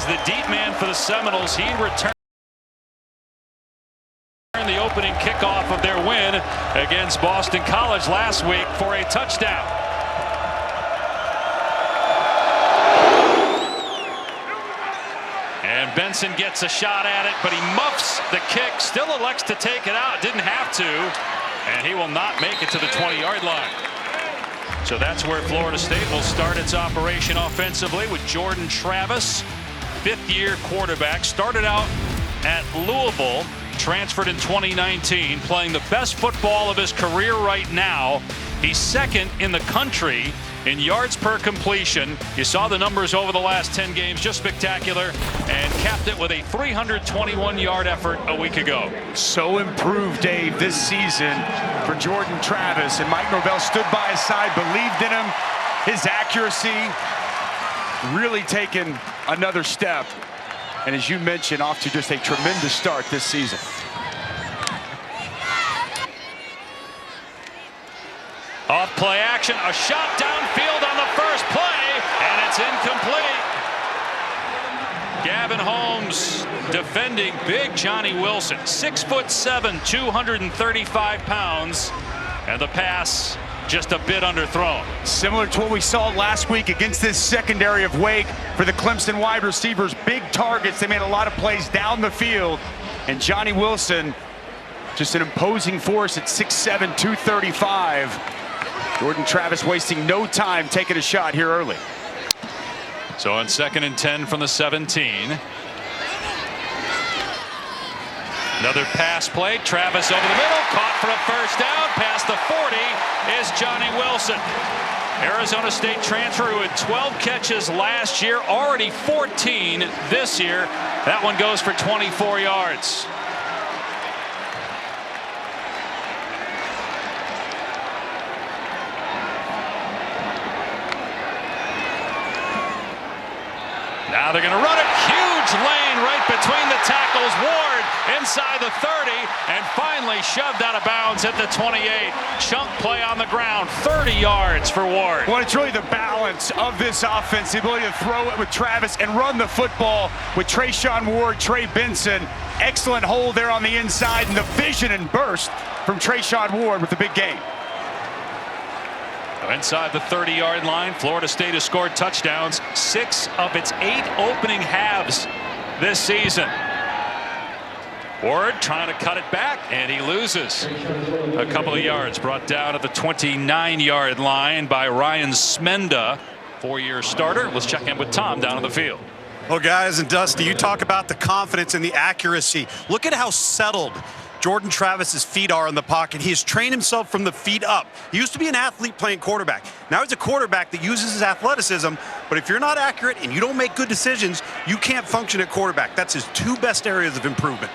the deep man for the Seminoles. He returned the opening kickoff of their win against Boston College last week for a touchdown. And Benson gets a shot at it, but he muffs the kick, still elects to take it out. Didn't have to, and he will not make it to the 20-yard line. So that's where Florida State will start its operation offensively with Jordan Travis, fifth-year quarterback. Started out at Louisville, transferred in 2019, playing the best football of his career right now. He's second in the country in yards per completion. You saw the numbers over the last 10 games, just spectacular, and capped it with a 321-yard effort a week ago. So improved, Dave, this season for Jordan Travis, and Mike Norvell stood by his side, believed in him. His accuracy really taken another step, and as you mentioned, off to just a tremendous start this season. Off play action, a shot downfield on the first play, and it's incomplete. Gavin Holmes defending big Johnny Wilson, 6'7", 235 pounds, and the pass just a bit underthrown. Similar to what we saw last week against this secondary of Wake for the Clemson wide receivers. Big targets, they made a lot of plays down the field, and Johnny Wilson, just an imposing force at 6'7", 235. Jordan Travis wasting no time taking a shot here early. So on 2nd and 10 from the 17. Another pass play. Travis over the middle, caught for a first down. Past the 40 is Johnny Wilson. Arizona State transfer who had 12 catches last year, already 14 this year. That one goes for 24 yards. Now they're going to run a huge lane right between the tackles. Ward inside the 30 and finally shoved out of bounds at the 28. Chunk play on the ground, 30 yards for Ward. Well, it's really the balance of this offense, the ability to throw it with Travis and run the football with Trayshawn Ward, Trey Benson. Excellent hold there on the inside, and the vision and burst from Trayshawn Ward with the big game. Inside the 30-yard line, Florida State has scored touchdowns 6 of its 8 opening halves this season. Ward trying to cut it back, and he loses a couple of yards. Brought down at the 29-yard line by Ryan Smenda, 4-year starter. Let's check in with Tom down on the field. Well, guys, and Dusty, you talk about the confidence and the accuracy. Look at how settled Jordan Travis's feet are in the pocket. He has trained himself from the feet up. He used to be an athlete playing quarterback. Now he's a quarterback that uses his athleticism, but if you're not accurate and you don't make good decisions, you can't function at quarterback. That's his 2 best areas of improvement.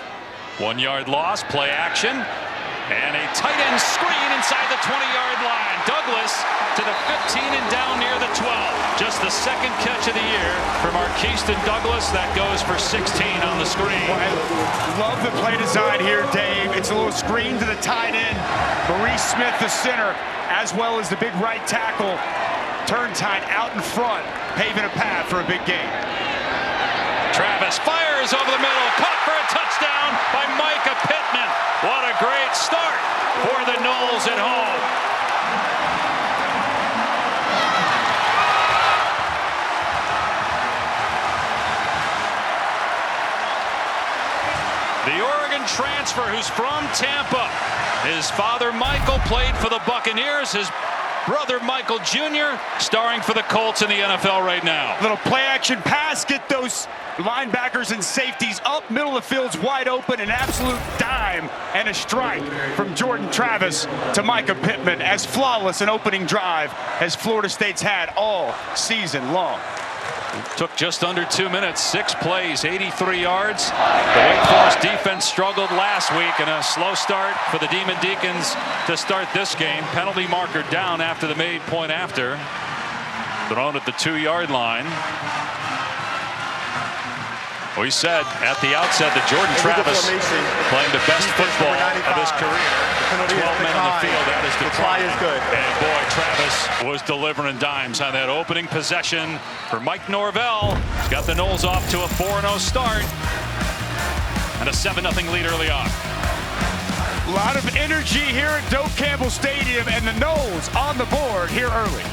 1-yard loss, play action, and a tight end screen inside the 20-yard line. Douglas to the 15 and down near the 12. Just the 2nd catch of the year for Marquiston Douglas. That goes for 16 on the screen. Well, I love the play design here, Dave. It's a little screen to the tight end. Maurice Smith, the center, as well as the big right tackle. Turntine out in front, paving a path for a big game. Travis fires over the middle, caught for a touchdown by Micah Pittman. What a great start for the Noles at home. The Oregon transfer who's from Tampa. His father Michael played for the Buccaneers. His brother Michael Jr. starring for the Colts in the NFL right now. Little play action pass, get those linebackers and safeties up, middle of the field's wide open, an absolute dime and a strike from Jordan Travis to Micah Pittman. As flawless an opening drive as Florida State's had all season long. Took just under 2 minutes, 6 plays, 83 yards. The Wake Forest defense struggled last week, and a slow start for the Demon Deacons to start this game. Penalty marker down after the made point after. Thrown at the 2-yard line. We said at the outset that Jordan Travis playing the best football of his career. 12 men on the field, that is decline. And boy, Travis was delivering dimes on that opening possession for Mike Norvell. He's got the Noles off to a 4-0 start and a 7-0 lead early on. A lot of energy here at Doak Campbell Stadium, and the Noles on the board here early.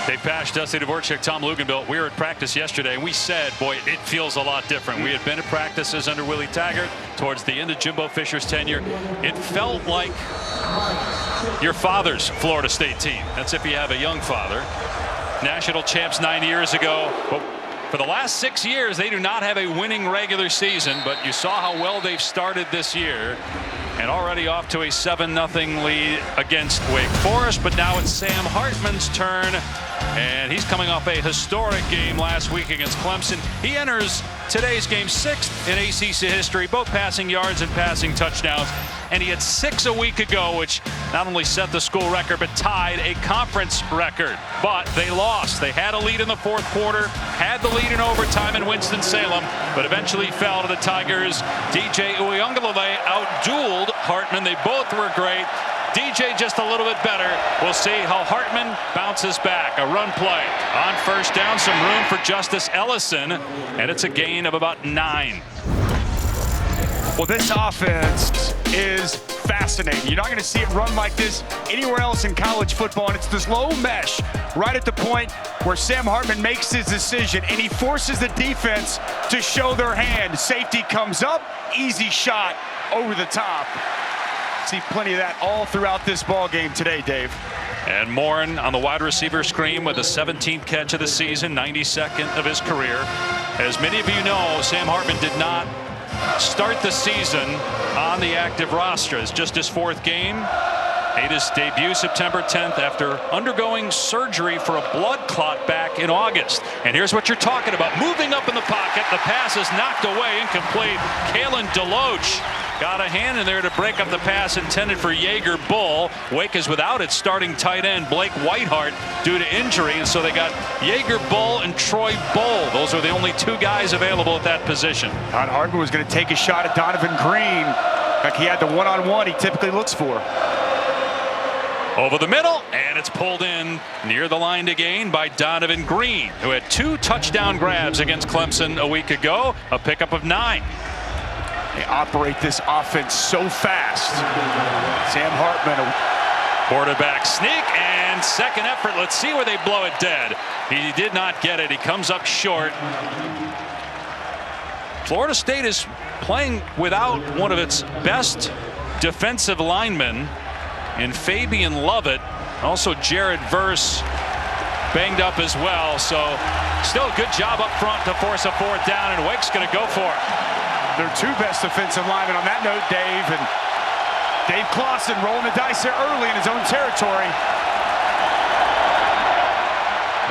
Dave Pasch, Dusty Dvorak, Tom Luginbill. We were at practice yesterday, and we said, boy, it feels a lot different. We had been at practices under Willie Taggart towards the end of Jimbo Fisher's tenure. It felt like your father's Florida State team. That's if you have a young father. National champs 9 years ago. But for the last 6 years, they do not have a winning regular season, but you saw how well they've started this year. And already off to a 7-0 lead against Wake Forest. But now it's Sam Hartman's turn. And he's coming off a historic game last week against Clemson. He enters today's game 6th in ACC history, both passing yards and passing touchdowns. And he had 6 a week ago, which not only set the school record, but tied a conference record. But they lost. They had a lead in the 4th quarter, had the lead in overtime in Winston-Salem, but eventually fell to the Tigers. DJ Uiagalelei outdueled Hartman. They both were great. DJ just a little bit better. We'll see how Hartman bounces back. A run play on first down, some room for Justice Ellison, and it's a gain of about 9. Well, this offense is fascinating. You're not going to see it run like this anywhere else in college football, and it's this low mesh right at the point where Sam Hartman makes his decision, and he forces the defense to show their hand. Safety comes up, easy shot over the top. See plenty of that all throughout this ball game today, Dave. And Morin on the wide receiver screen with a 17th catch of the season, 92nd of his career. As many of you know, Sam Hartman did not start the season on the active roster. It's just his 4th game. Made his debut September 10th after undergoing surgery for a blood clot back in August. And here's what you're talking about. Moving up in the pocket. The pass is knocked away, incomplete. Kalen DeLoach got a hand in there to break up the pass intended for Jaeger Bull. Wake is without its starting tight end, Blake Whiteheart, due to injury. And so they got Jaeger Bull and Troy Bull. Those are the only 2 guys available at that position. Todd Hartman was going to take a shot at Donovan Green. Like he had the one-on-one he typically looks for. Over the middle, and it's pulled in near the line to gain by Donovan Green, who had 2 touchdown grabs against Clemson a week ago, a pickup of 9. They operate this offense so fast. Sam Hartman. Quarterback sneak and second effort. Let's see where they blow it dead. He did not get it. He comes up short. Florida State is playing without one of its best defensive linemen in Fabian Lovett. Also Jared Verse banged up as well. So still a good job up front to force a 4th down, and Wake's going to go for it. Their 2 best defensive linemen on that note, Dave. And Dave Clawson rolling the dice there early in his own territory.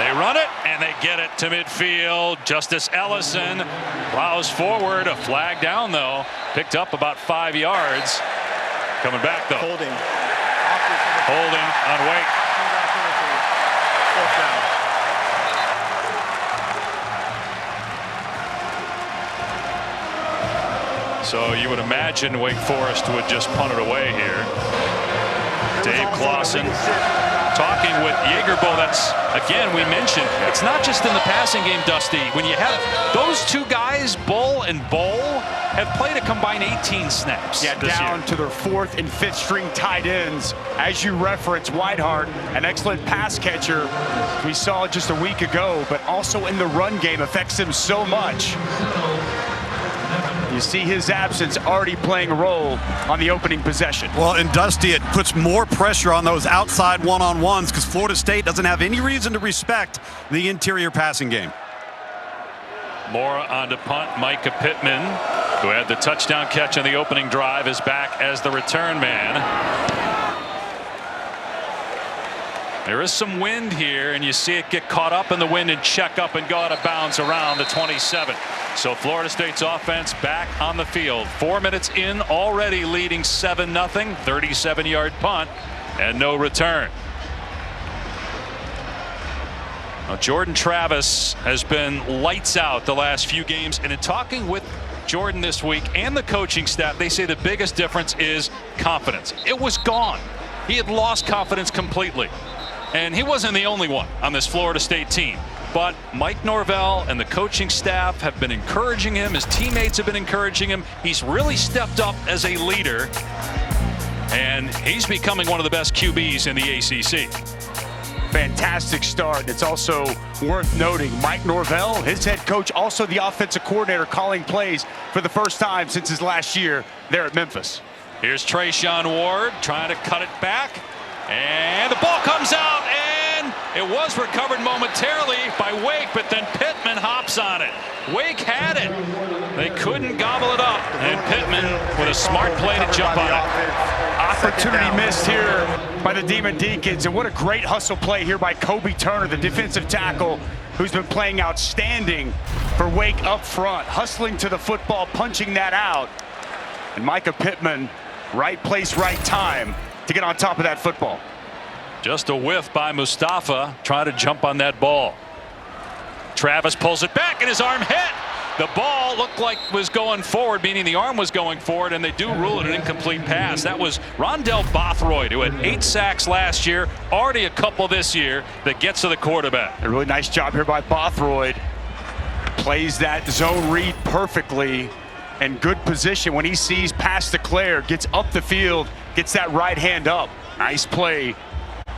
They run it, and they get it to midfield. Justice Ellison plows forward. A flag down, though. Picked up about 5 yards. Coming back, though. Holding on Wake. So you would imagine Wake Forest would just punt it away here. Dave Clawson talking with Jaeger Bull. That's, again, we mentioned, it's not just in the passing game, Dusty. When you have those 2 guys, Bull and Bowl, have played a combined 18 snaps. Yeah, down to their 4th and 5th string tight ends. As you reference, Whiteheart, an excellent pass catcher we saw just a week ago, but also in the run game affects him so much. You see his absence already playing a role on the opening possession. Well, and Dusty, it puts more pressure on those outside one-on-ones because Florida State doesn't have any reason to respect the interior passing game. More on to punt. Micah Pittman, who had the touchdown catch on the opening drive, is back as the return man. There is some wind here, and you see it get caught up in the wind and check up and go out of bounds around the 27. So Florida State's offense back on the field. 4 minutes in, already leading 7-0. 37-yard punt and no return. Jordan Travis has been lights out the last few games, and in talking with Jordan this week and the coaching staff, they say the biggest difference is confidence. It was gone. He had lost confidence completely, and he wasn't the only one on this Florida State team. But Mike Norvell and the coaching staff have been encouraging him. His teammates have been encouraging him. He's really stepped up as a leader, and he's becoming one of the best QBs in the ACC. Fantastic start. It's also worth noting Mike Norvell, his head coach, also the offensive coordinator, calling plays for the first time since his last year there at Memphis. Here's Trayshawn Ward trying to cut it back, and the ball comes out, and it was recovered momentarily by Wake, but then Pittman hops on it. Wake had it. They couldn't gobble it up, and Pittman with a smart play to jump on it. Opportunity missed here by the Demon Deacons, and what a great hustle play here by Kobe Turner, the defensive tackle, who's been playing outstanding for Wake up front, hustling to the football, punching that out. And Micah Pittman, right place, right time to get on top of that football. Just a whiff by Mustafa trying to jump on that ball. Travis pulls it back, and his arm hit. The ball looked like was going forward, meaning the arm was going forward, and they do rule it an incomplete pass. That was Rondell Bothroyd, who had 8 sacks last year, already a couple this year, that gets to the quarterback. A really nice job here by Bothroyd. Plays that zone read perfectly, and good position when he sees pass declared, gets up the field, gets that right hand up. Nice play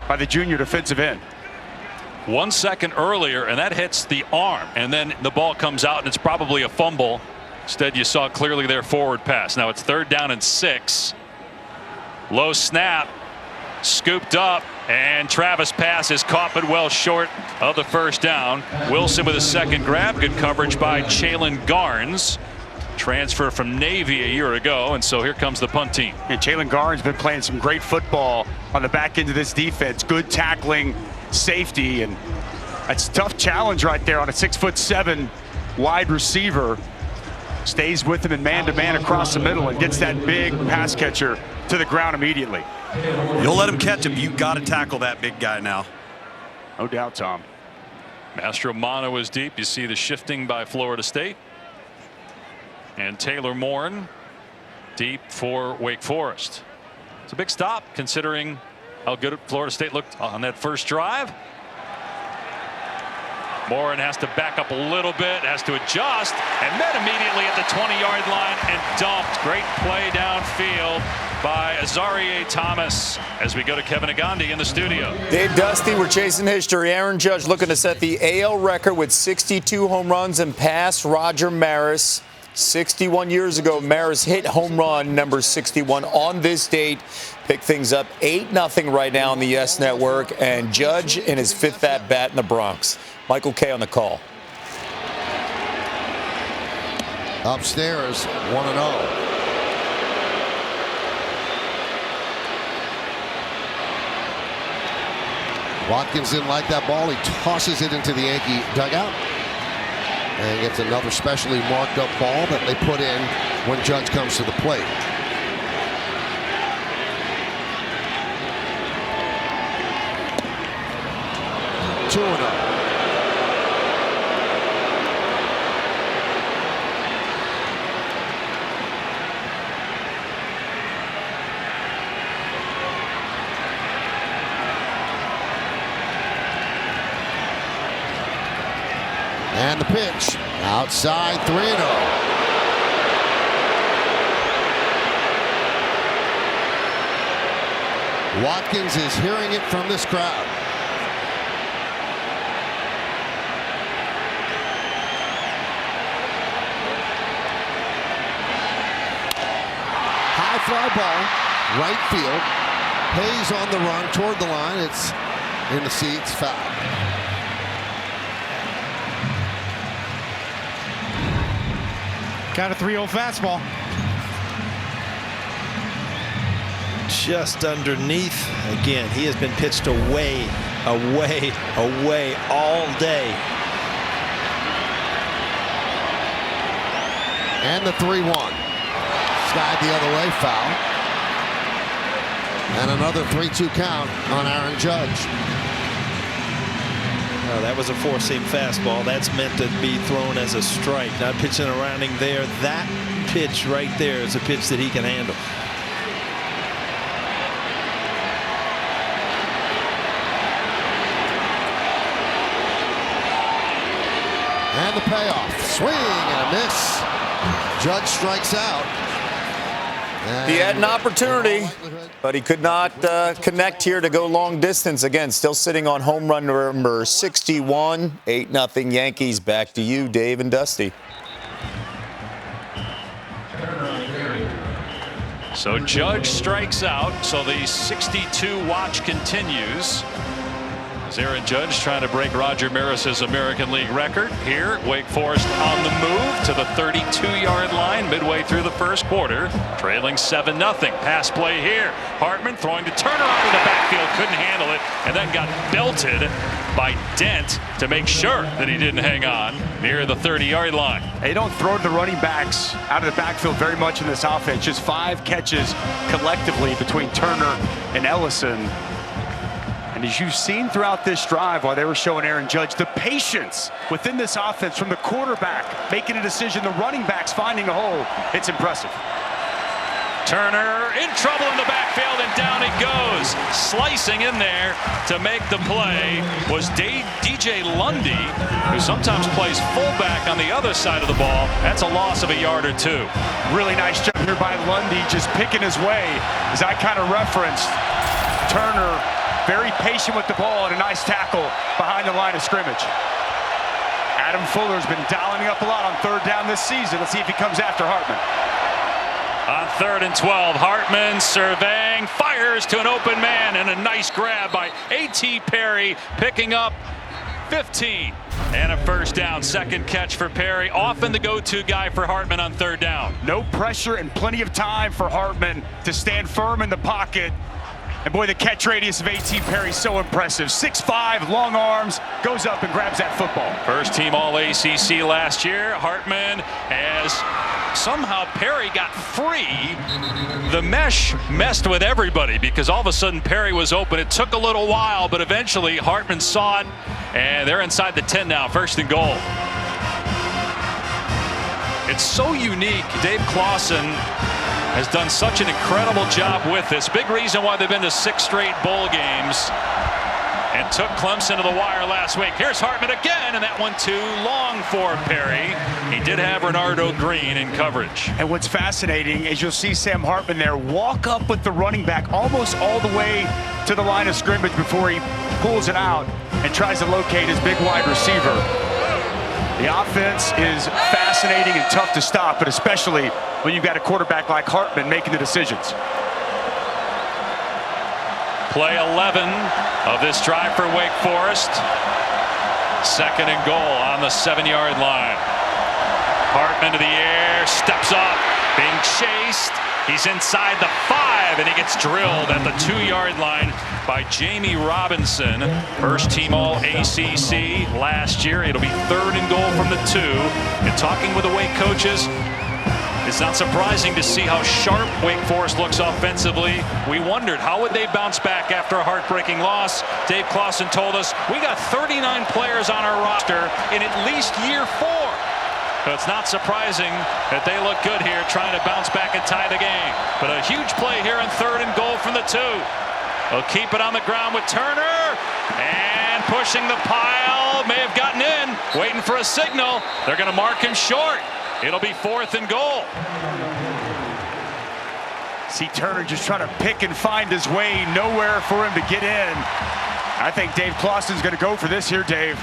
by the junior defensive end. 1 second earlier, and that hits the arm, and then the ball comes out, and it's probably a fumble. Instead, you saw clearly their forward pass. Now it's 3rd down and 6. Low snap, scooped up, and Travis' pass is caught but well short of the first down. Wilson with a second grab. Good coverage by Jalen Garnes. Transfer from Navy a year ago, and so here comes the punt team. And Jalen Garnes been playing some great football on the back end of this defense. Good tackling, safety, and that's a tough challenge right there on a 6'7" wide receiver. Stays with him in man-to-man across the middle and gets that big pass catcher to the ground immediately. You'll let him catch him. You got to tackle that big guy now. No doubt, Tom. Mastromano is deep. You see the shifting by Florida State. And Taylor Morn deep for Wake Forest. It's a big stop considering how good Florida State looked on that first drive. Morin has to back up a little bit, has to adjust, and then immediately at the 20-yard line and dumped. Great play downfield by Azarie Thomas as we go to Kevin Agandi in the studio. Dave Dusty, we're chasing history. Aaron Judge looking to set the AL record with 62 home runs and pass Roger Maris. 61 years ago, Maris hit home run number 61 on this date. Pick things up 8-0 right now on the Yes Network, and Judge in his 5th at-bat in the Bronx. Michael Kay on the call. Upstairs, 1-0. Watkins didn't like that ball. He tosses it into the Yankee dugout and gets another specially marked up ball that they put in when Judge comes to the plate. And the pitch outside, 3-0. Watkins is hearing it from this crowd. High fly ball, right field. Hayes on the run toward the line. It's in the seats, foul. Got a 3-0 fastball. Just underneath. Again, he has been pitched away, away, away all day. And the 3-1. Slide the other way, foul. And another 3-2 count on Aaron Judge. No, that was a four-seam fastball. That's meant to be thrown as a strike, not pitching a rounding there. That pitch right there is a pitch that he can handle. And the payoff. Swing and a miss. Judge strikes out. He had an opportunity, but he could not connect here to go long distance. Again, still sitting on home run number 61. 8-0 Yankees. Back to you, Dave and Dusty. So Judge strikes out. So the 62 watch continues. As Aaron Judge trying to break Roger Maris's American League record. Here, Wake Forest on the move to the 32-yard line midway through the first quarter. Trailing 7-0. Pass play here. Hartman throwing to Turner out of the backfield. Couldn't handle it and then got belted by Dent to make sure that he didn't hang on near the 30-yard line. They don't throw to the running backs out of the backfield very much in this offense. Just 5 catches collectively between Turner and Ellison. And as you've seen throughout this drive while they were showing Aaron Judge, the patience within this offense from the quarterback making a decision, the running backs finding a hole, it's impressive. Turner in trouble in the backfield and down he goes. Slicing in there to make the play was DJ Lundy, who sometimes plays fullback on the other side of the ball. That's a loss of a yard or 2. Really nice job here by Lundy, just picking his way. As I kind of referenced, Turner very patient with the ball and a nice tackle behind the line of scrimmage. Adam Fuller's been dialing up a lot on 3rd down this season. Let's see if he comes after Hartman. On 3rd and 12, Hartman surveying, fires to an open man, and a nice grab by A.T. Perry, picking up 15. And a first down. Second catch for Perry. Often the go-to guy for Hartman on 3rd down. No pressure and plenty of time for Hartman to stand firm in the pocket. And boy, the catch radius of A.T. Perry so impressive. 6'5", long arms, goes up and grabs that football. First team All-ACC last year. Hartman has somehow Perry got free. The mesh messed with everybody because all of a sudden Perry was open. It took a little while, but eventually Hartman saw it, and they're inside the 10 now, 1st and goal. It's so unique. Dave Clawson has done such an incredible job with this. Big reason why they've been to 6 straight bowl games and took Clemson to the wire last week. Here's Hartman again, and that one too long for Perry. He did have Renardo Green in coverage. And what's fascinating is you'll see Sam Hartman there walk up with the running back almost all the way to the line of scrimmage before he pulls it out and tries to locate his big wide receiver. The offense is fascinating and tough to stop, but especially when you've got a quarterback like Hartman making the decisions. Play 11 of this drive for Wake Forest. 2nd and goal on the 7-yard line. Hartman to the air, steps up, being chased. He's inside the 5, and he gets drilled at the 2-yard line by Jamie Robinson. First team All-ACC last year. It'll be 3rd and goal from the 2. And talking with the Wake coaches, it's not surprising to see how sharp Wake Forest looks offensively. We wondered how would they bounce back after a heartbreaking loss. Dave Clawson told us we got 39 players on our roster in at least year 4. So it's not surprising that they look good here, trying to bounce back and tie the game. But a huge play here on 3rd and goal from the 2. They'll keep it on the ground with Turner, and pushing the pile, may have gotten in, waiting for a signal. They're going to mark him short. It'll be 4th and goal. See Turner just trying to pick and find his way, nowhere for him to get in. I think Dave Clawson's going to go for this here, Dave.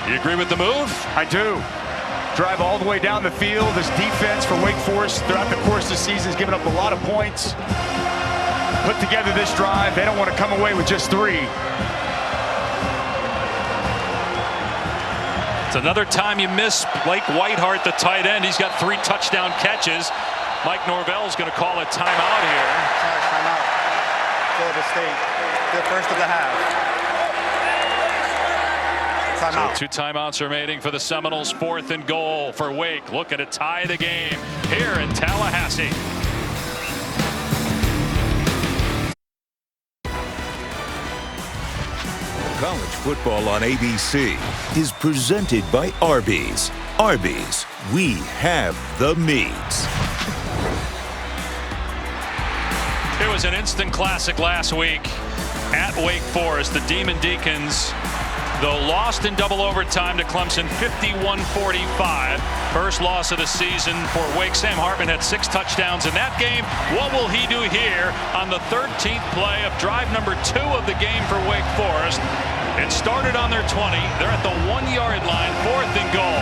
You agree with the move? I do. Drive all the way down the field. This defense for Wake Forest throughout the course of the season has given up a lot of points. Put together this drive. They don't want to come away with just 3. It's another time you miss Blake Whitehart, the tight end. He's got 3 touchdown catches. Mike Norvell's going to call a timeout here. Sorry, timeout. Florida State. The first of the half. Timeout. So 2 timeouts remaining for the Seminoles. 4th and goal for Wake. Looking to tie the game here in Tallahassee. College football on ABC is presented by Arby's. Arby's, we have the meats. It was an instant classic last week at Wake Forest. The Demon Deacons, though, lost in double overtime to Clemson 51-45. First loss of the season for Wake. Sam Hartman had 6 touchdowns in that game. What will he do here on the 13th play of drive number 2 of the game for Wake Forest? It started on their 20. They're at the 1-yard line, 4th and goal.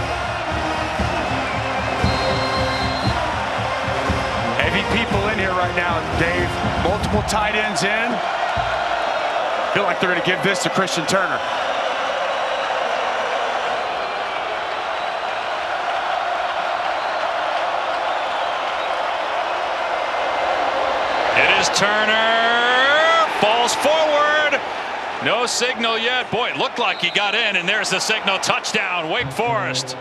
Heavy people in here right now, Dave. Multiple tight ends in. Feel like they're going to give this to Christian Turner. It is Turner. Falls forward. No signal yet. Boy, it looked like he got in, and there's the signal. Touchdown, Wake Forest.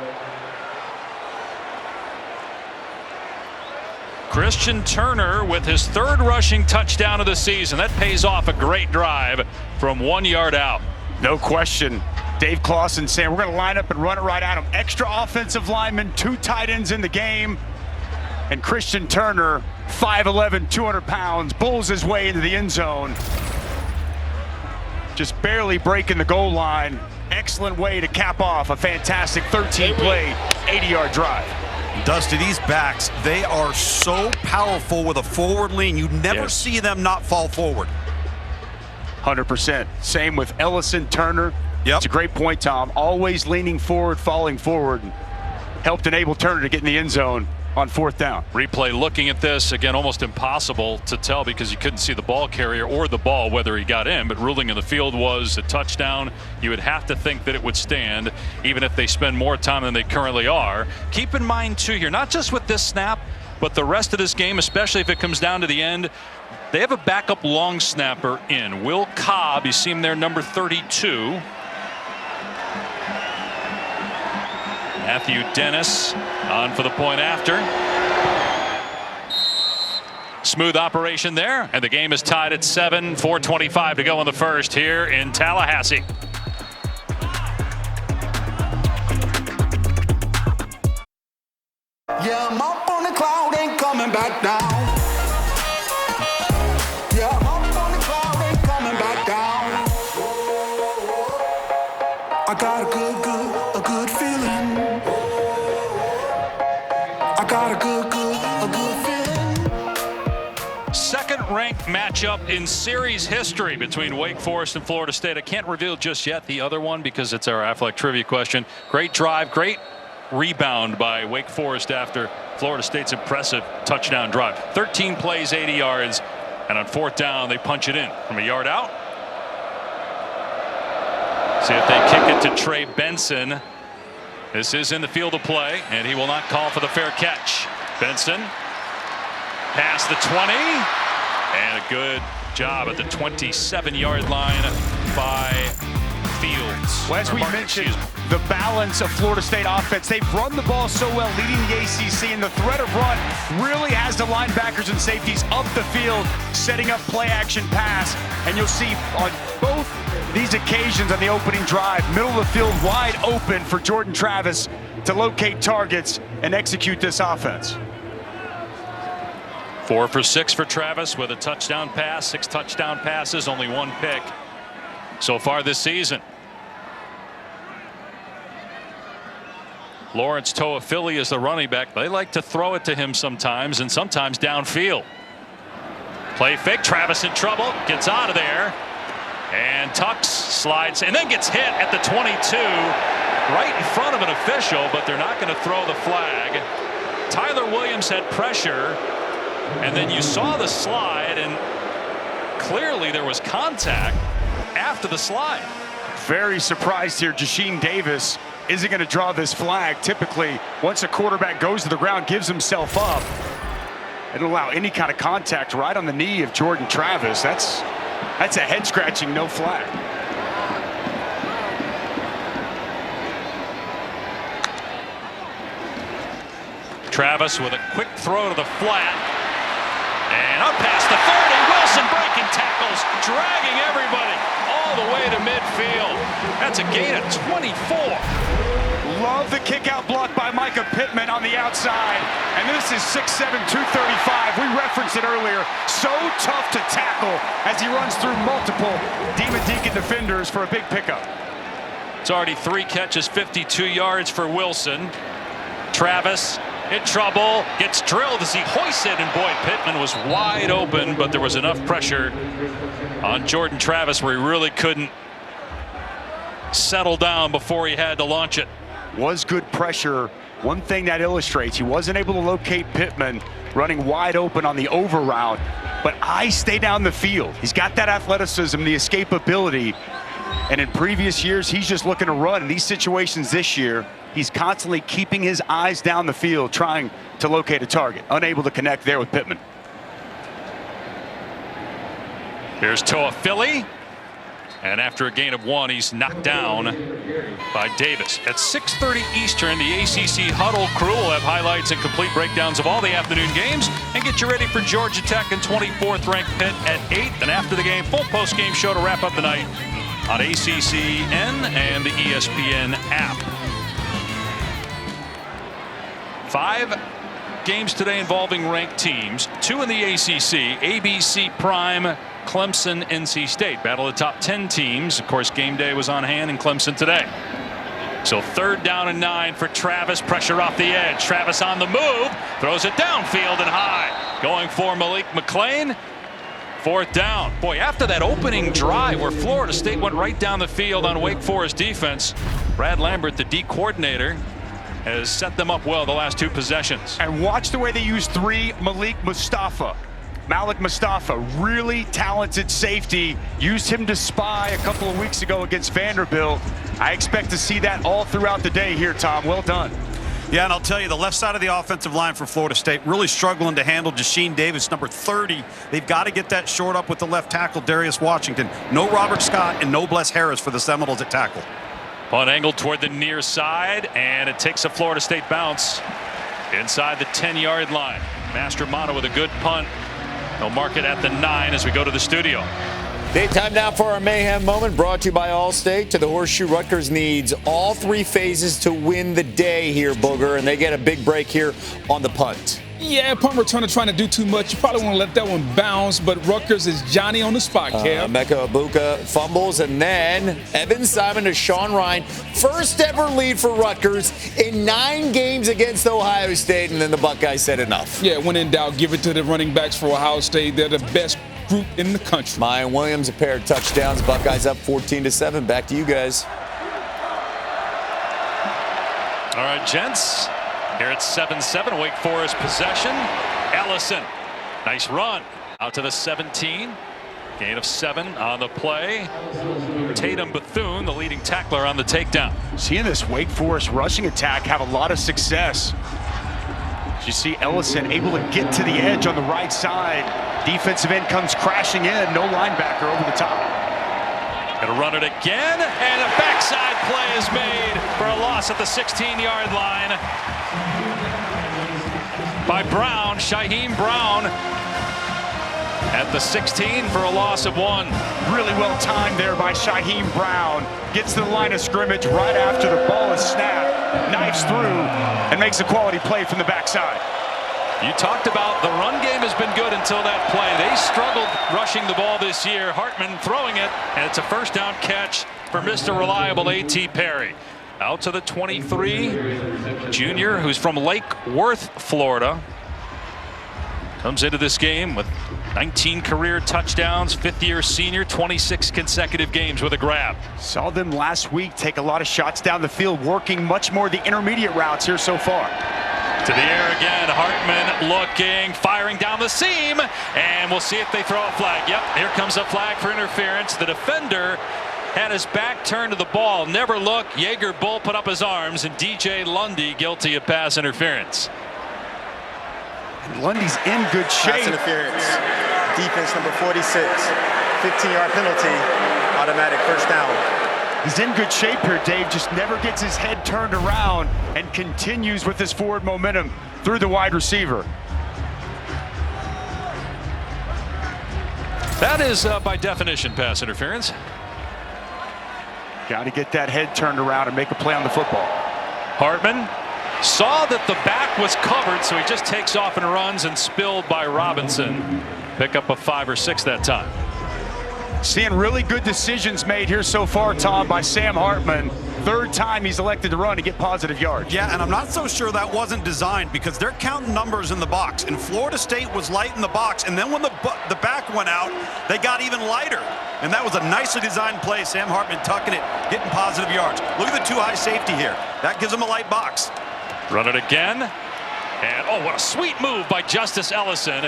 Christian Turner with his 3rd rushing touchdown of the season. That pays off a great drive from 1 yard out. No question. Dave Clawson saying we're going to line up and run it right at him. Extra offensive linemen, 2 tight ends in the game. And Christian Turner, 5'11", 200 pounds, bulls his way into the end zone. Just barely breaking the goal line. Excellent way to cap off a fantastic 13-play, 80-yard drive. Dusty, these backs, they are so powerful with a forward lean. You never see them not fall forward. 100%. Same with Ellison, Turner. Yep. It's a great point, Tom. Always leaning forward, falling forward. Helped enable Turner to get in the end zone on 4th down. Replay looking at this, again, almost impossible to tell because you couldn't see the ball carrier or the ball, whether he got in, but ruling in the field was a touchdown. You would have to think that it would stand, even if they spend more time than they currently are. Keep in mind, too, here, not just with this snap, but the rest of this game, especially if it comes down to the end, they have a backup long snapper in. Will Cobb, you see him there, number 32. Matthew Dennis on for the point after. Smooth operation there, and the game is tied at 7. 4:25 to go in the first here in Tallahassee. Yeah, I'm up on the cloud, ain't coming back down. Yeah, I'm up on the cloud, ain't coming back down. I got a good feeling. I got a good feeling. Second-ranked matchup in series history between Wake Forest and Florida State. I can't reveal just yet the other one because it's our Athletic trivia question. Great drive, great rebound by Wake Forest after Florida State's impressive touchdown drive. 13 plays, 80 yards, and on 4th down, they punch it in from a yard out. See if they kick it to Trey Benson. This is in the field of play, and he will not call for the fair catch. Benson past the 20, and a good job at the 27-yard line by Fields. Well, as we mentioned, the balance of Florida State offense, they've run the ball so well, leading the ACC, and the threat of run really has the linebackers and safeties up the field, setting up play-action pass. And you'll see on both these occasions on the opening drive, middle of the field wide open for Jordan Travis to locate targets and execute this offense. 4 for 6 for Travis with a touchdown pass, 6 touchdown passes, only 1 pick so far this season. Lawrence Toafili is the running back. They like to throw it to him sometimes, and sometimes downfield. Play fake. Travis in trouble. Gets out of there. And tucks, slides, and then gets hit at the 22. Right in front of an official, but they're not going to throw the flag. Tyler Williams had pressure, and then you saw the slide, and clearly there was contact after the slide. Very surprised here. Jasheen Davis isn't going to draw this flag. Typically, once a quarterback goes to the ground, gives himself up, and allow any kind of contact right on the knee of Jordan Travis. That's a head-scratching no flag. Travis with a quick throw to the flat. And up past the 30. Wilson breaking tackles, dragging everybody all the way to midfield. field. That's a gain of 24. Love the kick out block by Micah Pittman on the outside. And this is 6'7", 235. We referenced it earlier. So tough to tackle as he runs through multiple Deacon defenders for a big pickup. It's already 3 catches, 52 yards for Wilson. Travis in trouble, gets drilled as he hoists it, and boy, Pittman was wide open, but there was enough pressure on Jordan Travis where he really couldn't settle down before he had to launch it. Was good pressure. One thing that illustrates, he wasn't able to locate Pittman running wide open on the over route, but eyes stay down the field. He's got that athleticism, the escapability, and in previous years, he's just looking to run. In these situations this year, he's constantly keeping his eyes down the field, trying to locate a target. Unable to connect there with Pittman. Here's Toa Philly. And after a gain of 1, he's knocked down by Davis. At 6:30 Eastern, the ACC Huddle crew will have highlights and complete breakdowns of all the afternoon games and get you ready for Georgia Tech and 24th ranked Pitt at 8. And after the game, full post-game show to wrap up the night on ACCN and the ESPN app. 5 games today involving ranked teams. 2 in the ACC, ABC Prime, Clemson, NC State. Battle of the top 10 teams. Of course, game day was on hand in Clemson today. So 3rd down and 9 for Travis. Pressure off the edge. Travis on the move. Throws it downfield and high. Going for Malik McClain. 4th down. Boy, after that opening drive where Florida State went right down the field on Wake Forest defense, Brad Lambert, the D coordinator, has set them up well the last 2 possessions. And watch the way they use 3 Malik Mustafa. Malik Mustafa, really talented safety. Used him to spy a couple of weeks ago against Vanderbilt. I expect to see that all throughout the day here, Tom. Well done. Yeah, and I'll tell you, the left side of the offensive line for Florida State really struggling to handle Jasheen Davis, number 30. They've got to get that short up with the left tackle, Darius Washington. No Robert Scott and no Bless Harris for the Seminoles at tackle. Punt angled toward the near side, and it takes a Florida State bounce inside the 10-yard line. Mastromanno with a good punt. They'll mark it at the 9 as we go to the studio. Time now for our Mayhem Moment, brought to you by Allstate. To the Horseshoe, Rutgers needs all 3 phases to win the day here, Booger, and they get a big break here on the punt. Yeah, punt returner trying to do too much. You probably want to let that one bounce, but Rutgers is Johnny on the spot, Kev. Emeka Egbuka fumbles, and then Evan Simon to Sean Ryan. First ever lead for Rutgers in 9 games against Ohio State, and then the Buckeyes said enough. Yeah, when in doubt, give it to the running backs for Ohio State. They're the best group in the country. Mayan Williams, a pair of touchdowns. Buckeyes up 14-7. Back to you guys. All right, gents. Here it's 7-7, Wake Forest possession. Ellison, nice run out to the 17. Gain of 7 on the play. Tatum Bethune, the leading tackler on the takedown. Seeing this Wake Forest rushing attack have a lot of success. You see Ellison able to get to the edge on the right side. Defensive end comes crashing in. No linebacker over the top. Gonna run it again, and a backside play is made for a loss at the 16-yard line by Brown, Shaheem Brown, at the 16 for a loss of 1. Really well timed there by Shaheem Brown. Gets to the line of scrimmage right after the ball is snapped, knifes through, and makes a quality play from the backside. You talked about the run game has been good until that play. They struggled rushing the ball this year. Hartman throwing it, and it's a first down catch for Mr. Reliable A.T. Perry. Out to the 23, junior, who's from Lake Worth, Florida. Comes into this game with 19 career touchdowns, 5th-year senior, 26 consecutive games with a grab. Saw them last week take a lot of shots down the field, working much more the intermediate routes here so far. To the air again, Hartman looking, firing down the seam, and we'll see if they throw a flag. Yep, here comes a flag for interference. The defender had his back turned to the ball, never looked. Jaeger Bull put up his arms, and DJ Lundy guilty of pass interference. And Lundy's in good shape. Pass interference. Defense number 46. 15-yard penalty. Automatic first down. He's in good shape here, Dave. Just never gets his head turned around and continues with his forward momentum through the wide receiver. That is, by definition, pass interference. Got to get that head turned around and make a play on the football. Hartman saw that the back was covered, so he just takes off and runs, and spilled by Robinson. Pick up a 5 or 6 that time. Seeing really good decisions made here so far, Tom, by Sam Hartman. Third time he's elected to run to get positive yards. Yeah, and I'm not so sure that wasn't designed, because they're counting numbers in the box, and Florida State was light in the box, and then when the back went out, they got even lighter. And that was a nicely designed play. Sam Hartman tucking it, getting positive yards. Look at the 2 high safety here. That gives them a light box. Run it again. And oh, what a sweet move by Justice Ellison.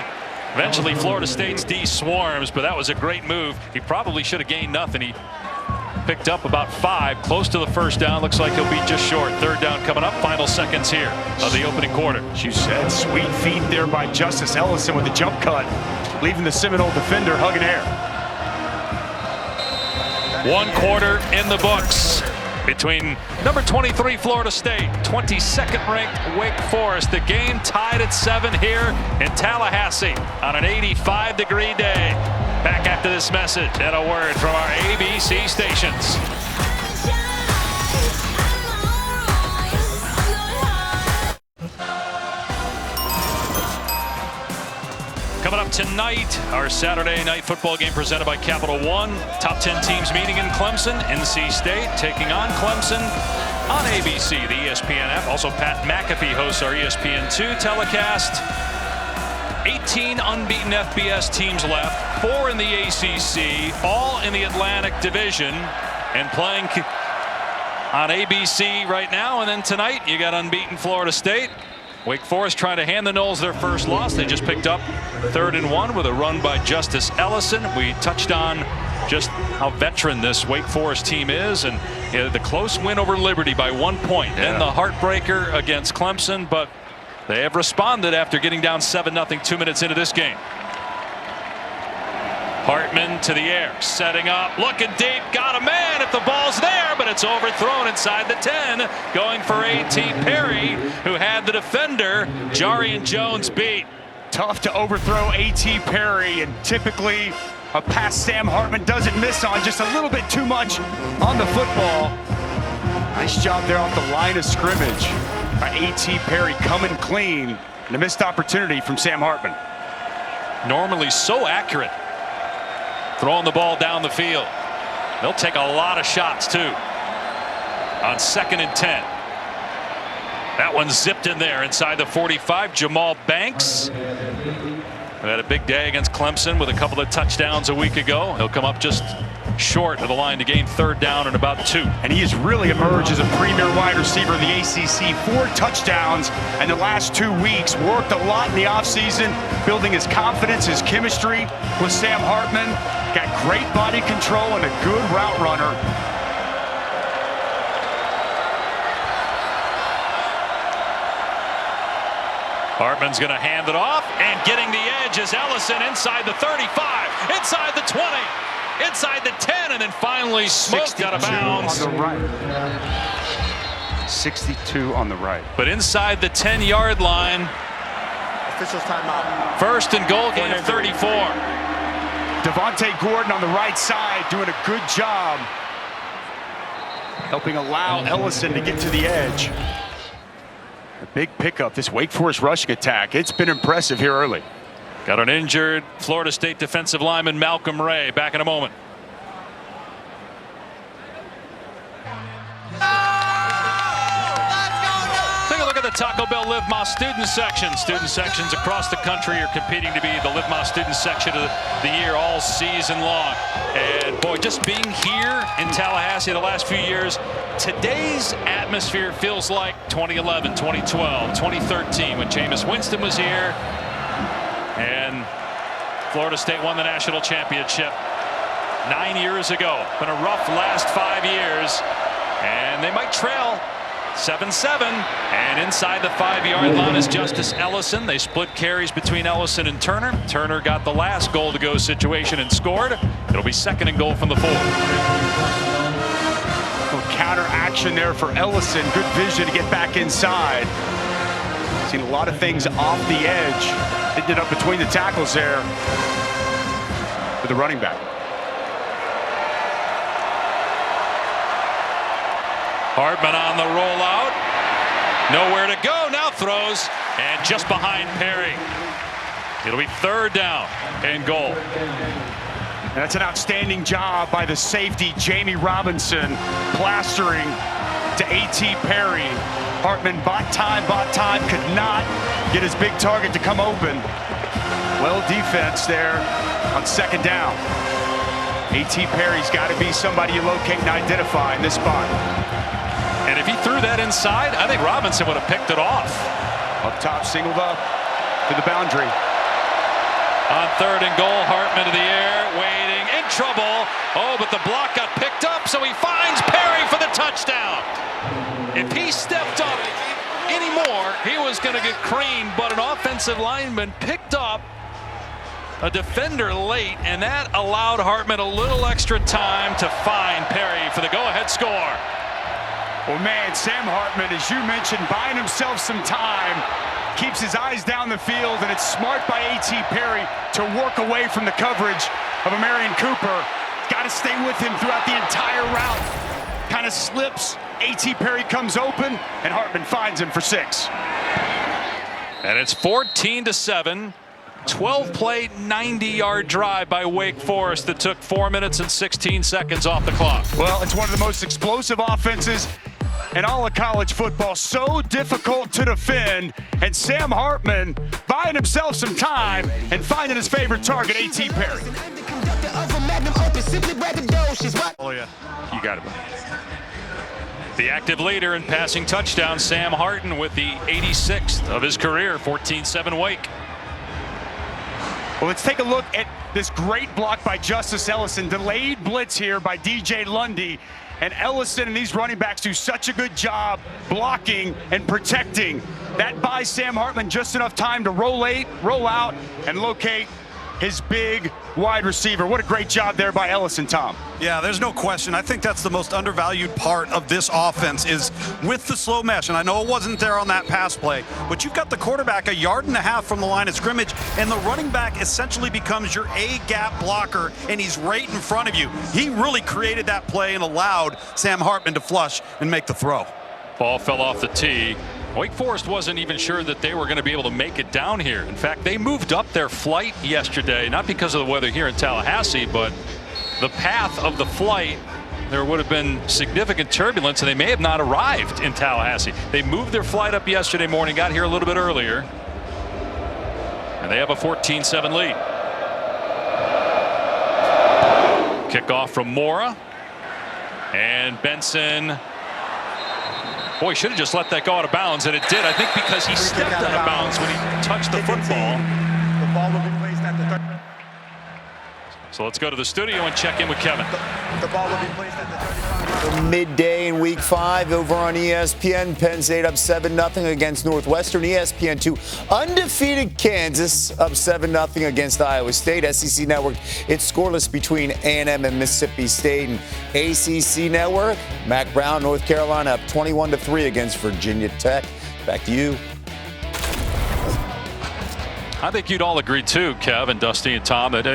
Eventually Florida State's D swarms, but that was a great move. He probably should have gained nothing. He picked up about 5, close to the first down. Looks like he'll be just short. Third down coming up. Final seconds here of the opening quarter. As you said, sweet feet there by Justice Ellison with the jump cut, leaving the Seminole defender hugging air. 1 quarter in the books between number 23 Florida State, 22nd ranked Wake Forest. The game tied at 7 here in Tallahassee on an 85-degree day. Back after this message and a word from our ABC stations. Coming up tonight, our Saturday night football game presented by Capital One. Top 10 teams meeting in Clemson. NC State taking on Clemson on ABC, the ESPN app. Also, Pat McAfee hosts our ESPN2 telecast. 18 unbeaten FBS teams left, 4 in the ACC, all in the Atlantic Division, and playing on ABC right now. And then tonight, you got unbeaten Florida State. Wake Forest trying to hand the Noles their first loss. They just picked up 3rd and 1 with a run by Justice Ellison. We touched on just how veteran this Wake Forest team is, and the close win over Liberty by 1 point. Then the heartbreaker against Clemson, but they have responded after getting down 7-0 2 minutes into this game. Hartman to the air, setting up, looking deep, got a man if the ball's there, but it's overthrown inside the 10, going for A.T. Perry, who had the defender, Jarian Jones, beat. Tough to overthrow A.T. Perry, and typically a pass Sam Hartman doesn't miss on, just a little bit too much on the football. Nice job there off the line of scrimmage by A.T. Perry, coming clean, and a missed opportunity from Sam Hartman. Normally so accurate, throwing the ball down the field. They'll take a lot of shots too. On 2nd and 10. That one zipped in there inside the 45. Jamal Banks, who had a big day against Clemson with a couple of touchdowns a week ago. He'll come up just short of the line to gain 3rd down and about 2. And he has really emerged as a premier wide receiver in the ACC. 4 touchdowns in the last 2 weeks. Worked a lot in the offseason, building his confidence, his chemistry with Sam Hartman. Got great body control and a good route runner. Hartman's going to hand it off, and getting the edge is Ellison inside the 35, inside the 20, inside the 10, and then finally smoked out of bounds. On the right. 62 on the right. But inside the 10-yard line. Officials timeout. 1st and goal, gain of 34. Devontae Gordon on the right side doing a good job helping allow Ellison to get to the edge. A big pickup, this Wake Forest rushing attack. It's been impressive here early. Got an injured Florida State defensive lineman, Malcolm Ray. Back in a moment. Take a look at the Taco Bell Live Más student section. Student sections across the country are competing to be the Live Más student section of the year all season long. And boy, just being here in Tallahassee the last few years, today's atmosphere feels like 2011, 2012, 2013 when Jameis Winston was here and Florida State won the national championship 9 years ago. Been a rough last 5 years, and they might trail 7-7, and inside the 5-yard line is Justice Ellison. They split carries between Ellison and Turner. Turner got the last goal-to-go situation and scored. It'll be 2nd and goal from the 4. Counter action there for Ellison. Good vision to get back inside. Seen a lot of things off the edge. Ended up between the tackles there with the running back. Hartman on the rollout. Nowhere to go. Now throws. And just behind Perry. It'll be 3rd down and goal. And that's an outstanding job by the safety, Jamie Robinson, plastering to A.T. Perry. Hartman bought time, could not get his big target to come open. Well, defense there on 2nd down. A.T. Perry's got to be somebody you locate and identify in this spot. And if he threw that inside, I think Robinson would have picked it off. Up top, singled up to the boundary. On 3rd and goal, Hartman to the air, waiting, in trouble. Oh, but the block got picked up, so he finds Perry for the touchdown. If he stepped up anymore, he was going to get creamed, but an offensive lineman picked up a defender late, and that allowed Hartman a little extra time to find Perry for the go-ahead score. Well, man, Sam Hartman, as you mentioned, buying himself some time, keeps his eyes down the field, and it's smart by A.T. Perry to work away from the coverage of Marion Cooper. Got to stay with him throughout the entire route. Kind of slips. A.T. Perry comes open, and Hartman finds him for 6. And it's 14-7. 12-play, 90-yard drive by Wake Forest that took 4 minutes and 16 seconds off the clock. Well, it's one of the most explosive offenses in all of college football. So difficult to defend. And Sam Hartman buying himself some time and finding his favorite target, A.T. Perry. Oh, yeah. You got it. The active leader in passing touchdowns, Sam Hartman, with the 86th of his career, 14-7 Wake. Well, let's take a look at this great block by Justice Ellison. Delayed blitz here by DJ Lundy. And Ellison and these running backs do such a good job blocking and protecting. That buys Sam Hartman just enough time to roll out, and locate his big wide receiver. What a great job there by Ellison, Tom. Yeah, there's no question. I think that's the most undervalued part of this offense is with the slow mesh. And I know it wasn't there on that pass play, but you've got the quarterback 1.5 yards from the line of scrimmage, and the running back essentially becomes your A-gap blocker, and he's right in front of you. He really created that play and allowed Sam Hartman to flush and make the throw. Ball fell off the tee. Wake Forest wasn't even sure that they were going to be able to make it down here. In fact, they moved up their flight yesterday, not because of the weather here in Tallahassee, but the path of the flight. There would have been significant turbulence, and they may have not arrived in Tallahassee. They moved their flight up yesterday morning, got here a little bit earlier, and they have a 14-7 lead. Kickoff from Mora, and Benson. Boy, should have just let that go out of bounds, and it did. I think because he stepped out of bounds when he touched the football. The ball will be placed at the 30. So let's go to the studio and check in with Kevin. The ball will be placed at the 35. Midday in week 5 over on ESPN. Penn State up 7-0 against Northwestern. ESPN 2 undefeated Kansas up 7-0 against Iowa State. SEC Network, it's scoreless between A&M and Mississippi State. And ACC Network, Mac Brown, North Carolina up 21-3 against Virginia Tech. Back to you. I think you'd all agree too, Kev and Dusty and Tom, that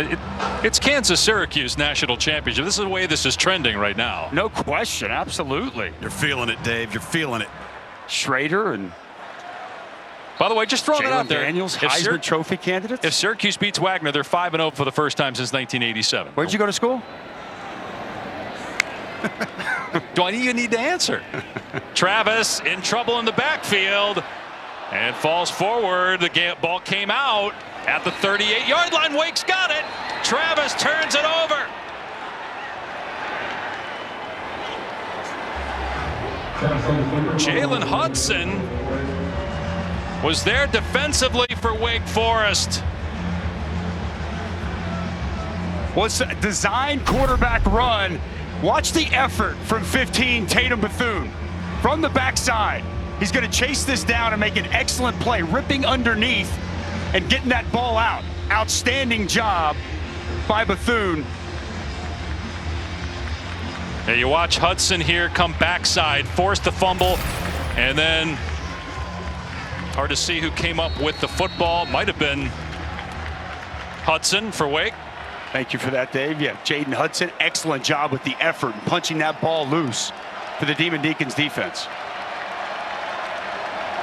it's Kansas-Syracuse national championship. This is the way this is trending right now. No question, absolutely. You're feeling it, Dave. You're feeling it. Schrader and by the way, just throwing it out there. Daniels, Heisman Trophy candidates. If Syracuse beats Wagner, they're 5-0 for the first time since 1987. Where'd you go to school? Do I even need to answer? Travis in trouble in the backfield. And falls forward. The ball came out at the 38-yard line. Wake's got it. Travis turns it over. Jalen Hudson was there defensively for Wake Forest. Was a designed quarterback run. Watch the effort from 15, Tatum Bethune. From the backside. He's going to chase this down and make an excellent play, ripping underneath and getting that ball out. Outstanding job by Bethune. Now you watch Hudson here come backside, force the fumble, and then hard to see who came up with the football. Might have been Hudson for Wake. Thank you for that, Dave. Yeah, Jaden Hudson, excellent job with the effort, punching that ball loose. for the Demon Deacons defense.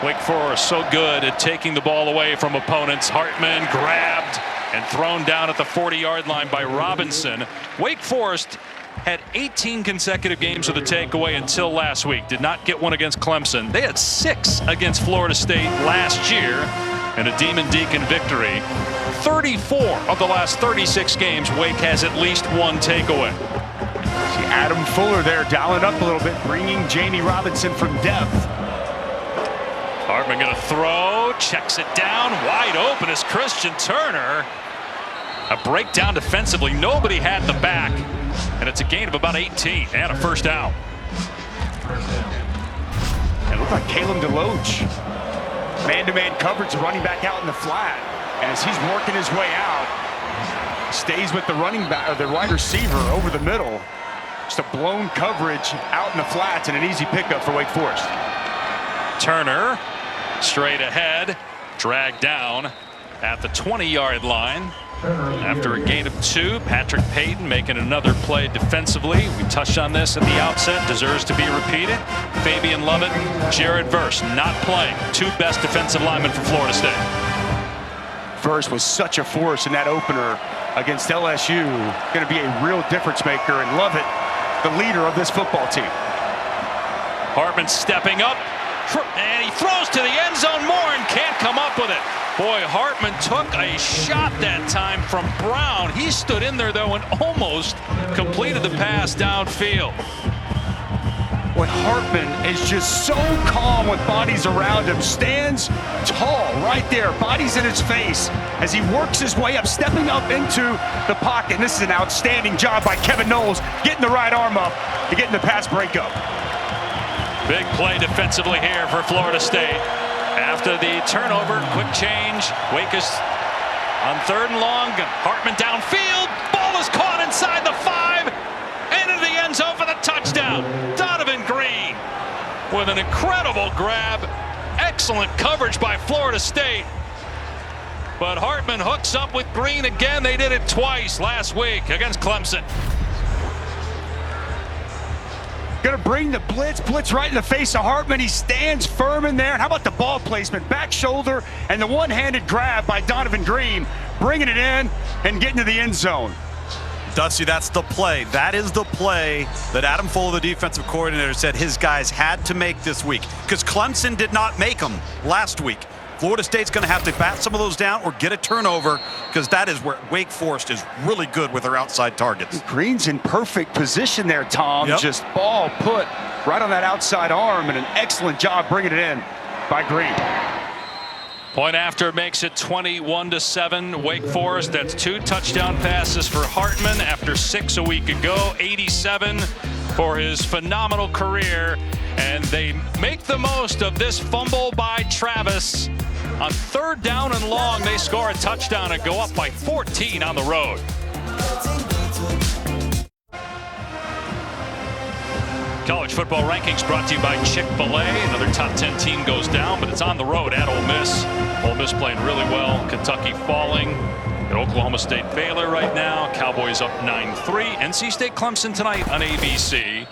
Wake Forest so good at taking the ball away from opponents. Hartman grabbed and thrown down at the 40-yard line by Robinson. Wake Forest had 18 consecutive games with a takeaway until last week. Did not get one against Clemson. They had 6 against Florida State last year in a Demon Deacon victory. 34 of the last 36 games, Wake has at least one takeaway. See Adam Fuller there dialing up a little bit, bringing Jamie Robinson from depth. Hartman going to throw, checks it down, wide open is Christian Turner. A breakdown defensively, nobody had the back, and it's a gain of about 18 and a first down. It looked like Caleb DeLoach. Man-to-man coverage, running back out in the flat. And as he's working his way out, stays with the running back, or the wide receiver over the middle. Just a blown coverage out in the flats and an easy pickup for Wake Forest. Turner straight ahead, dragged down at the 20-yard line. After a gain of 2, Patrick Payton making another play defensively. We touched on this at the outset, deserves to be repeated. Fabian Lovett, Jared Verse not playing. 2 best defensive linemen for Florida State. Verse was such a force in that opener against LSU. Going to be a real difference maker, and Lovett, the leader of this football team. Hartman stepping up, and he throws to the end zone more and can't come up with it. Boy, Hartman took a shot that time from Brown. He stood in there, though, and almost completed the pass downfield. When Hartman is just so calm with bodies around him, stands tall right there, bodies in his face as he works his way up, stepping up into the pocket. And this is an outstanding job by Kevin Knowles, getting the right arm up and getting the pass breakup. Big play defensively here for Florida State. After the turnover, quick change. Wake is on 3rd and long. Hartman downfield. Ball is caught inside the 5. Into the end zone for the touchdown. Donovan Green with an incredible grab. Excellent coverage by Florida State. But Hartman hooks up with Green again. They did it twice last week against Clemson. Going to bring the blitz right in the face of Hartman. He stands firm in there. And how about the ball placement? Back shoulder and the one-handed grab by Donovan Green, bringing it in and getting to the end zone. Dusty, that's the play. That is the play that Adam Fuller, the defensive coordinator, said his guys had to make this week, because Clemson did not make them last week. Florida State's going to have to bat some of those down or get a turnover, because that is where Wake Forest is really good with their outside targets. Green's in perfect position there, Tom. Yep. Just ball put right on that outside arm, and an excellent job bringing it in by Green. Point after makes it 21-7. Wake Forest. That's 2 touchdown passes for Hartman after 6 a week ago. 87 for his phenomenal career. And they make the most of this fumble by Travis. On 3rd down and long, they score a touchdown and go up by 14 on the road. College football rankings brought to you by Chick-fil-A. Another top 10 team goes down, but it's on the road at Ole Miss. Ole Miss playing really well. Kentucky falling. At Oklahoma State Baylor right now. Cowboys up 9-3. NC State Clemson tonight on ABC.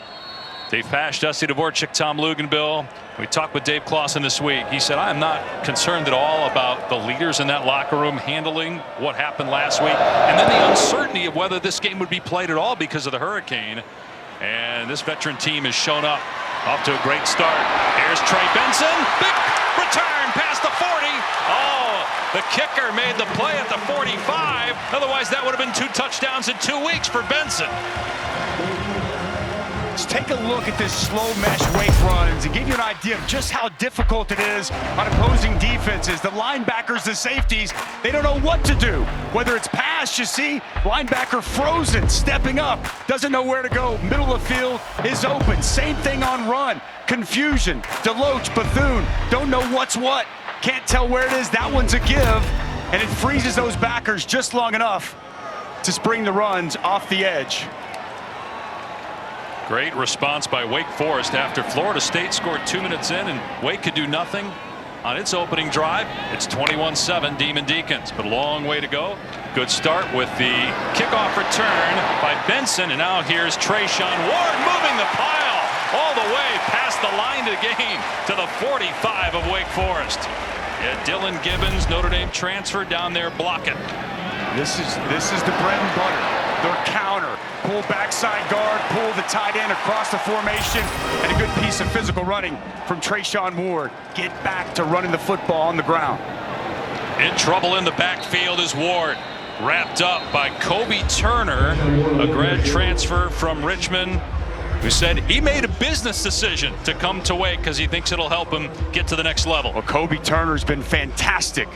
Dave Pasch, Dusty Dvorak, Tom Luganbill. We talked with Dave Clawson this week. He said, I am not concerned at all about the leaders in that locker room handling what happened last week. And then the uncertainty of whether this game would be played at all because of the hurricane. And this veteran team has shown up. Off to a great start. Here's Trey Benson. Big return past the 40. Oh, the kicker made the play at the 45. Otherwise, that would have been 2 touchdowns in 2 weeks for Benson. Let's take a look at this slow mesh Wake runs and give you an idea of just how difficult it is on opposing defenses. The linebackers, the safeties, they don't know what to do. Whether it's pass, you see, linebacker frozen, stepping up, doesn't know where to go. Middle of the field is open. Same thing on run. Confusion. Deloach, Bethune, don't know what's what. Can't tell where it is. That one's a give, and it freezes those backers just long enough to spring the runs off the edge. Great response by Wake Forest after Florida State scored 2 minutes in and Wake could do nothing on its opening drive. It's 21-7 Demon Deacons, but a long way to go. Good start with the kickoff return by Benson, and now here's Trayshawn Ward moving the pile all the way line to gain to the 45 of Wake Forest. Yeah, Dylan Gibbons, Notre Dame transfer down there blocking. This is the bread and butter. Their counter, pull backside guard, pull the tight end across the formation, and a good piece of physical running from Trayshawn Ward. Get back to running the football on the ground. In trouble in the backfield is Ward. Wrapped up by Kobe Turner, a grad transfer from Richmond, who said he made a business decision to come to Wake because he thinks it'll help him get to the next level. Well, Kobe Turner's been fantastic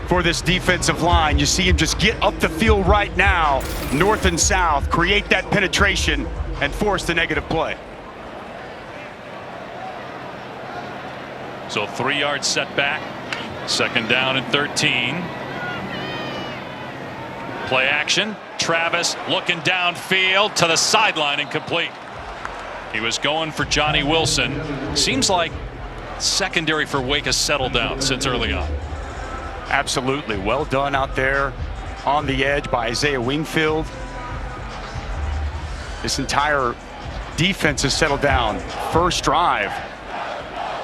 for this defensive line. You see him just get up the field right now, north and south, create that penetration, and force the negative play. So 3-yard setback, 2nd down and 13. Play action. Travis looking downfield to the sideline, incomplete. He was going for Johnny Wilson. Seems like secondary for Wake has settled down since early on. Absolutely. Well done out there on the edge by Isaiah Wingfield. This entire defense has settled down. First drive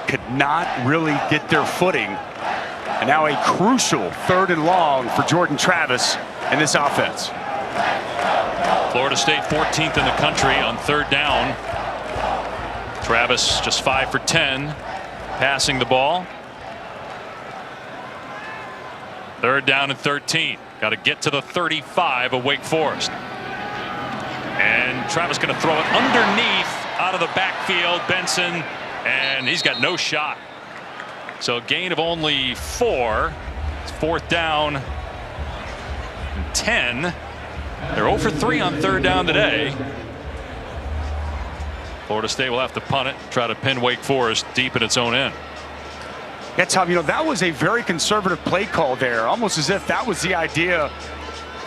could not really get their footing. And now a crucial 3rd and long for Jordan Travis in this offense. Florida State 14th in the country on 3rd down. Travis just 5 for 10 passing the ball. 3rd down and 13. Got to get to the 35 of Wake Forest. And Travis going to throw it underneath out of the backfield. Benson, and he's got no shot. So a gain of only 4. It's 4th down and 10. They're 0 for 3 on 3rd down today. Florida State will have to punt it, try to pin Wake Forest deep in its own end. Yeah, Tom, that was a very conservative play call there, almost as if that was the idea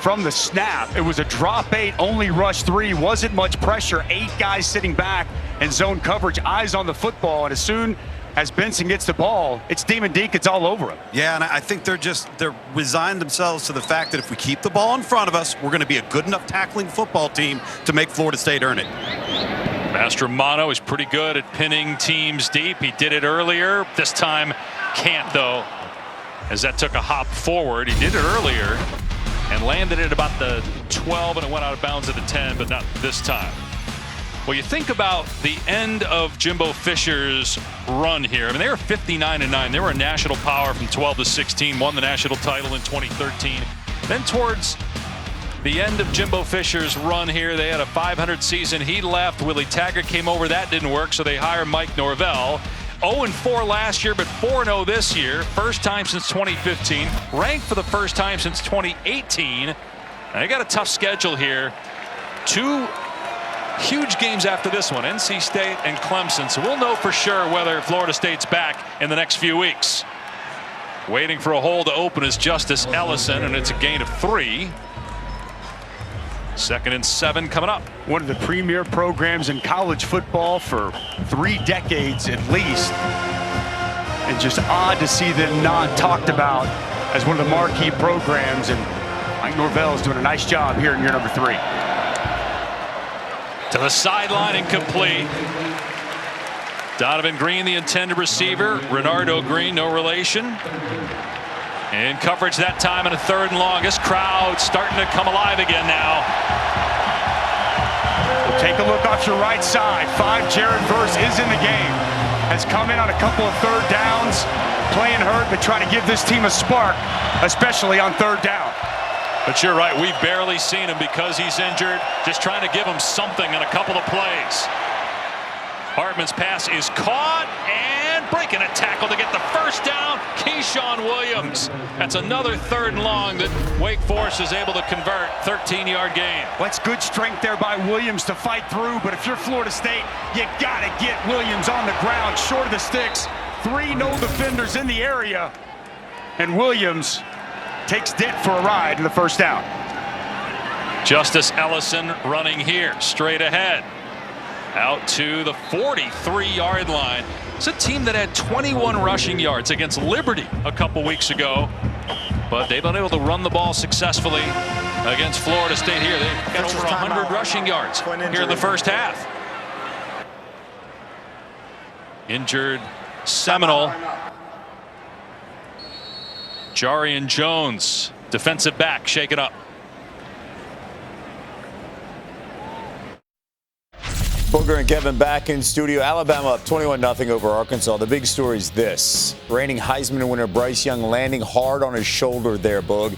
from the snap. It was a drop 8, only rush 3, wasn't much pressure. 8 guys sitting back in zone coverage, eyes on the football, and as soon as Benson gets the ball, it's Demon Deacons all over him. Yeah, and I think they're resigned themselves to the fact that if we keep the ball in front of us, we're going to be a good enough tackling football team to make Florida State earn it. Mastromanno is pretty good at pinning teams deep. He did it earlier. This time can't, though, as that took a hop forward. He did it earlier and landed it about the 12, and it went out of bounds at the 10, but not this time. Well, you think about the end of Jimbo Fisher's run here. I mean, they were 59-9. They were a national power from 12 to 16, won the national title in 2013. Then towards the end of Jimbo Fisher's run here, they had a 500 season. He left. Willie Taggart came over. That didn't work, so they hired Mike Norvell. 0-4 last year, but 4-0 this year. First time since 2015. Ranked for the first time since 2018. And they got a tough schedule here. 2 huge games after this one, NC State and Clemson. So we'll know for sure whether Florida State's back in the next few weeks. Waiting for a hole to open is Justice Ellison, and it's a gain of 3. 2nd and 7 coming up. One of the premier programs in college football for 3 decades at least. And just odd to see them not talked about as one of the marquee programs. And Mike Norvell is doing a nice job here in year number 3. To the sideline, incomplete. Donovan Green, the intended receiver. Renardo Green, no relation. In coverage that time in a 3rd and long. This crowd starting to come alive again now. Well, take a look off your right side. 5, Jared Verse is in the game. Has come in on a couple of 3rd downs. Playing hurt, but trying to give this team a spark, especially on 3rd down. But you're right, we've barely seen him because he's injured. Just trying to give him something in a couple of plays. Hartman's pass is caught and breaking a tackle to get the 1st down. Keyshawn Williams. That's another 3rd and long that Wake Forest is able to convert. 13-yard gain. Well, that's good strength there by Williams to fight through, but if you're Florida State, you got to get Williams on the ground, short of the sticks. 3 no defenders in the area, and Williams takes Dent for a ride in the 1st down. Justice Ellison running here, straight ahead. Out to the 43-yard line. It's a team that had 21 rushing yards against Liberty a couple weeks ago, but they've been able to run the ball successfully against Florida State here. They've got over 100 rushing yards here in the 1st half. injured Seminole. Jarian Jones, defensive back, shaken up. Booger and Kevin back in studio. Alabama up 21-0 over Arkansas. The big story is this. Reigning Heisman winner Bryce Young landing hard on his shoulder there, Boog.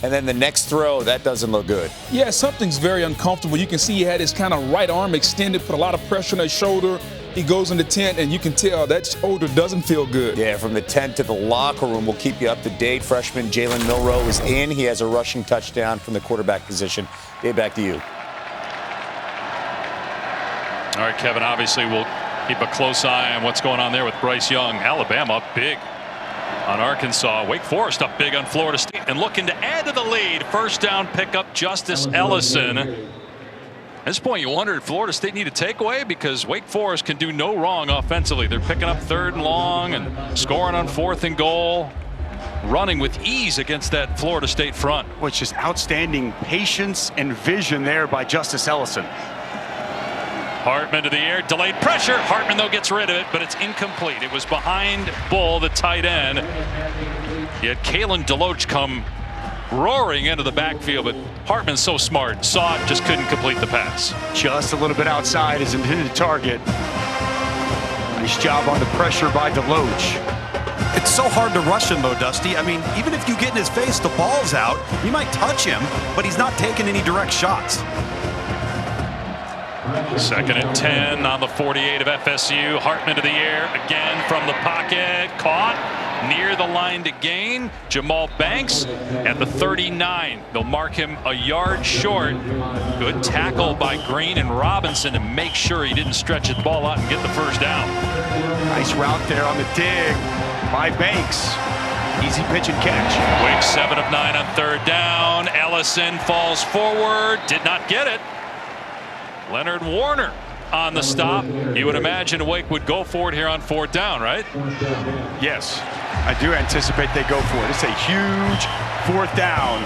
And then the next throw, that doesn't look good. Yeah, something's very uncomfortable. You can see he had his kind of right arm extended, put a lot of pressure on his shoulder. He goes in the tent, and you can tell that shoulder doesn't feel good. Yeah, from the tent to the locker room, we'll keep you up to date. Freshman Jalen Milroe is in. He has a rushing touchdown from the quarterback position. Dave, back to you. All right, Kevin, obviously we'll keep a close eye on what's going on there with Bryce Young. Alabama up big on Arkansas. Wake Forest up big on Florida State and looking to add to the lead. First down pickup, Justice Ellison. At this point, you wonder if Florida State need a takeaway because Wake Forest can do no wrong offensively. They're picking up 3rd and long and scoring on 4th and goal. Running with ease against that Florida State front. Which is outstanding patience and vision there by Justice Ellison. Hartman to the air, delayed pressure. Hartman, though, gets rid of it, but it's incomplete. It was behind Bull, the tight end. Yet Kalen DeLoach come roaring into the backfield, but Hartman's so smart. Saw it, just couldn't complete the pass. Just a little bit outside his intended target. Nice job on the pressure by DeLoach. It's so hard to rush him, though, Dusty. I mean, even if you get in his face, the ball's out. You might touch him, but he's not taking any direct shots. 2nd and 10 on the 48 of FSU. Hartman to the air again from the pocket. Caught near the line to gain. Jamal Banks at the 39. They'll mark him a yard short. Good tackle by Green and Robinson to make sure he didn't stretch the ball out and get the first down. Nice route there on the dig by Banks. Easy pitch and catch. Wake 7 of 9 on 3rd down. Ellison falls forward. Did not get it. Leonard Warner on the stop. You would imagine Wake would go for it here on 4th down, right? Yes, I do anticipate they go for it. It's a huge 4th down,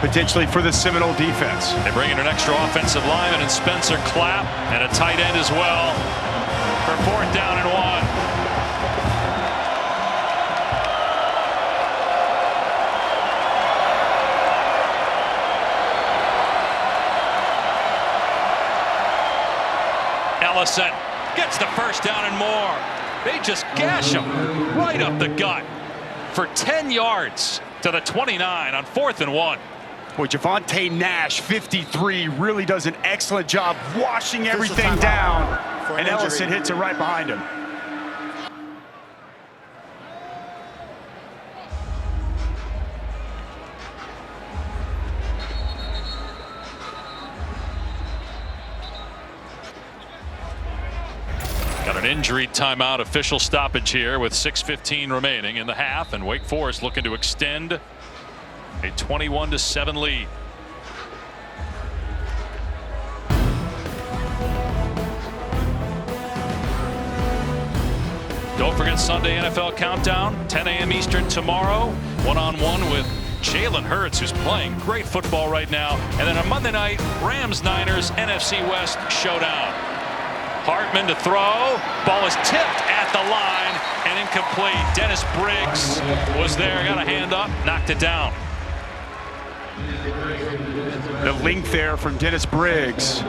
potentially for the Seminole defense. They bring in an extra offensive lineman and Spencer Clapp and a tight end as well for 4th down and 1. Ellison gets the first down and more. They just gash him right up the gut for 10 yards to the 29 on 4th and 1. Boy, Javonte Nash, 53, really does an excellent job washing everything down, and Ellison hits it right behind him. Got an injury timeout, official stoppage here with 6:15 remaining in the half, and Wake Forest looking to extend a 21-7 lead. Don't forget Sunday NFL Countdown, 10 a.m. Eastern tomorrow. One-on-one with Jalen Hurts, who's playing great football right now. And then on Monday night, Rams-Niners NFC West showdown. Hartman to throw. Ball is tipped at the line and incomplete. Dennis Briggs was there, got a hand up, knocked it down. The link there from Dennis Briggs.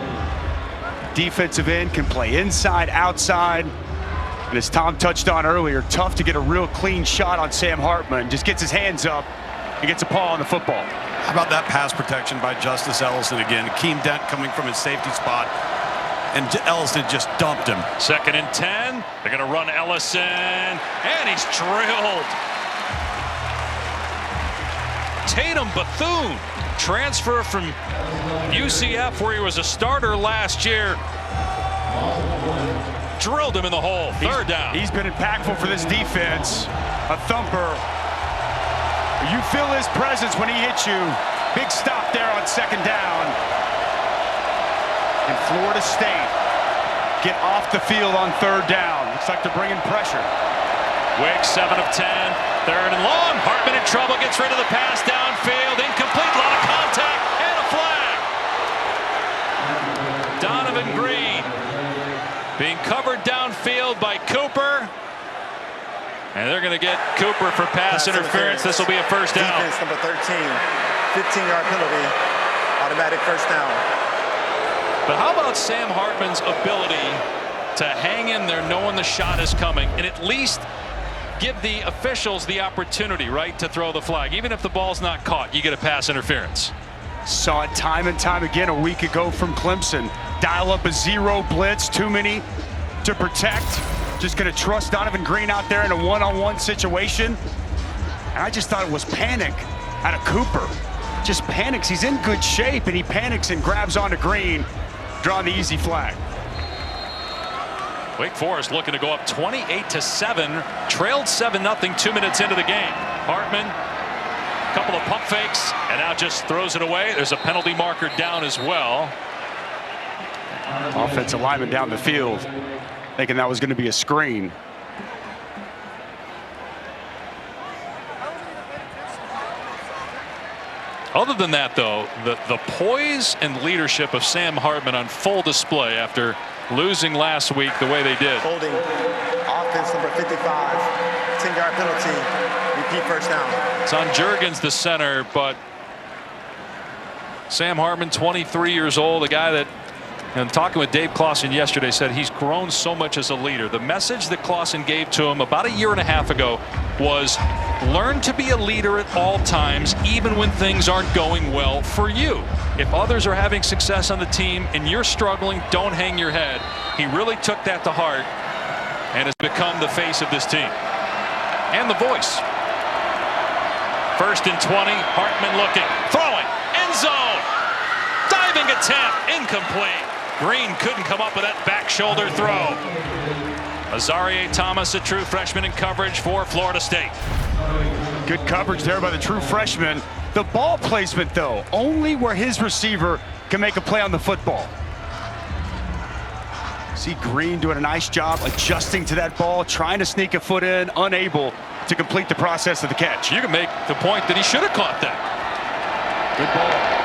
Defensive end can play inside, outside. And as Tom touched on earlier, tough to get a real clean shot on Sam Hartman. Just gets his hands up and gets a paw on the football. How about that pass protection by Justice Ellison again? Keem Dent coming from his safety spot. And Ellison just dumped him. 2nd and 10. They're going to run Ellison. And he's drilled. Tatum Bethune, transfer from UCF where he was a starter last year. Drilled him in the hole. 3rd down. He's been impactful for this defense. A thumper. You feel his presence when he hits you. Big stop there on 2nd down. And Florida State get off the field on 3rd down. Looks like they're bringing pressure. Wake 7 of 10. 3rd and long. Hartman in trouble. Gets rid of the pass downfield. Incomplete. A lot of contact. And a flag. Donovan Green Being covered downfield by Cooper. And they're going to get Cooper for pass interference. This will be a first down. Defense number 13, 15-yard penalty, automatic first down. But how about Sam Hartman's ability to hang in there knowing the shot is coming and at least give the officials the opportunity, right, to throw the flag. Even if the ball's not caught, you get a pass interference. Saw it time and time again a week ago from Clemson. Dial up a zero blitz, too many to protect. Just going to trust Donovan Green out there in a one-on-one situation. And I just thought it was panic out of Cooper. Just panics. He's in good shape, and he panics and grabs onto Green, drawing the easy flag. Wake Forest looking to go up 28-7, trailed 7-0 2 minutes into the game. Hartman, a couple of pump fakes, and now just throws it away. There's a penalty marker down as well. Offensive lineman down the field, thinking that was going to be a screen. Other than that, though, the poise and leadership of Sam Hartman on full display after losing last week the way they did. Holding, offense number 55, 10-yard penalty, repeat first down. It's on Juergens, the center, but Sam Hartman, 23 years old, a guy that, and talking with Dave Clawson yesterday, said he's grown so much as a leader. The message that Clawson gave to him about a year and a half ago was learn to be a leader at all times, even when things aren't going well for you. If others are having success on the team and you're struggling, don't hang your head. He really took that to heart and has become the face of this team and the voice. 1st and 20, Hartman looking, throwing, end zone, diving attempt, incomplete. Green couldn't come up with that back shoulder throw. Azarie Thomas, a true freshman in coverage for Florida State. Good coverage there by the true freshman. The ball placement, though, only where his receiver can make a play on the football. See Green doing a nice job adjusting to that ball, trying to sneak a foot in, unable to complete the process of the catch. You can make the point that he should have caught that. Good ball.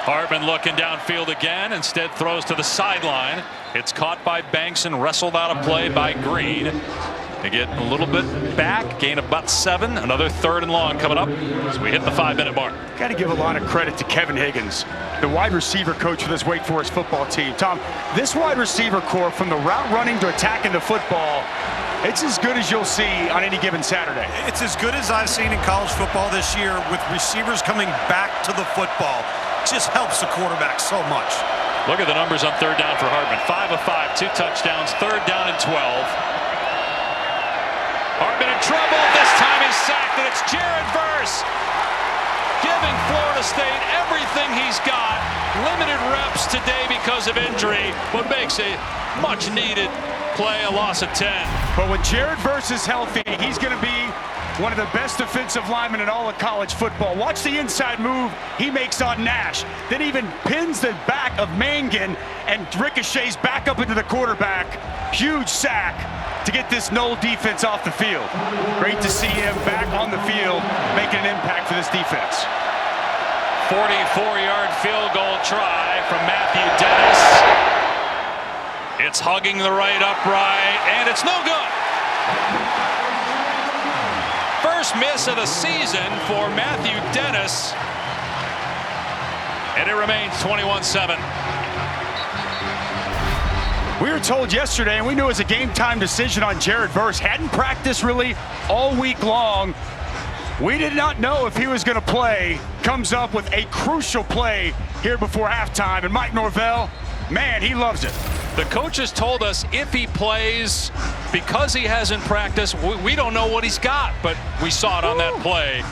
Hartman looking downfield again, instead throws to the sideline. It's caught by Banks and wrestled out of play by Green. They get a little bit back, gain about 7. Another 3rd and long coming up as we hit the 5-minute mark. Got to give a lot of credit to Kevin Higgins, the wide receiver coach for this Wake Forest football team. Tom, this wide receiver core, from the route running to attacking the football, it's as good as you'll see on any given Saturday. It's as good as I've seen in college football this year, with receivers coming back to the football. Just helps the quarterback so much. Look at the numbers on 3rd down for Hartman. 5 of 5, 2 touchdowns, 3rd down and 12. Hartman in trouble. This time he's sacked, and it's Jared Verse giving Florida State everything he's got. Limited reps today because of injury, but makes a much-needed play, a loss of 10. But when Jared Verse is healthy, he's going to be one of the best defensive linemen in all of college football. Watch the inside move he makes on Nash, then even pins the back of Mangan and ricochets back up into the quarterback. Huge sack to get this Knoll defense off the field. Great to see him back on the field, making an impact for this defense. 44-yard field goal try from Matthew Dennis. It's hugging the right upright, and it's no good. First miss of the season for Matthew Dennis, and it remains 21-7. We were told yesterday, and we knew it was a game-time decision on Jared Verse. Hadn't practiced really all week long. We did not know if he was going to play. Comes up with a crucial play here before halftime, and Mike Norvell, man, he loves it. The coaches told us if he plays, because he hasn't practiced, we don't know what he's got, but we saw it on that play.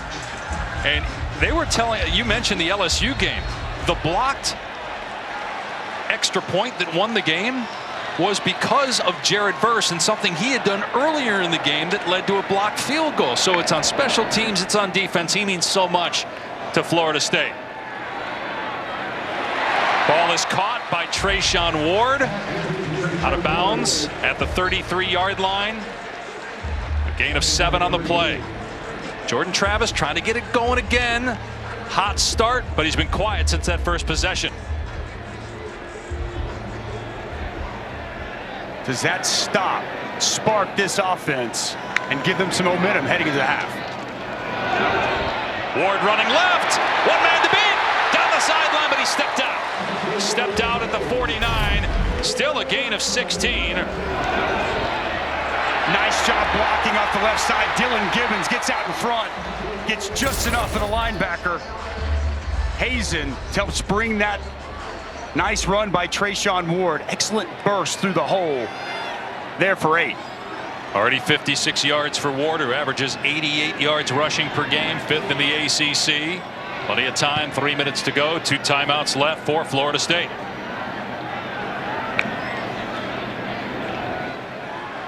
And they were telling, you mentioned the LSU game, the blocked extra point that won the game was because of Jared Verse and something he had done earlier in the game that led to a blocked field goal. So it's on special teams, it's on defense. He means so much to Florida State. Ball is caught by Trayshawn Ward, out of bounds at the 33-yard line. A gain of 7 on the play. Jordan Travis trying to get it going again. Hot start, but he's been quiet since that first possession. Does that spark this offense and give them some momentum heading into the half? Ward running left. One man to beat. Down the sideline, but he stepped out. Stepped out at the 49. Still a gain of 16. Nice job blocking off the left side. Dylan Gibbons gets out in front. Gets just enough of the linebacker. Hazen helps bring that nice run by Trayshawn Ward. Excellent burst through the hole. There for 8. Already 56 yards for Ward, who averages 88 yards rushing per game, 5th in the ACC. Plenty of time, 3 minutes to go, 2 timeouts left for Florida State.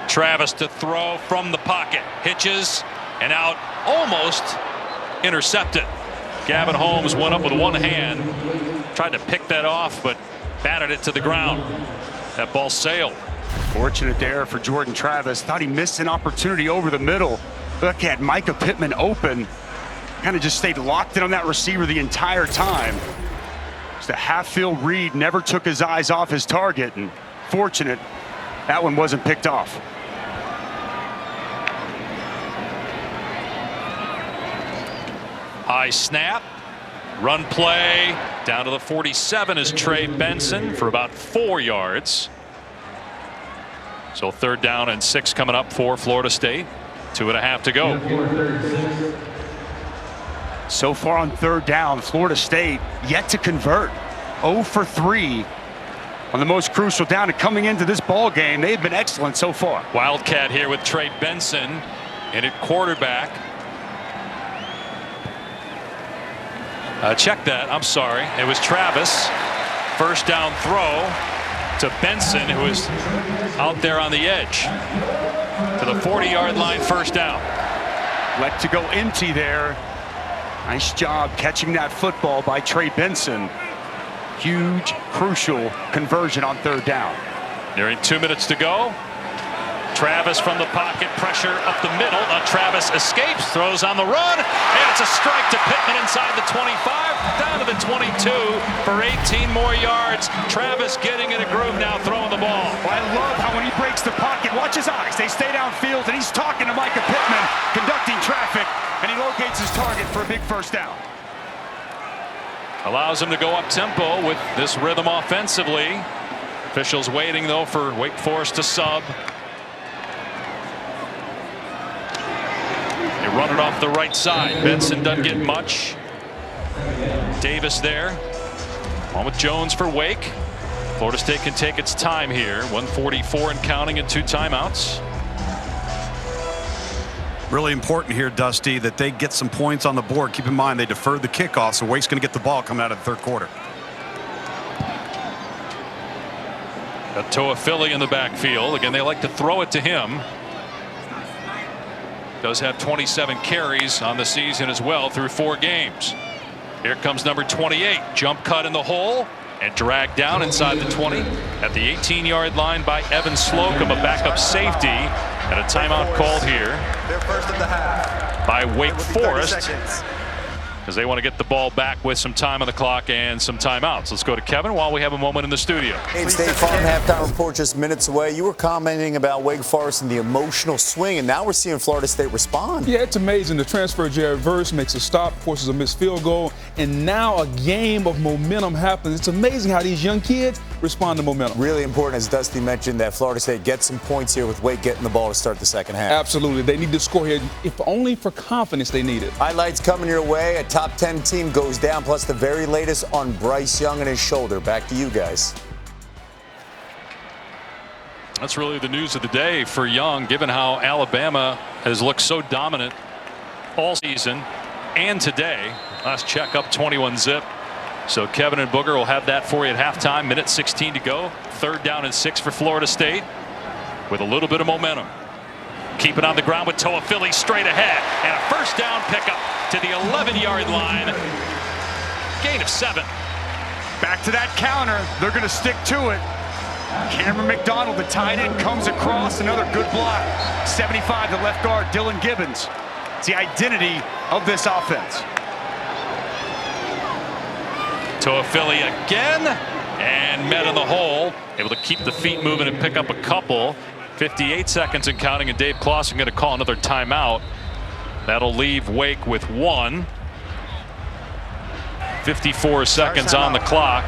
Travis to throw from the pocket, hitches and out, almost intercepted. Gavin Holmes went up with one hand, tried to pick that off, but batted it to the ground. That ball sailed. Fortunate there for Jordan Travis. Thought he missed an opportunity over the middle. Look at Micah Pittman open. Kind of just stayed locked in on that receiver the entire time. Just a half-field read, never took his eyes off his target, and fortunate that one wasn't picked off. High snap, run play, down to the 47 is Trey Benson for about 4 yards. So 3rd down and 6 coming up for Florida State. 2.5 to go. So far on 3rd down, Florida State yet to convert. 0 for 3 on the most crucial down. And coming into this ball game, they've been excellent so far. Wildcat here with Trey Benson in at quarterback. Check that. I'm sorry. It was Travis. 1st down throw to Benson, who is out there on the edge to the 40-yard line. 1st down. Let to go empty there. Nice job catching that football by Trey Benson. Huge, crucial conversion on 3rd down. Nearing 2 minutes to go. Travis from the pocket, pressure up the middle. Travis escapes, throws on the run, and it's a strike to Pittman inside the 25, down to the 22 for 18 more yards. Travis getting in a groove now, throwing the ball. Well, I love how when he breaks the pocket, watch his eyes. They stay downfield, and he's talking to Micah Pittman, conducting traffic, and he locates his target for a big 1st down. Allows him to go up tempo with this rhythm offensively. Officials waiting, though, for Wake Forest to sub. They run it off the right side. Benson doesn't get much. Davis there. On with Jones for Wake. Florida State can take its time here. 1:44 and counting and 2 timeouts. Really important here, Dusty, that they get some points on the board. Keep in mind they deferred the kickoff, so Wake's going to get the ball coming out of the 3rd quarter. Got Toa Philly in the backfield. Again, they like to throw it to him. Does have 27 carries on the season as well through 4 games. Here comes number 28. Jump cut in the hole and dragged down inside the 20 at the 18-yard line by Evan Slocum, a backup safety, and a timeout called here by Wake Forest because they want to get the ball back with some time on the clock and some timeouts. Let's go to Kevin while we have a moment in the studio. Hey, State Farm halftime report just minutes away. You were commenting about Wake Forest and the emotional swing, and now we're seeing Florida State respond. Yeah, it's amazing. The transfer, Jared Verse, makes a stop, forces a missed field goal, and now a game of momentum happens. It's amazing how these young kids respond to momentum. Really important, as Dusty mentioned, that Florida State gets some points here with Wake getting the ball to start the 2nd half. Absolutely. They need to score here, if only for confidence they need it. Highlights coming your way. A top 10 team goes down, plus the very latest on Bryce Young and his shoulder. Back to you guys. That's really the news of the day for Young, given how Alabama has looked so dominant all season and today. Last check up 21-zip. So Kevin and Booger will have that for you at halftime. Minute 16 to go. 3rd down and 6 for Florida State with a little bit of momentum. Keep it on the ground with Toa Philly straight ahead. And a 1st down pickup to the 11-yard line. Gain of 7. Back to that counter. They're going to stick to it. Cameron McDonald, the tight end, comes across. Another good block. 75, the left guard, Dylan Gibbons. It's the identity of this offense. Toa Philly again. and met in the hole. Able to keep the feet moving and pick up a couple. 58 seconds and counting, and Dave Clawson going to call another timeout. That'll leave Wake with 1. 54 seconds on the clock.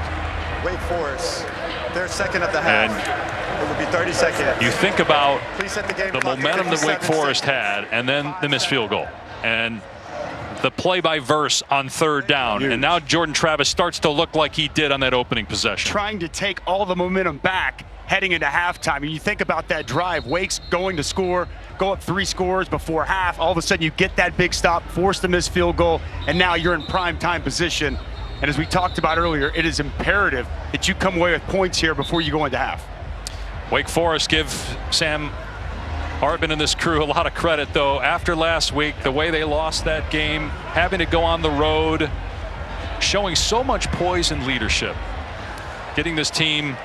Wake Forest, they're second at the half. And it would be 30 seconds. You think about the momentum that Wake Forest had, and then the missed field goal, and the play by Verse on 3rd down. And now Jordan Travis starts to look like he did on that opening possession. Trying to take all the momentum back heading into halftime. And you think about that drive, Wake's going to score, go up 3 scores before half. All of a sudden you get that big stop, force the missed field goal, and now you're in prime time position. And as we talked about earlier, it is imperative that you come away with points here before you go into half. Wake Forest give Sam Hartman and this crew a lot of credit, though. After last week, the way they lost that game, having to go on the road, showing so much poise and leadership, getting this team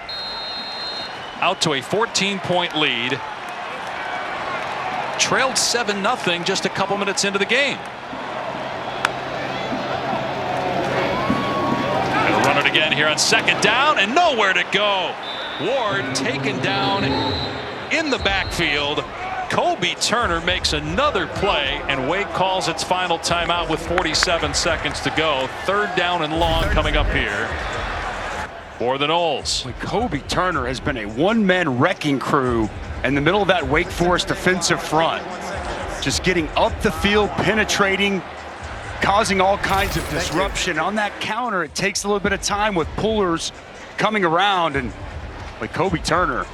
out to a 14-point lead, trailed 7-0 just a couple minutes into the game. Gonna run it again here on 2nd down, and nowhere to go. Ward taken down in the backfield. Kobe Turner makes another play, and Wake calls its final timeout with 47 seconds to go. 3rd down and long coming up here for the Noles. Kobe Turner has been a one-man wrecking crew in the middle of that Wake Forest defensive front. Just getting up the field, penetrating, causing all kinds of disruption. On that counter, it takes a little bit of time with pullers coming around, and Kobe Turner,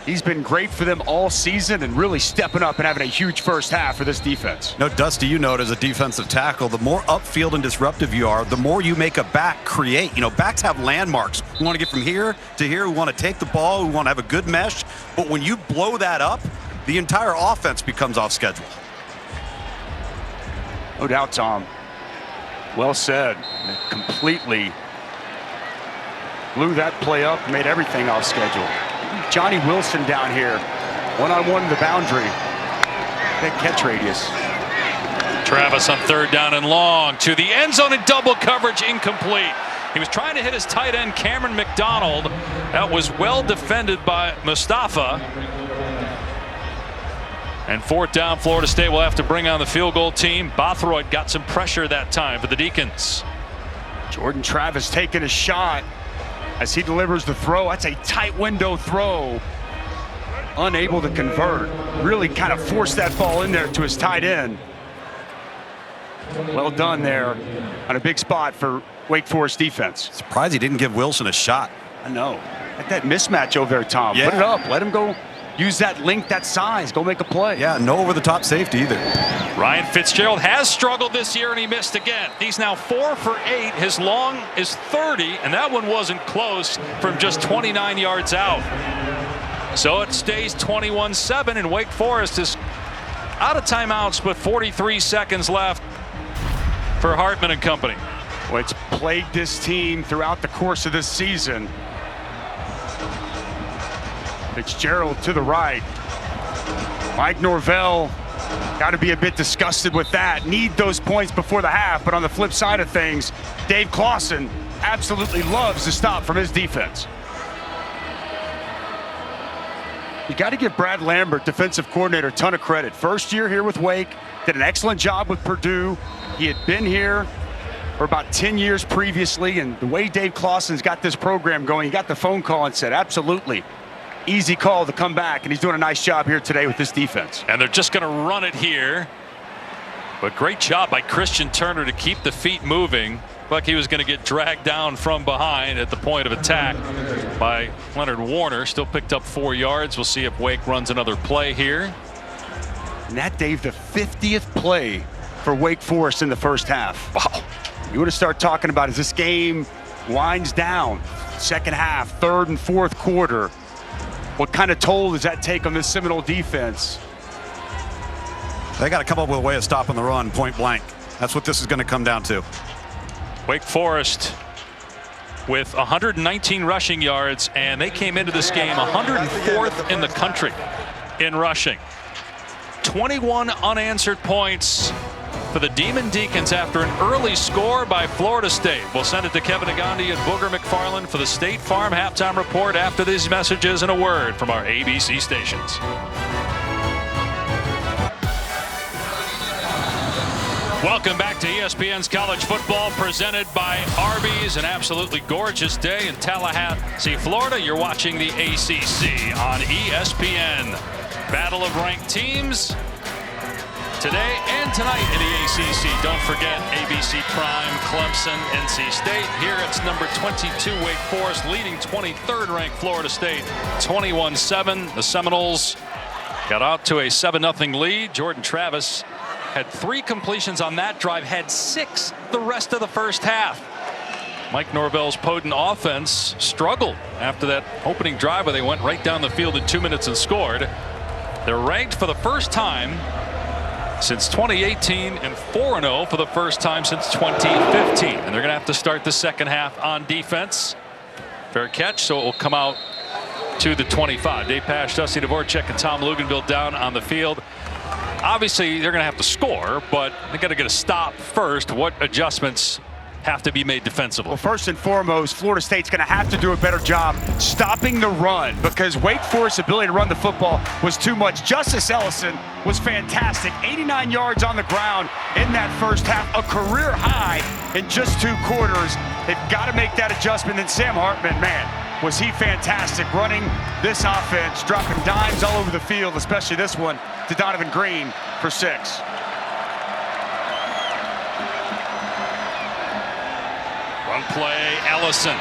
he's been great for them all season and really stepping up and having a huge first half for this defense. No, Dusty, you know it as a defensive tackle, the more upfield and disruptive you are, the more you make a back create. You know, backs have landmarks. We want to get from here to here. We want to take the ball. We want to have a good mesh. But when you blow that up, the entire offense becomes off schedule. No doubt, Tom. Well said. Completely blew that play up, made everything off schedule. Johnny Wilson down here, one-on-one to the boundary. Big catch radius. Travis on 3rd down and long to the end zone in double coverage, incomplete. He was trying to hit his tight end Cameron McDonald. That was well defended by Mustafa. And 4th down, Florida State will have to bring on the field goal team. Bothroyd got some pressure that time for the Deacons. Jordan Travis taking a shot as he delivers the throw. That's a tight window throw. Unable to convert. Really kind of forced that ball in there to his tight end. Well done there on a big spot for Wake Forest defense. Surprised he didn't give Wilson a shot. I know. At that mismatch over there, Tom. Yeah. Put it up. Let him go. Use that length, that size. Go make a play. Yeah, no over-the-top safety either. Ryan Fitzgerald has struggled this year, and he missed again. He's now 4 for 8. His long is 30, and that one wasn't close from just 29 yards out. So it stays 21-7, and Wake Forest is out of timeouts with 43 seconds left for Hartman and company. Well, it's plagued this team throughout the course of this season. Fitzgerald to the right. Mike Norvell got to be a bit disgusted with that. Need those points before the half, but on the flip side of things, Dave Clawson absolutely loves the stop from his defense. You got to give Brad Lambert, defensive coordinator, a ton of credit. First year here with Wake, did an excellent job with Purdue. He had been here for about 10 years previously, and the way Dave Clawson's got this program going, he got the phone call and said, absolutely. Easy call to come back, and he's doing a nice job here today with this defense. And they're just going to run it here. But great job by Christian Turner to keep the feet moving. Like he was going to get dragged down from behind at the point of attack by Leonard Warner. Still picked up 4 yards. We'll see if Wake runs another play here. And that, Dave, the 50th play for Wake Forest in the first half. Wow. You want to start talking about as this game winds down, second half, 3rd and 4th quarter. What kind of toll does that take on this Seminole defense? They got to come up with a way of stopping the run, point blank. That's what this is going to come down to. Wake Forest with 119 rushing yards, and they came into this game 104th in the country in rushing. 21 unanswered points for the Demon Deacons after an early score by Florida State. We'll send it to Kevin Agandi and Booger McFarland for the State Farm halftime report after these messages and a word from our ABC stations. Welcome back to ESPN's College Football presented by Arby's. An absolutely gorgeous day in Tallahassee, Florida. You're watching the ACC on ESPN. Battle of ranked teams today and tonight in the ACC. Don't forget ABC Prime, Clemson, NC State. Here it's number 22 Wake Forest leading 23rd ranked Florida State 21-7. The Seminoles got out to a 7-0 lead. Jordan Travis had 3 completions on that drive, had 6 the rest of the first half. Mike Norvell's potent offense struggled after that opening drive where they went right down the field in 2 minutes and scored. They're ranked for the first time since 2018 and 4-0 for the first time since 2015. And they're going to have to start the second half on defense. Fair catch, so it will come out to the 25. Dave Pasch, Dusty Dvorak, and Tom Luganville down on the field. Obviously, they're going to have to score, but they got to get a stop first. What adjustments have to be made defensively? Well, first and foremost, Florida State's going to have to do a better job stopping the run because Wake Forest's ability to run the football was too much. Justice Ellison was fantastic. 89 yards on the ground in that first half, a career high in just 2 quarters. They've got to make that adjustment. And Sam Hartman, man, was he fantastic running this offense, dropping dimes all over the field, especially this one to Donovan Green for 6. Run play, Ellison.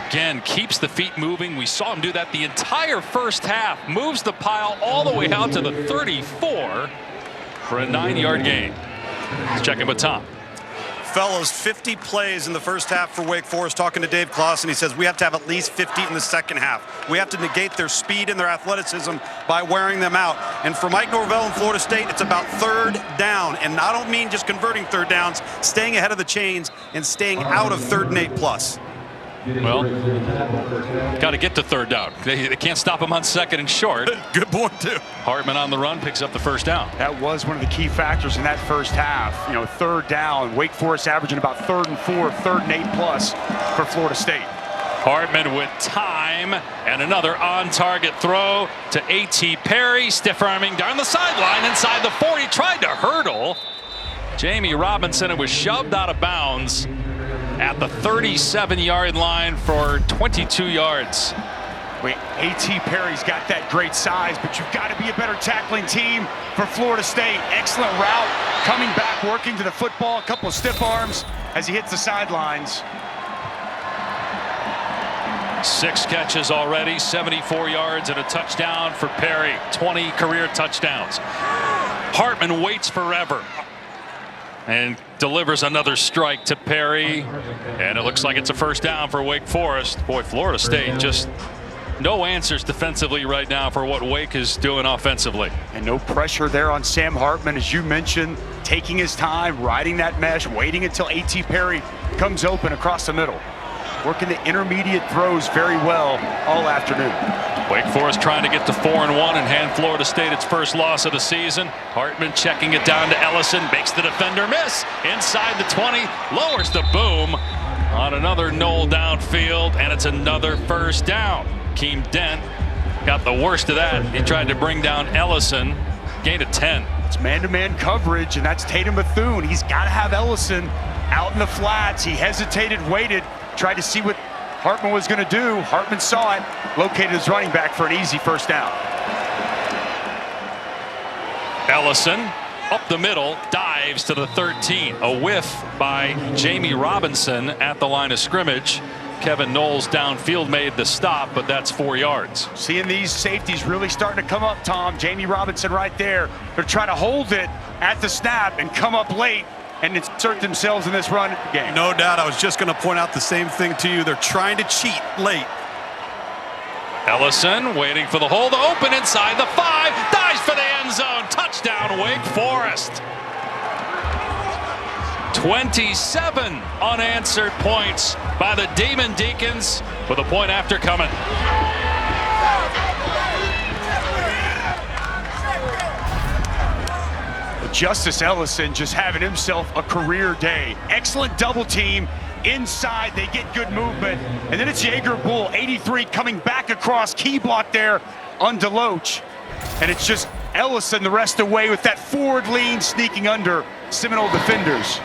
Again, keeps the feet moving. We saw him do that the entire first half. Moves the pile all the way out to the 34 for a 9-yard gain. Let's check in with Tom. Fellows, 50 plays in the first half for Wake Forest. Talking to Dave Clausen, he says we have to have at least 50 in the second half. We have to negate their speed and their athleticism by wearing them out. And for Mike Norvell in Florida State, it's about 3rd down. And I don't mean just converting 3rd downs, staying ahead of the chains and staying out of 3rd and 8+. Well, got to get to 3rd down. They can't stop him on 2nd and short. Good point, too. Hartman on the run picks up the first down. That was one of the key factors in that first half. You know, 3rd down, Wake Forest averaging about 3rd and 4, 3rd and 8+ for Florida State. Hartman with time and another on-target throw to A.T. Perry, stiff arming down the sideline inside the 40, tried to hurdle Jamie Robinson. It was shoved out of bounds at the 37-yard line for 22 yards. Wait, A.T. Perry's got that great size, but you've got to be a better tackling team for Florida State. Excellent route, coming back, working to the football, a couple of stiff arms as he hits the sidelines. 6 catches already, 74 yards and a touchdown for Perry. 20 career touchdowns. Hartman waits forever and delivers another strike to Perry, and it looks like it's a first down for Wake Forest. Boy, Florida State just no answers defensively right now for what Wake is doing offensively. And no pressure there on Sam Hartman, as you mentioned, taking his time, riding that mesh, waiting until A.T. Perry comes open across the middle. Working the intermediate throws very well all afternoon. Wake Forest trying to get to 4-1 and hand Florida State its first loss of the season. Hartman checking it down to Ellison, makes the defender miss inside the 20, lowers the boom on another knoll downfield, and it's another first down. Keem Dent got the worst of that. He tried to bring down Ellison, gained a 10. It's man-to-man coverage, and that's Tatum Bethune. He's got to have Ellison out in the flats. He hesitated, waited, tried to see what Hartman was going to do. Hartman saw it, located his running back for an easy first down. Ellison up the middle, dives to the 13. A whiff by Jamie Robinson at the line of scrimmage. Kevin Knowles downfield made the stop, but that's 4 yards. Seeing these safeties really starting to come up, Tom. Jamie Robinson right there. They're trying to hold it at the snap and come up late and insert themselves in this run game. No doubt. I was just going to point out the same thing to you. They're trying to cheat late. Ellison waiting for the hole to open inside the 5. Dives for the end zone. Touchdown, Wake Forest. 27 unanswered points by the Demon Deacons with a point after coming. Justice Ellison just having himself a career day. Excellent double team. Inside, they get good movement. And then it's Jaeger Bull, 83, coming back across. Key block there on Deloach. And it's just Ellison the rest of the way with that forward lean sneaking under Seminole defenders.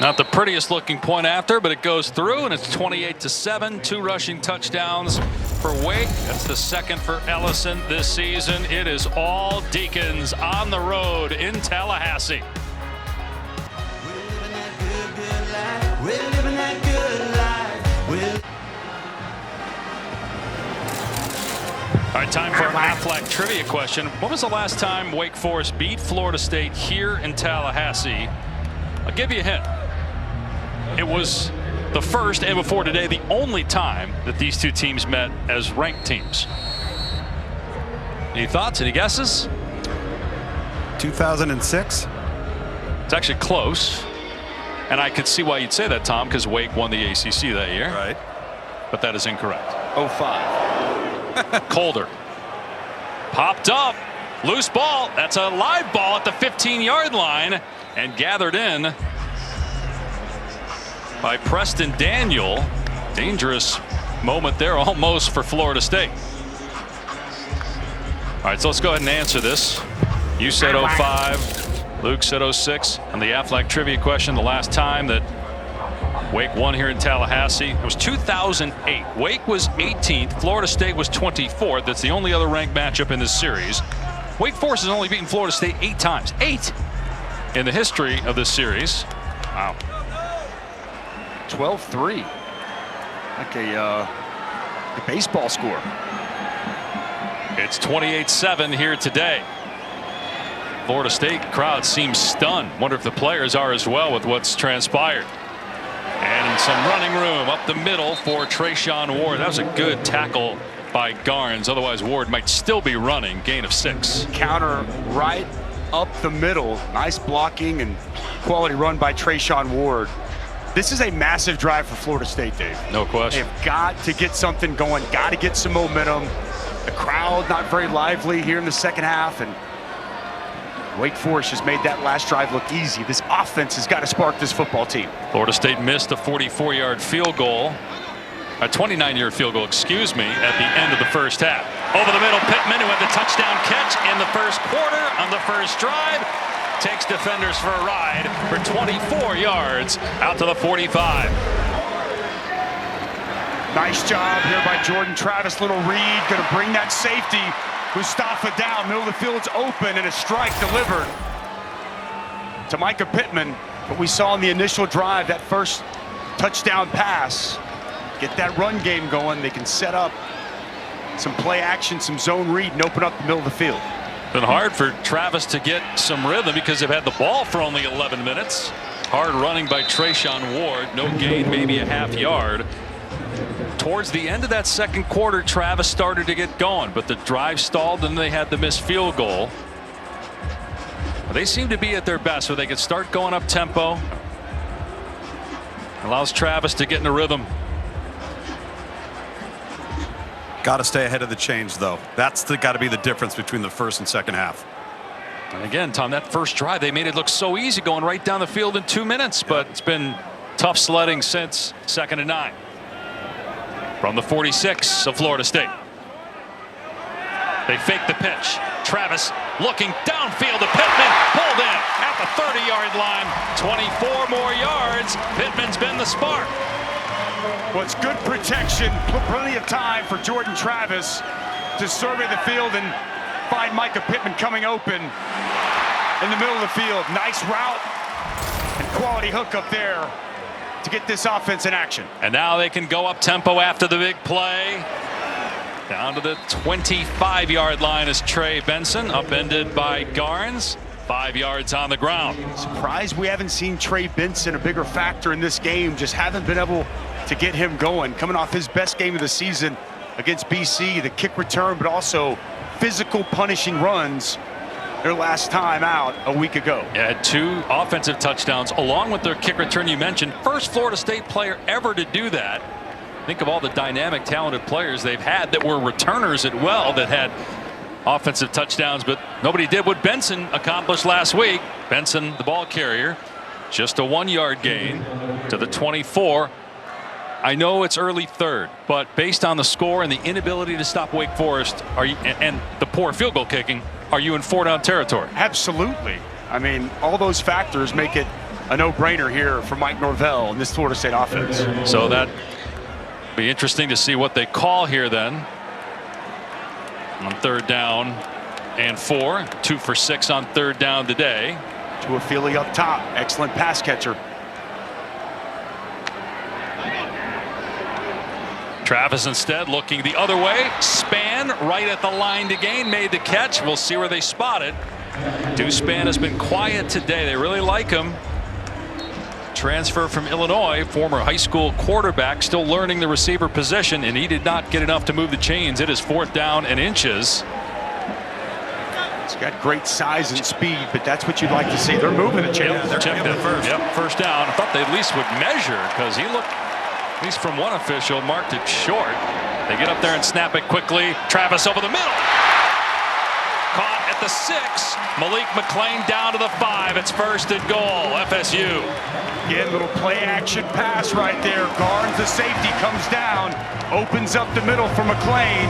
Not the prettiest looking point after, but it goes through, and it's 28-7. 2 rushing touchdowns for Wake. That's the second for Ellison this season. It is all Deacons on the road in Tallahassee. All right, time for our Aflac trivia question. When was the last time Wake Forest beat Florida State here in Tallahassee? I'll give you a hint. It was the first, and before today, the only time that these two teams met as ranked teams. Any thoughts? Any guesses? 2006? It's actually close. And I could see why you'd say that, Tom, because Wake won the ACC that year. Right. But that is incorrect. 05. Colder. Popped up. Loose ball. That's a live ball at the 15-yard line and gathered in by Preston Daniel. Dangerous moment there almost for Florida State. All right, so let's go ahead and answer this. You said 05. Luke said 06. And the Aflac trivia question, the last time that Wake won here in Tallahassee, it was 2008. Wake was 18th. Florida State was 24th. That's the only other ranked matchup in this series. Wake Forest has only beaten Florida State 8 times. 8 in the history of this series. Wow. 12-3. Like a baseball score. It's 28-7 here today. Florida State crowd seems stunned. Wonder if the players are as well with what's transpired. And some running room up the middle for Trayshawn Ward. That was a good tackle by Garnes. Otherwise, Ward might still be running. Gain of 6. Counter right up the middle. Nice blocking and quality run by Trayshawn Ward. This is a massive drive for Florida State, Dave. No question. They've got to get something going. Got to get some momentum. The crowd not very lively here in the second half, and Wake Forest has made that last drive look easy. This offense has got to spark this football team. Florida State missed a 44-yard field goal, a 29-yard field goal, excuse me, at the end of the first half. Over the middle, Pittman, who had the touchdown catch in the first quarter on the first drive, takes defenders for a ride for 24 yards out to the 45. Nice job here by Jordan Travis. Little read, going to bring that safety Mustafa down. Middle of the field's open, and a strike delivered to Micah Pittman. What we saw in the initial drive, that first touchdown pass, get that run game going. They can set up some play action, some zone read, and open up the middle of the field. Been hard for Travis to get some rhythm because they've had the ball for only 11 minutes. Hard running by Trayshawn Ward. No gain, maybe a half yard. Towards the end of that second quarter, Travis started to get going, but the drive stalled and they had the missed field goal. They seem to be at their best where they can start going up tempo. Allows Travis to get in a rhythm. Got to stay ahead of the change, though. That's got to be the difference between the first and second half. And again, Tom, that first drive, they made it look so easy going right down the field in 2 minutes, but it's been tough sledding since 2nd and 9. From the 46 of Florida State. They fake the pitch. Travis looking downfield to Pittman. Pulled in at the 30-yard line. 24 more yards. Pittman's been the spark. Well, it's good protection. Plenty of time for Jordan Travis to survey the field and find Micah Pittman coming open in the middle of the field. Nice route and quality hook up there to get this offense in action. And now they can go up tempo after the big play. Down to the 25-yard line is Trey Benson, upended by Garnes. 5 yards on the ground. Surprised we haven't seen Trey Benson a bigger factor in this game. Just haven't been able to get him going. Coming off his best game of the season against BC, the kick return, but also physical punishing runs their last time out a week ago. Yeah, had 2 offensive touchdowns along with their kick return you mentioned. First Florida State player ever to do that. Think of all the dynamic, talented players they've had that were returners as well, that had offensive touchdowns, but nobody did what Benson accomplished last week. Benson, the ball carrier, just a 1-yard gain to the 24. I know it's early third, but based on the score and the inability to stop Wake Forest, and the poor field goal kicking, are you in 4-down territory? Absolutely. I mean, all those factors make it a no-brainer here for Mike Norvell and this Florida State offense. So that be interesting to see what they call here then. On 3rd down and 4, 2 for 6 on 3rd down today. Tuafili up top, excellent pass catcher. Travis instead looking the other way. Span right at the line to gain, made the catch. We'll see where they spot it. Deuce Span has been quiet today. They really like him. Transfer from Illinois, former high school quarterback, still learning the receiver position, and he did not get enough to move the chains. It is 4th down and inches. He's got great size and speed, but that's what you'd like to see. They're moving the chains. Yep, they're checked it first. Yep, 1st down. I thought they at least would measure, because he looked, at least from one official, marked it short. They get up there and snap it quickly. Travis over the middle. Caught at the 6. Malik McClain down to the 5. It's 1st and goal. FSU. Again, little play action pass right there. Garnes, the safety, comes down, opens up the middle for McClain.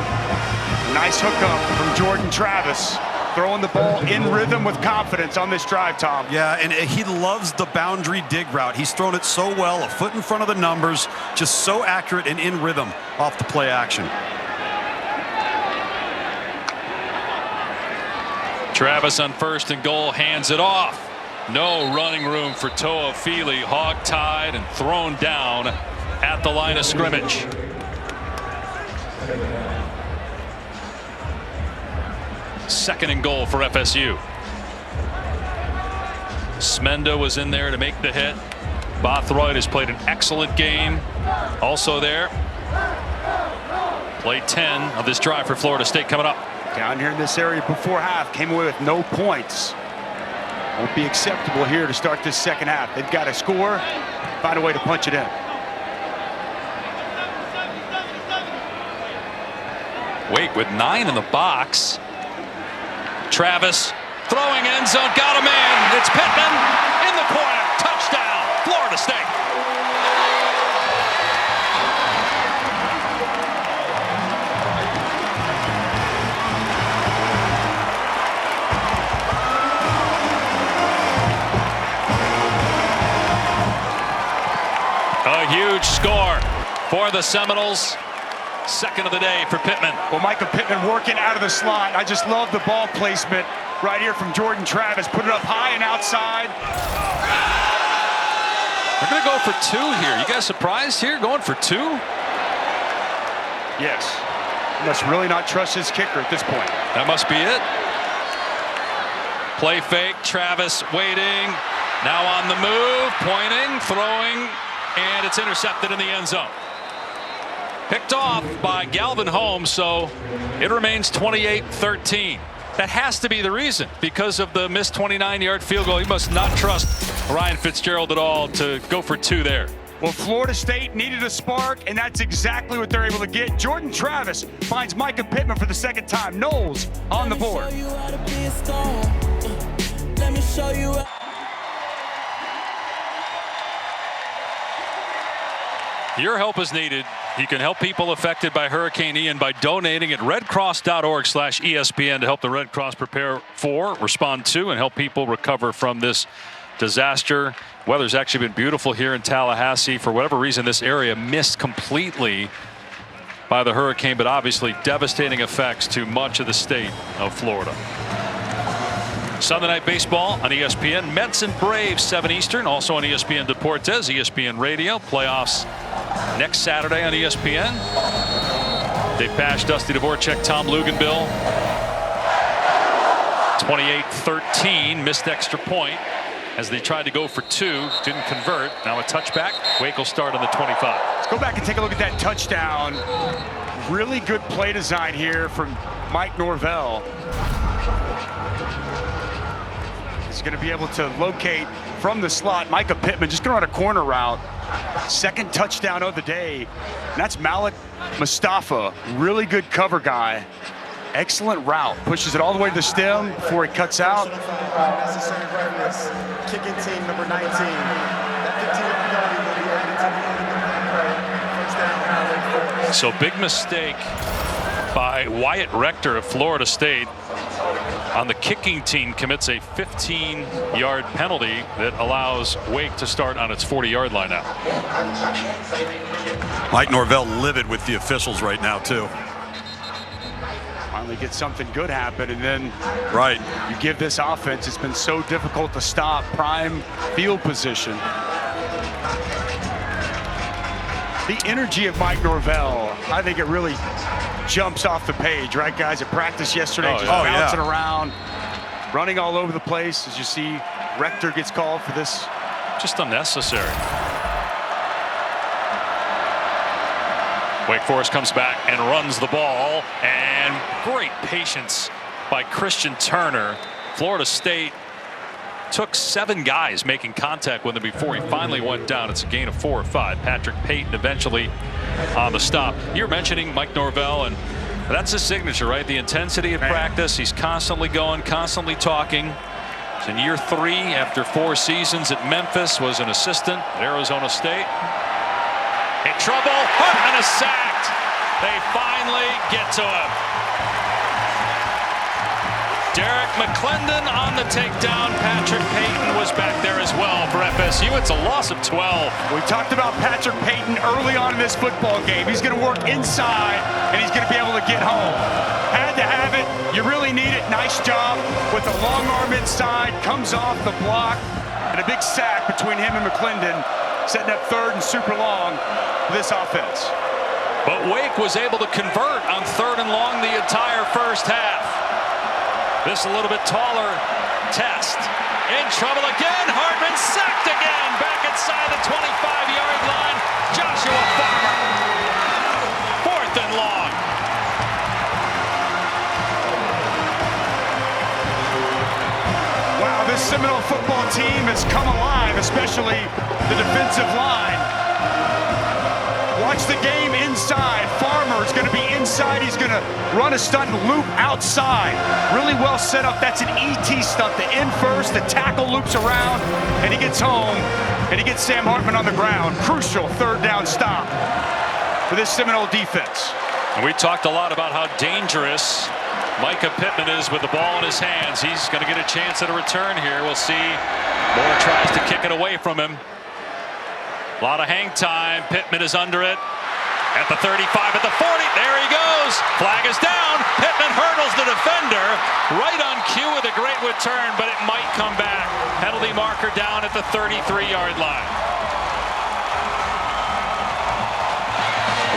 Nice hookup from Jordan Travis. Throwing the ball in rhythm with confidence on this drive, Tom. Yeah, and he loves the boundary dig route. He's thrown it so well, a foot in front of the numbers, just so accurate and in rhythm off the play action. Travis on 1st and goal, hands it off. No running room for Toafili, hog-tied and thrown down at the line of scrimmage. Second and goal for FSU. Smenda was in there to make the hit. Bothroyd has played an excellent game. Also there. Play 10 of this drive for Florida State coming up. Down here in this area before half, came away with no points. Won't be acceptable here to start this second half. They've got to score, find a way to punch it in. Wake with 9 in the box. Travis throwing end zone, got him in. It's Pittman in the corner. Touchdown, Florida State. A huge score for the Seminoles. Second of the day for Pittman. Well, Micah Pittman working out of the slot. I just love the ball placement right here from Jordan Travis. Put it up high and outside. They're going to go for 2 here. You guys surprised here going for 2? Yes. He must really not trust his kicker at this point. That must be it. Play fake. Travis waiting. Now on the move. Pointing. Throwing. And it's intercepted in the end zone. Picked off by Galvin Holmes, so it remains 28-13. That has to be the reason, because of the missed 29-yard field goal. He must not trust Ryan Fitzgerald at all to go for 2 there. Well, Florida State needed a spark, and that's exactly what they're able to get. Jordan Travis finds Micah Pittman for the second time. Knowles on the board. Let me show you. Your help is needed. You can help people affected by Hurricane Ian by donating at redcross.org/ESPN to help the Red Cross prepare for, respond to, and help people recover from this disaster. Weather's actually been beautiful here in Tallahassee. For whatever reason, this area missed completely by the hurricane, but obviously devastating effects to much of the state of Florida. Sunday Night Baseball on ESPN. Mets and Braves 7 Eastern, also on ESPN Deportes, ESPN Radio. Playoffs next Saturday on ESPN. Dave Pasch, Dusty Dvorak, Tom Luganbill. 28-13, missed extra point as they tried to go for 2, didn't convert. Now a touchback. Wake will start on the 25. Let's go back and take a look at that touchdown. Really good play design here from Mike Norvell. He's going to be able to locate from the slot. Micah Pittman just going to run a corner route. Second touchdown of the day. And that's Malik Mustafa. Really good cover guy. Excellent route. Pushes it all the way to the stem before he cuts out. Necessary readiness. Kicking team number 19. That 15-yard penalty will be added to the end of the first down. So big mistake by Wyatt Rector of Florida State on the kicking team, commits a 15-yard penalty that allows Wake to start on its 40-yard line now. Mike Norvell livid with the officials right now too. Finally get something good happen, and then right, you give this offense, it's been so difficult to stop, prime field position. The energy of Mike Norvell, I think it really jumps off the page, right, guys? At practice yesterday, just bouncing around, running all over the place. As you see, Rector gets called for this. Just unnecessary. Wake Forest comes back and runs the ball, and great patience by Christian Turner. Florida State took 7 guys making contact with him before he finally went down. It's a gain of 4 or 5. Patrick Payton eventually on the stop. You're mentioning Mike Norvell, and that's his signature, right? The intensity of practice. He's constantly going, constantly talking. He's in year 3 after 4 seasons at Memphis, was an assistant at Arizona State. In trouble, Hartman is sacked. They finally get to him. Derek McClendon on the takedown. Patrick Payton was back there as well for FSU. It's a loss of 12. We talked about Patrick Payton early on in this football game. He's going to work inside, and he's going to be able to get home. Had to have it. You really need it. Nice job with the long arm inside. Comes off the block, and a big sack between him and McClendon, setting up 3rd and super long for this offense. But Wake was able to convert on 3rd and long the entire first half. This a little bit taller Test. In trouble again. Hartman sacked again. Back inside the 25-yard line. Joshua Farmer. 4th and long. Wow, this Seminole football team has come alive, especially the defensive line. Watch the game inside. Farmer is going to be inside. He's going to run a stunt and loop outside. Really well set up. That's an ET stunt. The in first, the tackle loops around, and he gets home, and he gets Sam Hartman on the ground. Crucial 3rd down stop for this Seminole defense. And we talked a lot about how dangerous Micah Pittman is with the ball in his hands. He's going to get a chance at a return here. We'll see. Moore tries to kick it away from him. A lot of hang time. Pittman is under it. At the 35, at the 40, there he goes. Flag is down. Pittman hurdles the defender. Right on cue with a great return, but it might come back. Penalty marker down at the 33-yard line.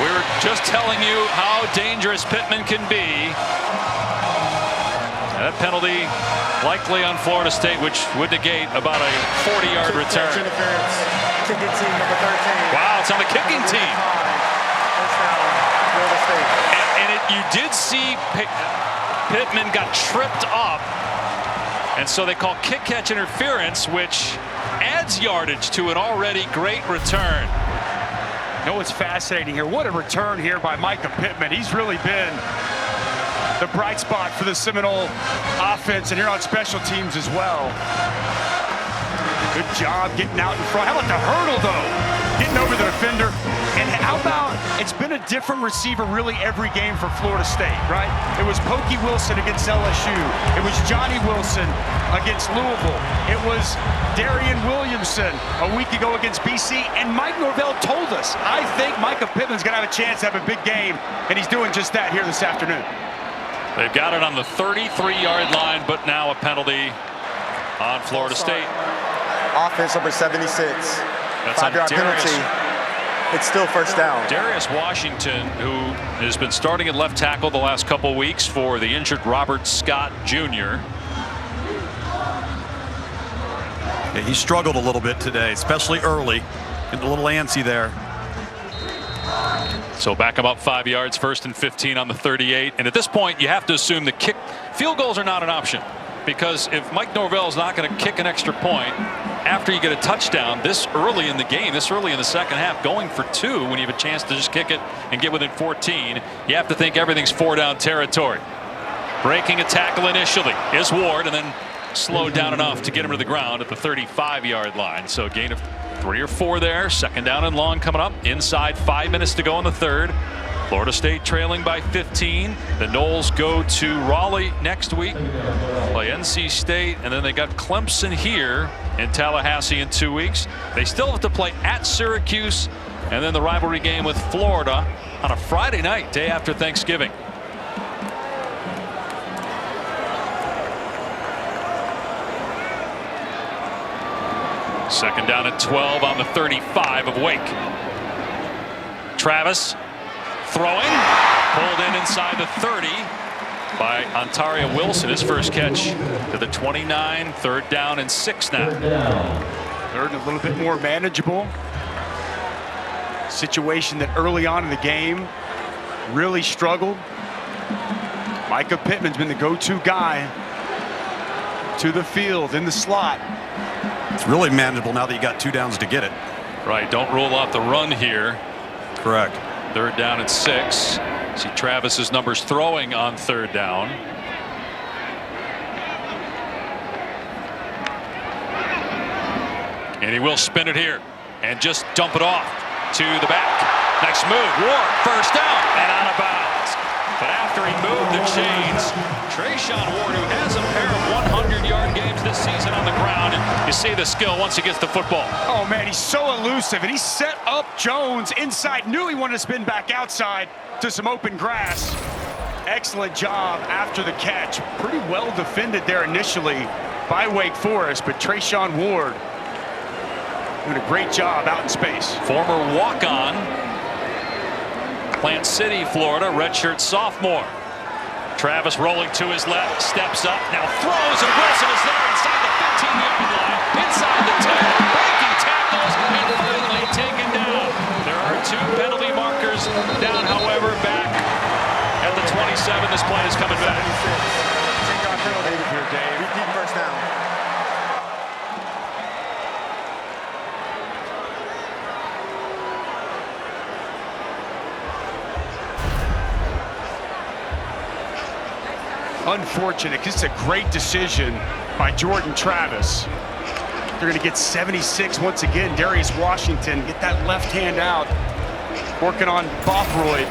We were just telling you how dangerous Pittman can be. That penalty likely on Florida State, which would negate about a 40-yard return. Kicking team number 13. Wow, it's on the kicking team. And you did see Pittman got tripped up, and so they call kick catch interference, which adds yardage to an already great return. You know what's fascinating here? What a return here by Micah Pittman. He's really been the bright spot for the Seminole offense, and here on special teams as well. Good job getting out in front. How about the hurdle, though? Getting over the defender. And how about, it's been a different receiver really every game for Florida State, right? It was Pokey Wilson against LSU. It was Johnny Wilson against Louisville. It was Darian Williamson a week ago against BC. And Mike Norvell told us, I think Micah Pittman's going to have a chance to have a big game. And he's doing just that here this afternoon. They've got it on the 33-yard line, but now a penalty on Florida State. Offense number 76. That's 5-yard penalty. It's still 1st down. Darius Washington, who has been starting at left tackle the last couple weeks for the injured Robert Scott Jr. Yeah, he struggled a little bit today, especially early. Getting a little antsy there. So back about 5 yards, 1st and 15 on the 38. And at this point, you have to assume the field goals are not an option. Because if Mike Norvell is not going to kick an extra point after you get a touchdown this early in the game, this early in the second half, going for 2 when you have a chance to just kick it and get within 14, you have to think everything's 4-down territory. Breaking a tackle initially is Ward, and then slowed down enough to get him to the ground at the 35-yard line. So a gain of 3 or 4 there. 2nd down and long coming up. Inside 5 minutes to go in the 3rd. Florida State trailing by 15. The Noles go to Raleigh next week, play NC State, and then they got Clemson here in Tallahassee in 2 weeks. They still have to play at Syracuse, and then the rivalry game with Florida on a Friday night, day after Thanksgiving. Second down at 12 on the 35 of Wake. Travis throwing, pulled in inside the 30 by Ontario Wilson. His first catch to the 29. 3rd down and 6 now. 3rd and a little bit more manageable. Situation that early on in the game really struggled. Micah Pittman's been the go-to guy to the field in the slot. It's really manageable now that you got 2 downs to get it. Right, don't rule out the run here. Correct. 3rd down and 6. See Travis's numbers throwing on 3rd down. And he will spin it here and just dump it off to the back. Nice move. Ward, 1st down and out of bounds. But after he moved the chains, Trayshawn Ward, who has a pair of 100-yard games this season on the ground, and you see the skill once he gets the football. Oh man, he's so elusive, and he set up Jones inside. Knew he wanted to spin back outside to some open grass. Excellent job after the catch. Pretty well defended there initially by Wake Forest, but Trayshawn Ward doing a great job out in space. Former walk-on, Plant City, Florida, redshirt sophomore. Travis rolling to his left, steps up, now throws, and Wilson is there inside the 15-yard line, inside the 10, breaking tackles, and finally taken down. There are 2 penalty markers down, however, back at the 27. This play is coming back. Take our penalty here, Dave. Repeat 1st down. Unfortunate, because it's a great decision by Jordan Travis. They're going to get 76 once again. Darius Washington, get that left hand out, working on Bothroyd.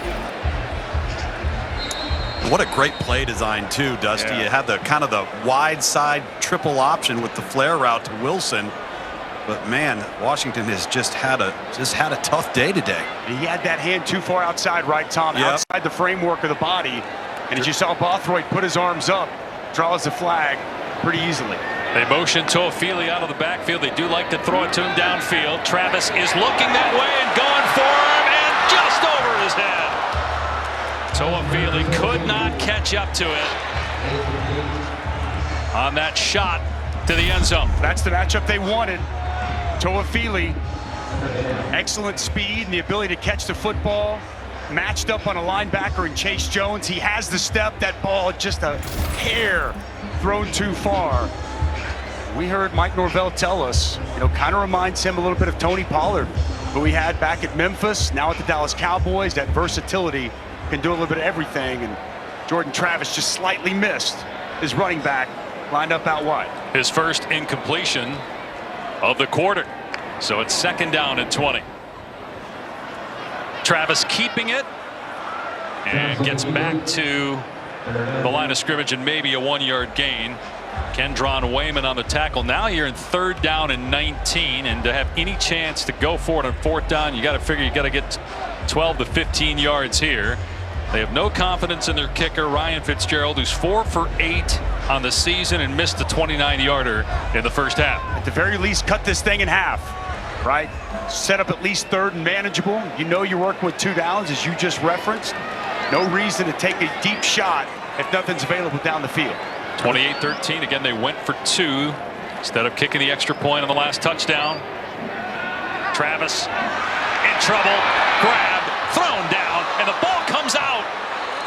What a great play design too, Dusty. Yeah. You had the kind of the wide side triple option with the flare route to Wilson. But man, Washington has just had a tough day today. He had that hand too far outside, right, Tom? Yep. Outside the framework of the body. And as you saw Bothroyd put his arms up, draws the flag pretty easily. They motion Toafili out of the backfield. They do like to throw it to him downfield. Travis is looking that way and going for him, and just over his head. Toafili could not catch up to it on that shot to the end zone. That's the matchup they wanted. Toafili, excellent speed and the ability to catch the football. Matched up on a linebacker in Chase Jones. He has the step. That ball just a hair thrown too far. We heard Mike Norvell tell us, kind of reminds him a little bit of Tony Pollard, who we had back at Memphis, now at the Dallas Cowboys. That versatility, can do a little bit of everything. And Jordan Travis just slightly missed his running back, lined up out wide. His first incompletion of the quarter. So it's 2nd down and 20. Travis keeping it and gets back to the line of scrimmage and maybe a 1-yard gain. Kendron Wayman on the tackle. Now you're in 3rd down and 19, and to have any chance to go for it on 4th down, you got to figure you got to get 12 to 15 yards here. They have no confidence in their kicker, Ryan Fitzgerald, who's 4 for 8 on the season and missed a 29-yarder in the first half. At the very least, cut this thing in half, right? Set up at least 3rd and manageable. You're working with 2 downs, as you just referenced. No reason to take a deep shot if nothing's available down the field. 28-13. Again, they went for 2 instead of kicking the extra point on the last touchdown. Travis in trouble, grabbed, thrown down, and the ball comes out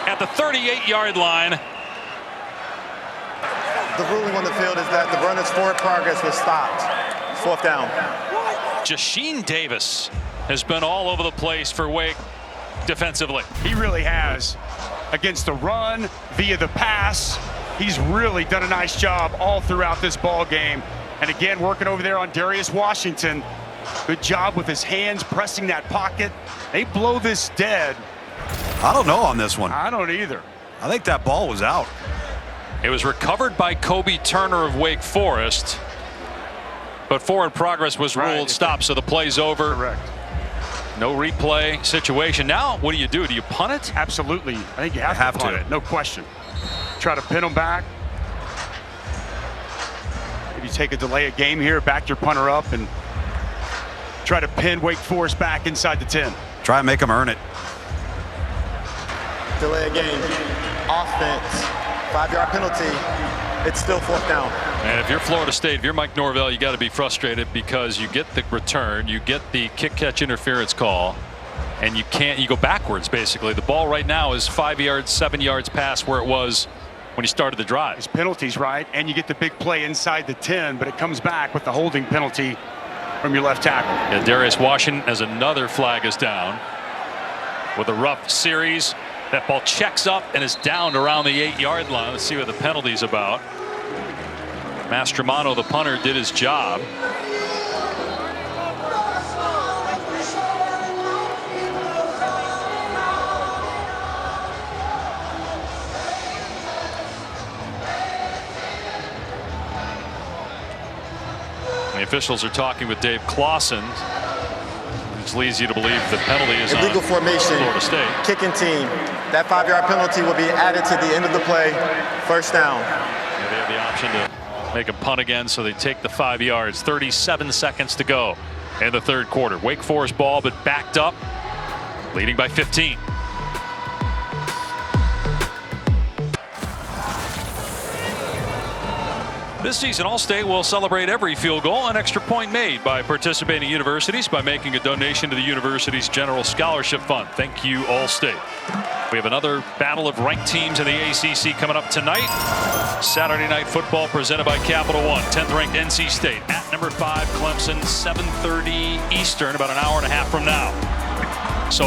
at the 38-yard line. The ruling on the field is that the runner's forward progress was stopped. 4th down. Jasheen Davis has been all over the place for Wake defensively. He really has. against the run, via the pass. He's really done a nice job all throughout this ball game. And again, working over there on Darius Washington. Good job with his hands pressing that pocket. They blow this dead. I don't know on this one. I don't either. I think that ball was out. It was recovered by Kobe Turner of Wake Forest, but forward progress was ruled stop, so the play's over. Correct. No replay situation. Now, what do? Do you punt it? Absolutely. I think you have to punt it, no question. Try to pin them back. Maybe take a delay of game here, back your punter up, and try to pin Wake Forest back inside the 10. Try and make them earn it. Delay of game. Offense. 5-yard penalty. It's still 4th down. And if you're Florida State, if you're Mike Norvell, you got to be frustrated because you get the return, you get the kick-catch interference call, and you go backwards, basically. The ball right now is 5 yards, 7 yards past where it was when you started the drive. His penalties, right? And you get the big play inside the 10, but it comes back with the holding penalty from your left tackle. Yeah, Darius Washington, as another flag is down with a rough series. That ball checks up and is down around the 8-yard line. Let's see what the penalty's about. Mastromano, the punter, did his job. The officials are talking with Dave Clawson, which leads you to believe the penalty is illegal on formation. Florida State. Kicking team. That 5-yard penalty will be added to the end of the play. 1st down. Yeah, they have the option to make a punt again, so they take the 5 yards. 37 seconds to go in the 3rd quarter. Wake Forest ball, but backed up, leading by 15. This season, Allstate will celebrate every field goal and extra point made by participating universities by making a donation to the university's General Scholarship Fund. Thank you, Allstate. We have another battle of ranked teams in the ACC coming up tonight. Saturday Night Football presented by Capital One. 10th ranked NC State at number 5 Clemson, 7:30 Eastern, about an hour and a half from now. So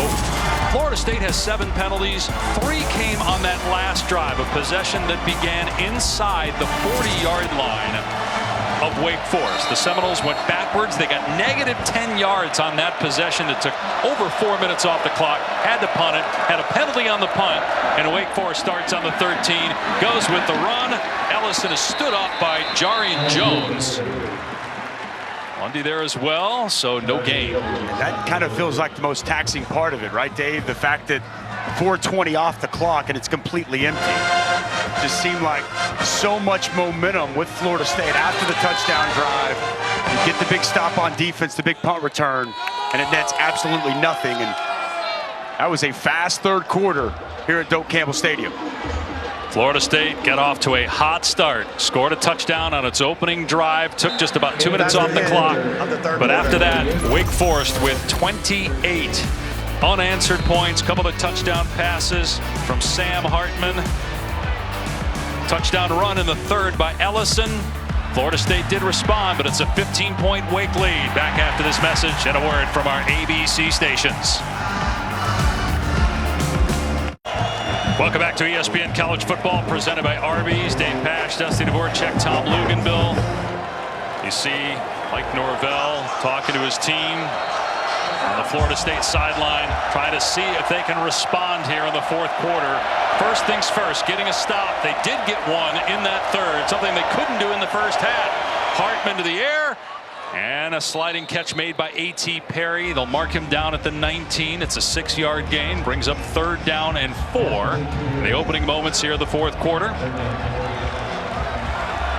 Florida State has 7 penalties. 3 came on that last drive, a possession that began inside the 40-yard line of Wake Forest. The Seminoles went backwards. They got negative 10 yards on that possession that took over 4 minutes off the clock. Had to punt it, had a penalty on the punt, and Wake Forest starts on the 13, goes with the run. Ellison is stood up by Jarian Jones. Lundy there as well, so no gain. That kind of feels like the most taxing part of it, right, Dave? The fact that 4:20 off the clock and it's completely empty. Just seemed like so much momentum with Florida State after the touchdown drive. You get the big stop on defense, the big punt return, and it nets absolutely nothing. And that was a fast 3rd quarter here at Doak Campbell Stadium. Florida State got off to a hot start, scored a touchdown on its opening drive, took just about 2 minutes off the clock, but after that, Wake Forest with 28 unanswered points, couple of touchdown passes from Sam Hartman, touchdown run in the 3rd by Ellison. Florida State did respond, but it's a 15-point Wake lead. Back after this message and a word from our ABC stations. Welcome back to ESPN College Football, presented by Arby's. Dave Pasch, Dusty Dvorak, Tom Luganbill. You see Mike Norvell talking to his team on the Florida State sideline, trying to see if they can respond here in the 4th quarter. First things first, getting a stop. They did get one in that 3rd, something they couldn't do in the 1st half. Hartman to the air. And a sliding catch made by A.T. Perry. They'll mark him down at the 19. It's a 6-yard gain. Brings up 3rd down and 4. In the opening moments here of the 4th quarter.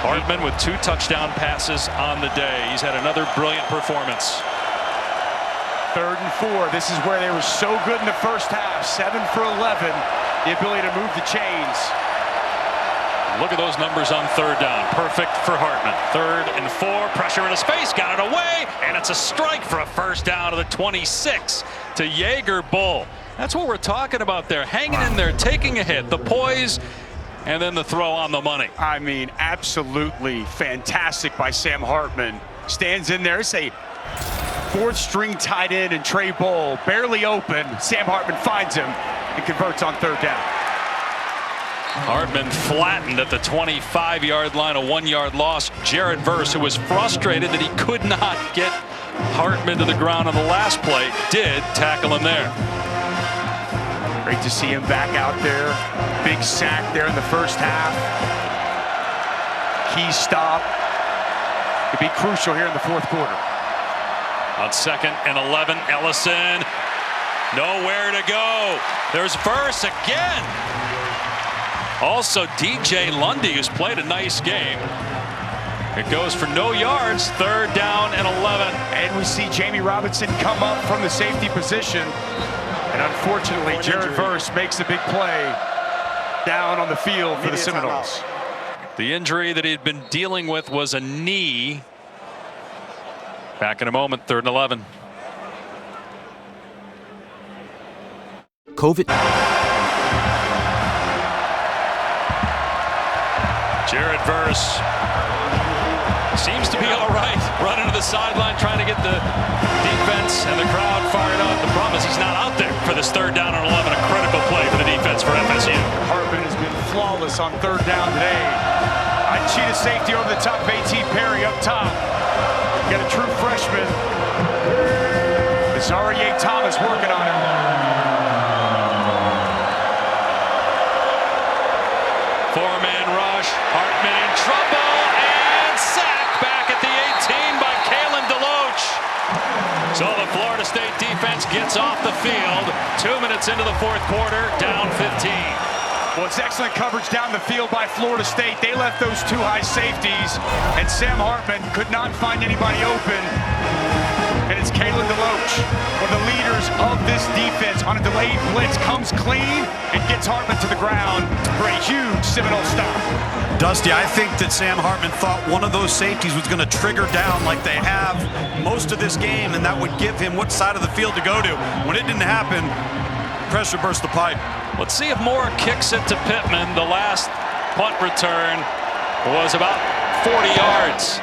Hartman with 2 touchdown passes on the day. He's had another brilliant performance. 3rd and 4. This is where they were so good in the 1st half. 7 for 11. The ability to move the chains. Look at those numbers on 3rd down. Perfect for Hartman. 3rd and 4. Pressure in his face. Got it away. And it's a strike for a 1st down to the 26 to Jaeger Bull. That's what we're talking about there. Hanging in there, taking a hit, the poise, and then the throw on the money. I mean, absolutely fantastic by Sam Hartman. Stands in there. It's a 4th string tight end and Trey Bull barely open. Sam Hartman finds him and converts on 3rd down. Hartman flattened at the 25-yard line, a 1-yard loss. Jared Verse, who was frustrated that he could not get Hartman to the ground on the last play, did tackle him there. Great to see him back out there. Big sack there in the first half. Key stop. Could be crucial here in the fourth quarter. On 2nd and 11, Ellison. Nowhere to go. There's Verse again. Also, DJ Lundy, who's played a nice game. It goes for no yards, 3rd down and 11. And we see Jamie Robinson come up from the safety position. And unfortunately, Jared Verse makes a big play down on the field for the Seminoles. The injury that he'd been dealing with was a knee. Back in a moment, 3rd and 11. COVID. Jared Verse seems to be all right. Running to the sideline, trying to get the defense and the crowd fired up. The problem is he's not out there for this 3rd down and 11. A critical play for the defense for FSU. Hartman has been flawless on 3rd down today. I cheat a safety over the top of A.T. Perry up top. Got a true freshman. Zarie Thomas working on him. Four-man rush. Hartman in trouble. And sacked back at the 18 by Kalen DeLoach. So the Florida State defense gets off the field. 2 minutes into the fourth quarter, down 15. Well, it's excellent coverage down the field by Florida State. They left those 2 high safeties, and Sam Hartman could not find anybody open. And it's Kalen DeLoach, one of the leaders of this defense, on a delayed blitz, comes clean and gets Hartman to the ground for a huge Seminole stop. Dusty, I think that Sam Hartman thought one of those safeties was going to trigger down like they have most of this game, and that would give him what side of the field to go to. When it didn't happen, pressure burst the pipe. Let's see if Moore kicks it to Pittman. The last punt return was about 40 yards.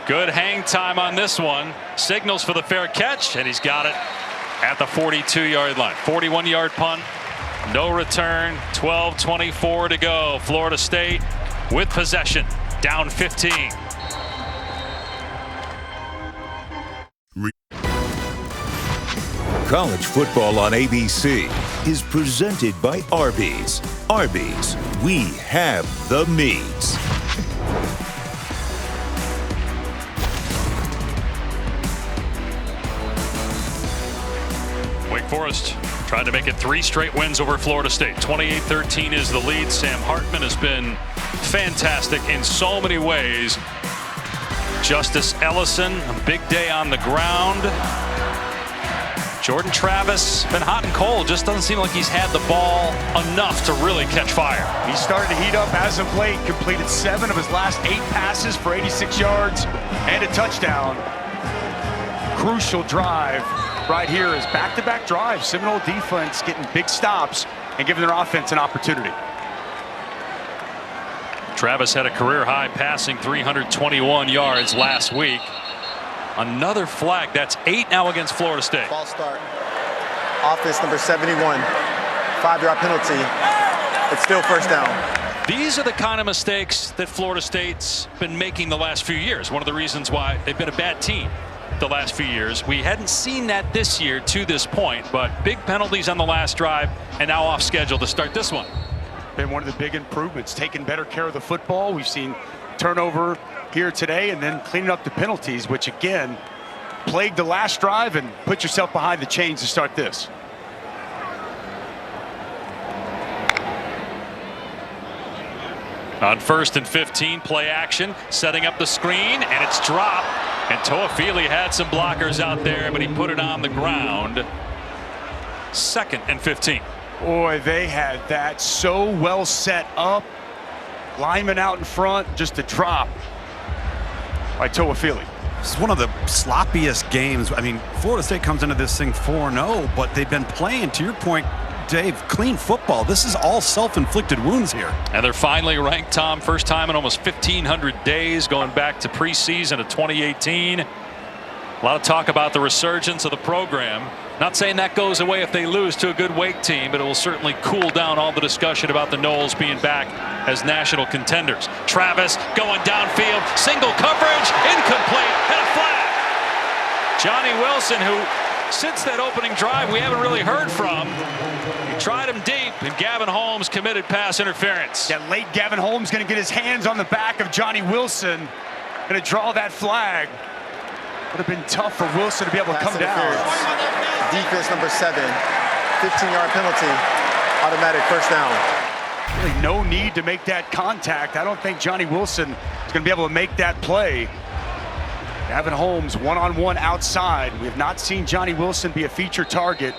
Good hang time on this one. Signals for the fair catch, and he's got it at the 42-yard line. 41-yard punt, no return, 12:24 to go. Florida State with possession, down 15. College football on ABC is presented by Arby's. Arby's, we have the meats. Wake Forest tried to make it 3 straight wins over Florida State. 28-13 is the lead. Sam Hartman has been fantastic in so many ways. Justice Ellison, a big day on the ground. Jordan Travis, been hot and cold. Just doesn't seem like he's had the ball enough to really catch fire. He started to heat up as of late, completed 7 of his last 8 passes for 86 yards and a touchdown. Crucial drive right here is back-to-back drives. Seminole defense getting big stops and giving their offense an opportunity. Travis had a career-high passing 321 yards last week. Another flag. That's 8 now against Florida State. False start. Offense number 71. 5-yard penalty. It's still first down. These are the kind of mistakes that Florida State's been making the last few years. One of the reasons why they've been a bad team the last few years. We hadn't seen that this year to this point, but big penalties on the last drive and now off schedule to start this one. Been one of the big improvements, taking better care of the football. We've seen turnover here today and then cleaning up the penalties, which again plagued the last drive, and put yourself behind the chains to start this. On 1st and 15, play action, setting up the screen, and it's dropped. And Toafili had some blockers out there, but he put it on the ground. 2nd and 15. Boy, they had that so well set up. Lineman out in front, just a drop by Toafili. This is one of the sloppiest games. I mean, Florida State comes into this thing 4-0, but they've been playing, to your point, Dave, clean football. This is all self-inflicted wounds here. And they're finally ranked, Tom, first time in almost 1,500 days, going back to preseason of 2018. A lot of talk about the resurgence of the program. Not saying that goes away if they lose to a good Wake team, but it will certainly cool down all the discussion about the Noles being back as national contenders. Travis going downfield, single coverage, incomplete, and a flag. Johnny Wilson, who since that opening drive we haven't really heard from. He tried him deep, and Gavin Holmes committed pass interference. Yeah, late Gavin Holmes going to get his hands on the back of Johnny Wilson. Going to draw that flag. Would have been tough for Wilson to be able to come down. Defense number 7, 15-yard penalty, automatic first down. Really no need to make that contact. I don't think Johnny Wilson is going to be able to make that play. Gavin Holmes one-on-one outside. We have not seen Johnny Wilson be a feature target.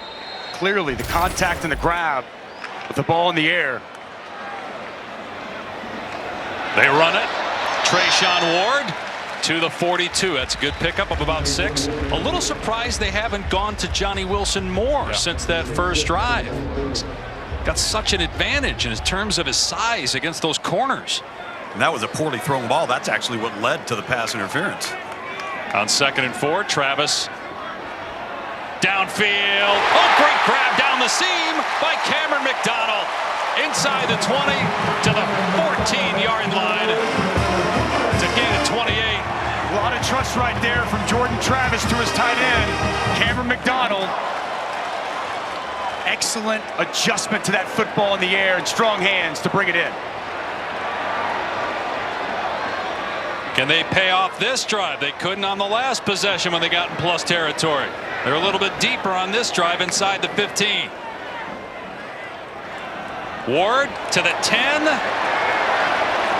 Clearly the contact and the grab with the ball in the air. They run it. Trayshawn Ward to the 42. That's a good pickup of about 6. A little surprised they haven't gone to Johnny Wilson more since that first drive. He's got such an advantage in terms of his size against those corners. And that was a poorly thrown ball. That's actually what led to the pass interference. On 2nd and 4, Travis downfield. Oh, great grab down the seam by Cameron McDonald. Inside the 20 to the 14-yard line. It's a gain of 28. A lot of trust right there from Jordan Travis to his tight end, Cameron McDonald. Excellent adjustment to that football in the air and strong hands to bring it in. Can they pay off this drive? They couldn't on the last possession when they got in plus territory. They're a little bit deeper on this drive inside the 15. Ward to the 10.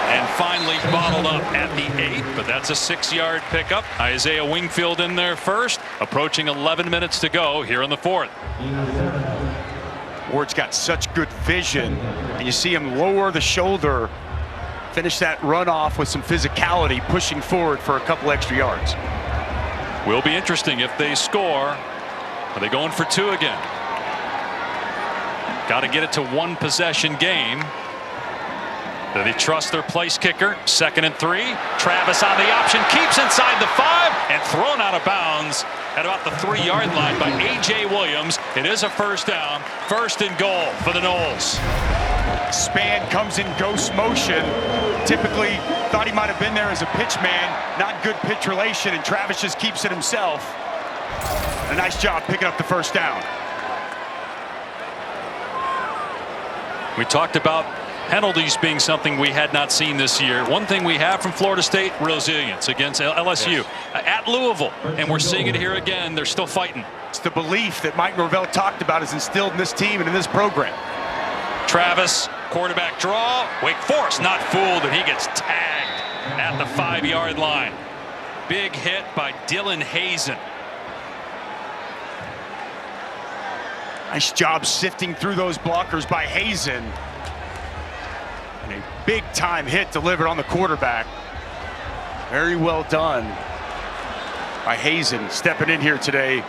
And finally bottled up at the 8, but that's a 6-yard pickup. Isaiah Wingfield in there first, approaching 11 minutes to go here in the 4th. Ward's got such good vision, and you see him lower the shoulder, finish that run off with some physicality, pushing forward for a couple extra yards. Will be interesting if they score. Are they going for 2 again? Got to get it to 1 possession game. Do they trust their place kicker? 2nd and 3. Travis on the option, keeps inside the 5 and thrown out of bounds at about the 3-yard line by A.J. Williams. It is a first down, 1st and goal for the Noles. Span comes in ghost motion. Typically thought he might have been there as a pitch man. Not good pitch relation, and Travis just keeps it himself. A nice job picking up the first down. We talked about penalties being something we had not seen this year. One thing we have from Florida State, resilience against LSU at Louisville, and we're seeing it here again. They're still fighting. It's the belief that Mike Norvell talked about is instilled in this team and in this program. Travis, quarterback draw. Wake Forest not fooled, and he gets tagged at the 5-yard line. Big hit by Dylan Hazen. Nice job sifting through those blockers by Hazen. And a big-time hit delivered on the quarterback. Very well done by Hazen, stepping in here today,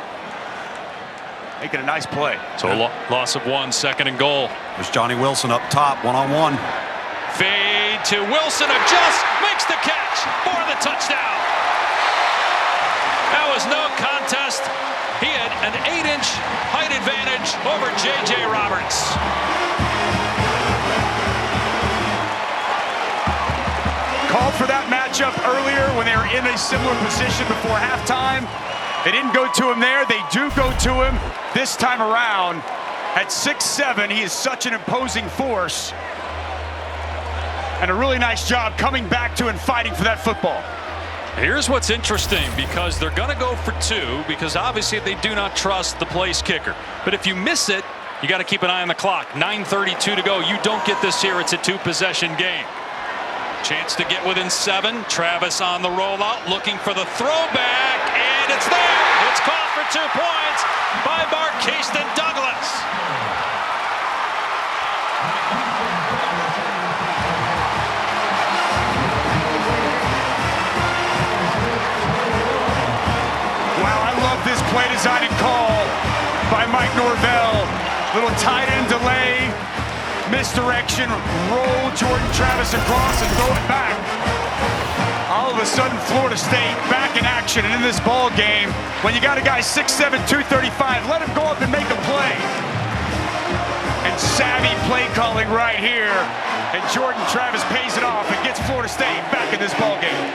making a nice play. So loss of 1, 2nd and goal. There's Johnny Wilson up top, one-on-one. Fade to Wilson, adjusts, makes the catch for the touchdown. That was no contest. He had an 8-inch height advantage over J.J. Roberts. Called for that matchup earlier when they were in a similar position before halftime. They didn't go to him there. They do go to him this time around. At 6'7", he is such an imposing force. And a really nice job coming back to and fighting for that football. Here's what's interesting, because they're going to go for 2, because obviously they do not trust the place kicker. But if you miss it, you got to keep an eye on the clock. 9:32 to go. You don't get this here. It's a 2-possession game. Chance to get within 7. Travis on the rollout, looking for the throwback, and it's there. It's caught for 2 points by Marqueston Douglas. Wow, I love this play design and call by Mike Norvell. Little tight end delay. Misdirection, roll Jordan Travis across and throw it back. I'll all of a sudden Florida State back in action and in this ball game. When you got a guy 6'7", 235, let him go up and make a play. And savvy play calling right here. And Jordan Travis pays it off and gets Florida State back in this ball game.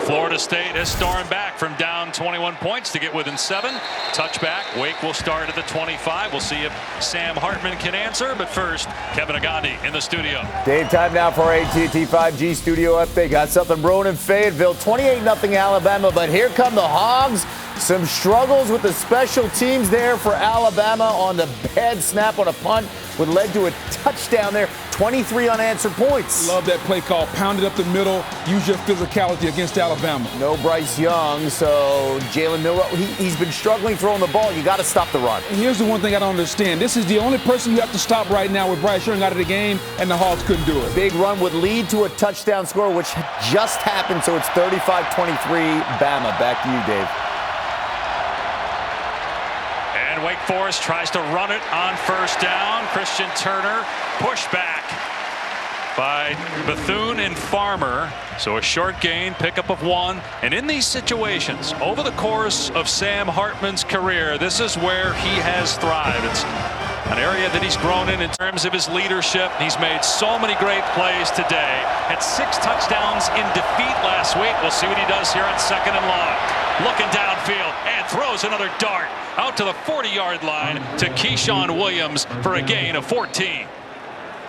Florida State has stormed back from down 21 points to get within 7. Touchback. Wake will start at the 25. We'll see if Sam Hartman can answer. But first, Kevin Agandi in the studio. Dave, time now for our AT&T 5G studio update. Got something brewing in Fayetteville. 28-0 Alabama. But here come the Hogs. Some struggles with the special teams there for Alabama on the bad snap on a punt, which led to a touchdown there. 23 unanswered points. Love that play call. Pound it up the middle. Use your physicality against Alabama. No Bryce Young, so Jalen Milroe, he's been struggling throwing the ball. You got to stop the run. And here's the one thing I don't understand. This is the only person you have to stop right now with Bryce Young out of the game, and the Hogs couldn't do it. Big run would lead to a touchdown score, which just happened, so it's 35-23 Bama. Back to you, Dave. And Wake Forest tries to run it on first down. Christian Turner pushed back by Bethune and Farmer. So a short gain, pickup of 1. And in these situations, over the course of Sam Hartman's career, this is where he has thrived. It's an area that he's grown in terms of his leadership. He's made so many great plays today. Had 6 touchdowns in defeat last week. We'll see what he does here on 2nd and long. Looking downfield and throws another dart out to the 40-yard line to Keyshawn Williams for a gain of 14.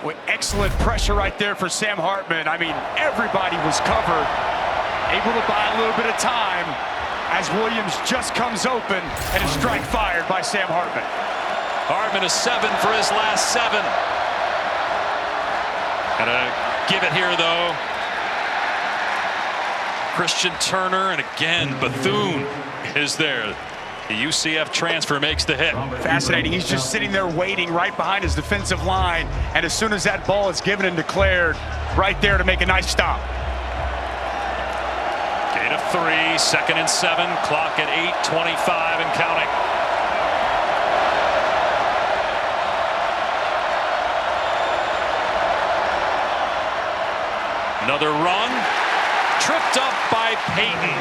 With excellent pressure right there for Sam Hartman. I mean, everybody was covered. Able to buy a little bit of time as Williams just comes open and a strike fired by Sam Hartman. Hartman is 7 for his last 7. Gonna give it here, though. Christian Turner, and again, Bethune is there. The UCF transfer makes the hit. Fascinating. He's just sitting there waiting right behind his defensive line. And as soon as that ball is given and declared, right there to make a nice stop. Gain of 3, 2nd and 7. Clock at 8:25 and counting. Another run. Tripped up by Peyton.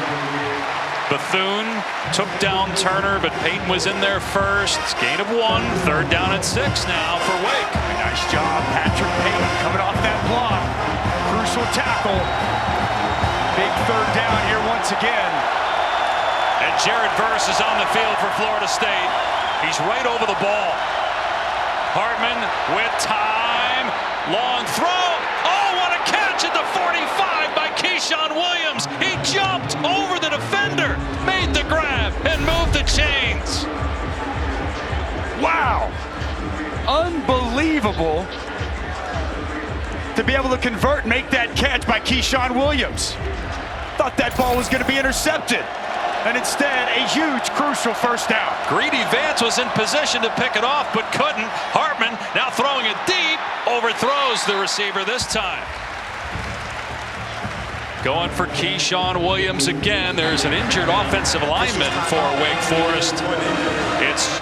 Bethune took down Turner, but Peyton was in there first. Gain of 1. 3rd down at 6 now for Wake. Nice job, Patrick Peyton coming off that block. Crucial tackle. Big 3rd down here once again. And Jared Verse is on the field for Florida State. He's right over the ball. Hartman with time. Long throw. Oh, what a catch at the 45 by Keyshawn Williams. He jumped over the defender, made the grab, and moved the chains. Wow. Unbelievable to be able to convert and make that catch by Keyshawn Williams. Thought that ball was going to be intercepted. And instead, a huge, crucial 1st down. Greedy Vance was in position to pick it off, but couldn't. Hartman now throwing it deep, overthrows the receiver this time. Going for Keyshawn Williams again. There's an injured offensive lineman for Wake Forest. It's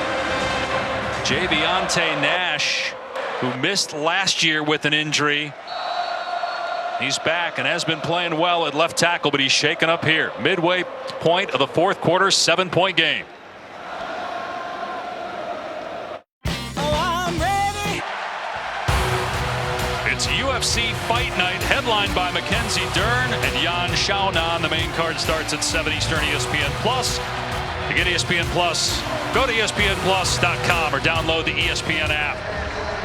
Javionte Nash, who missed last year with an injury. He's back and has been playing well at left tackle, but he's shaken up here. Midway point of the 4th quarter, 7-point game. It's UFC Fight Night, headlined by Mackenzie Dern and Yan Xiaonan. The main card starts at 7 Eastern, ESPN Plus. To get ESPN Plus, go to ESPNplus.com or download the ESPN app.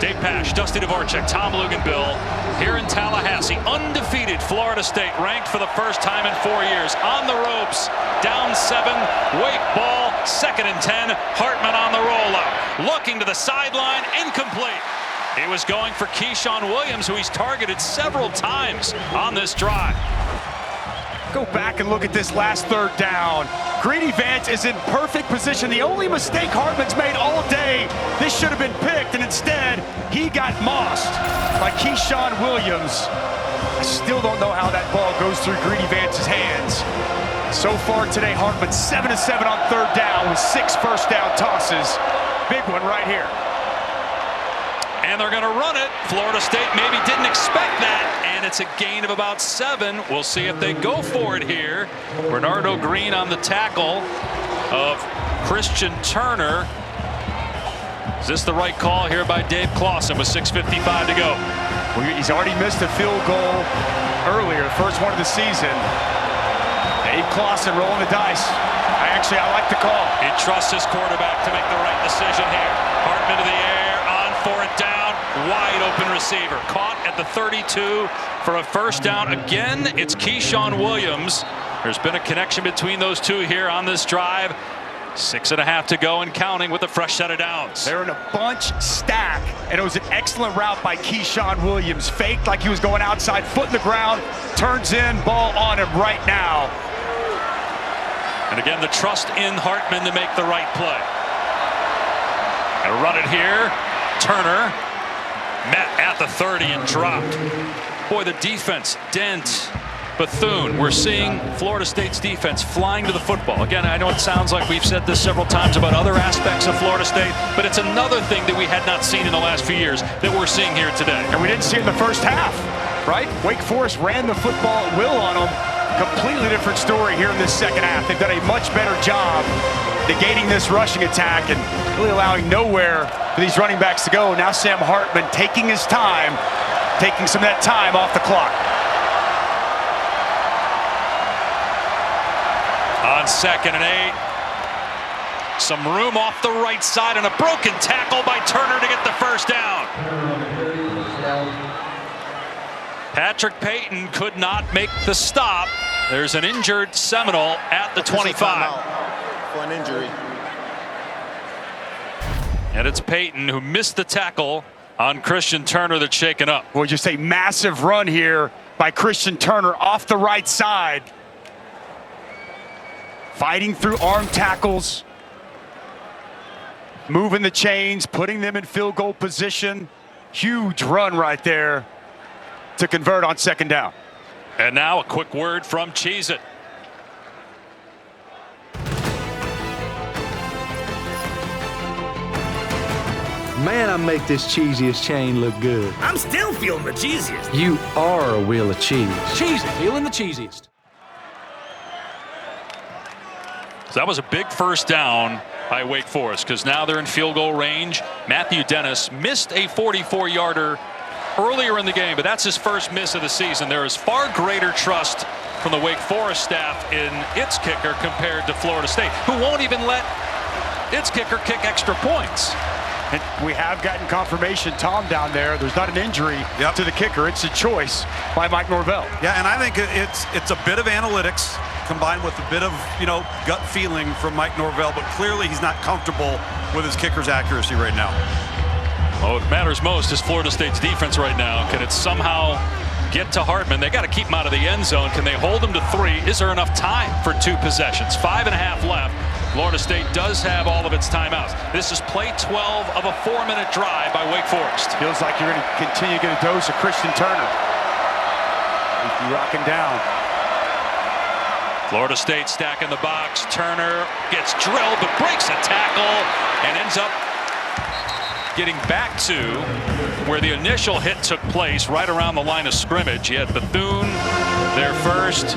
Dave Pasch, Dusty Dvorak, Tom Luganbill here in Tallahassee. Undefeated Florida State, ranked for the first time in 4 years. On the ropes, down 7. Wake ball, 2nd and 10. Hartman on the rollout. Looking to the sideline, incomplete. He was going for Keyshawn Williams, who he's targeted several times on this drive. Go back and look at this last 3rd down. Greedy Vance is in perfect position. The only mistake Hartman's made all day. This should have been picked, and instead, he got mossed by Keyshawn Williams. I still don't know how that ball goes through Greedy Vance's hands. So far today, Hartman 7 of 7 on 3rd down with 6 first down tosses. Big one right here. And they're going to run it. Florida State maybe didn't expect that, and it's a gain of about 7. We'll see if they go for it here. Bernardo Green on the tackle of Christian Turner. Is this the right call here by Dave Clawson with 6:55 to go? Well, he's already missed a field goal earlier, the first one of the season. Dave Clawson rolling the dice. I like the call. He trusts his quarterback to make the right decision here. Hartman to the air, on for it, down, wide open receiver. Caught at the 32 for a first down. Again, it's Keyshawn Williams. There's been a connection between those two here on this drive. 6.5 to go and counting with a fresh set of downs. They're in a bunch stack, and it was an excellent route by Keyshawn Williams. Faked like he was going outside, foot in the ground, turns in, ball on him right now. And again, the trust in Hartman to make the right play. And run it here. Turner met at the 30 and dropped. Boy, the defense, Dent, Bethune. We're seeing Florida State's defense flying to the football. Again, I know it sounds like we've said this several times about other aspects of Florida State, but it's another thing that we had not seen in the last few years that we're seeing here today. And we didn't see it in the first half, right? Wake Forest ran the football at will on them. Completely different story here in this second half. They've done a much better job negating this rushing attack and really allowing nowhere for these running backs to go. Now Sam Hartman taking his time, taking some of that time off the clock. On 2nd and 8. Some room off the right side and a broken tackle by Turner to get the first down. Patrick Payton could not make the stop. There's an injured Seminole at the 25. For an injury. And it's Payton who missed the tackle on Christian Turner that's shaken up. Well, just a massive run here by Christian Turner off the right side. Fighting through arm tackles. Moving the chains, putting them in field goal position. Huge run right there to convert on 2nd down. And now a quick word from Cheez-It. Man, I make this cheesiest chain look good. I'm still feeling the cheesiest. You are a wheel of cheese. Cheesy, feeling the cheesiest. So that was a big first down by Wake Forest because now they're in field goal range. Matthew Dennis missed a 44-yarder earlier in the game, but that's his first miss of the season. There is far greater trust from the Wake Forest staff in its kicker compared to Florida State, who won't even let its kicker kick extra points. And we have gotten confirmation, Tom, down there. There's not an injury to the kicker. It's a choice by Mike Norvell. Yeah, and I think it's a bit of analytics combined with a bit of, gut feeling from Mike Norvell, but clearly he's not comfortable with his kicker's accuracy right now. Well, what matters most is Florida State's defense right now. Can it somehow get to Hartman? They got to keep him out of the end zone. Can they hold him to 3? Is there enough time for 2 possessions? 5.5 left. Florida State does have all of its timeouts. This is play 12 of a 4-minute drive by Wake Forest. Feels like you're going to continue to get a dose of Christian Turner. He's rocking down. Florida State stacking the box. Turner gets drilled but breaks a tackle and ends up getting back to where the initial hit took place, right around the line of scrimmage. He had Bethune there first.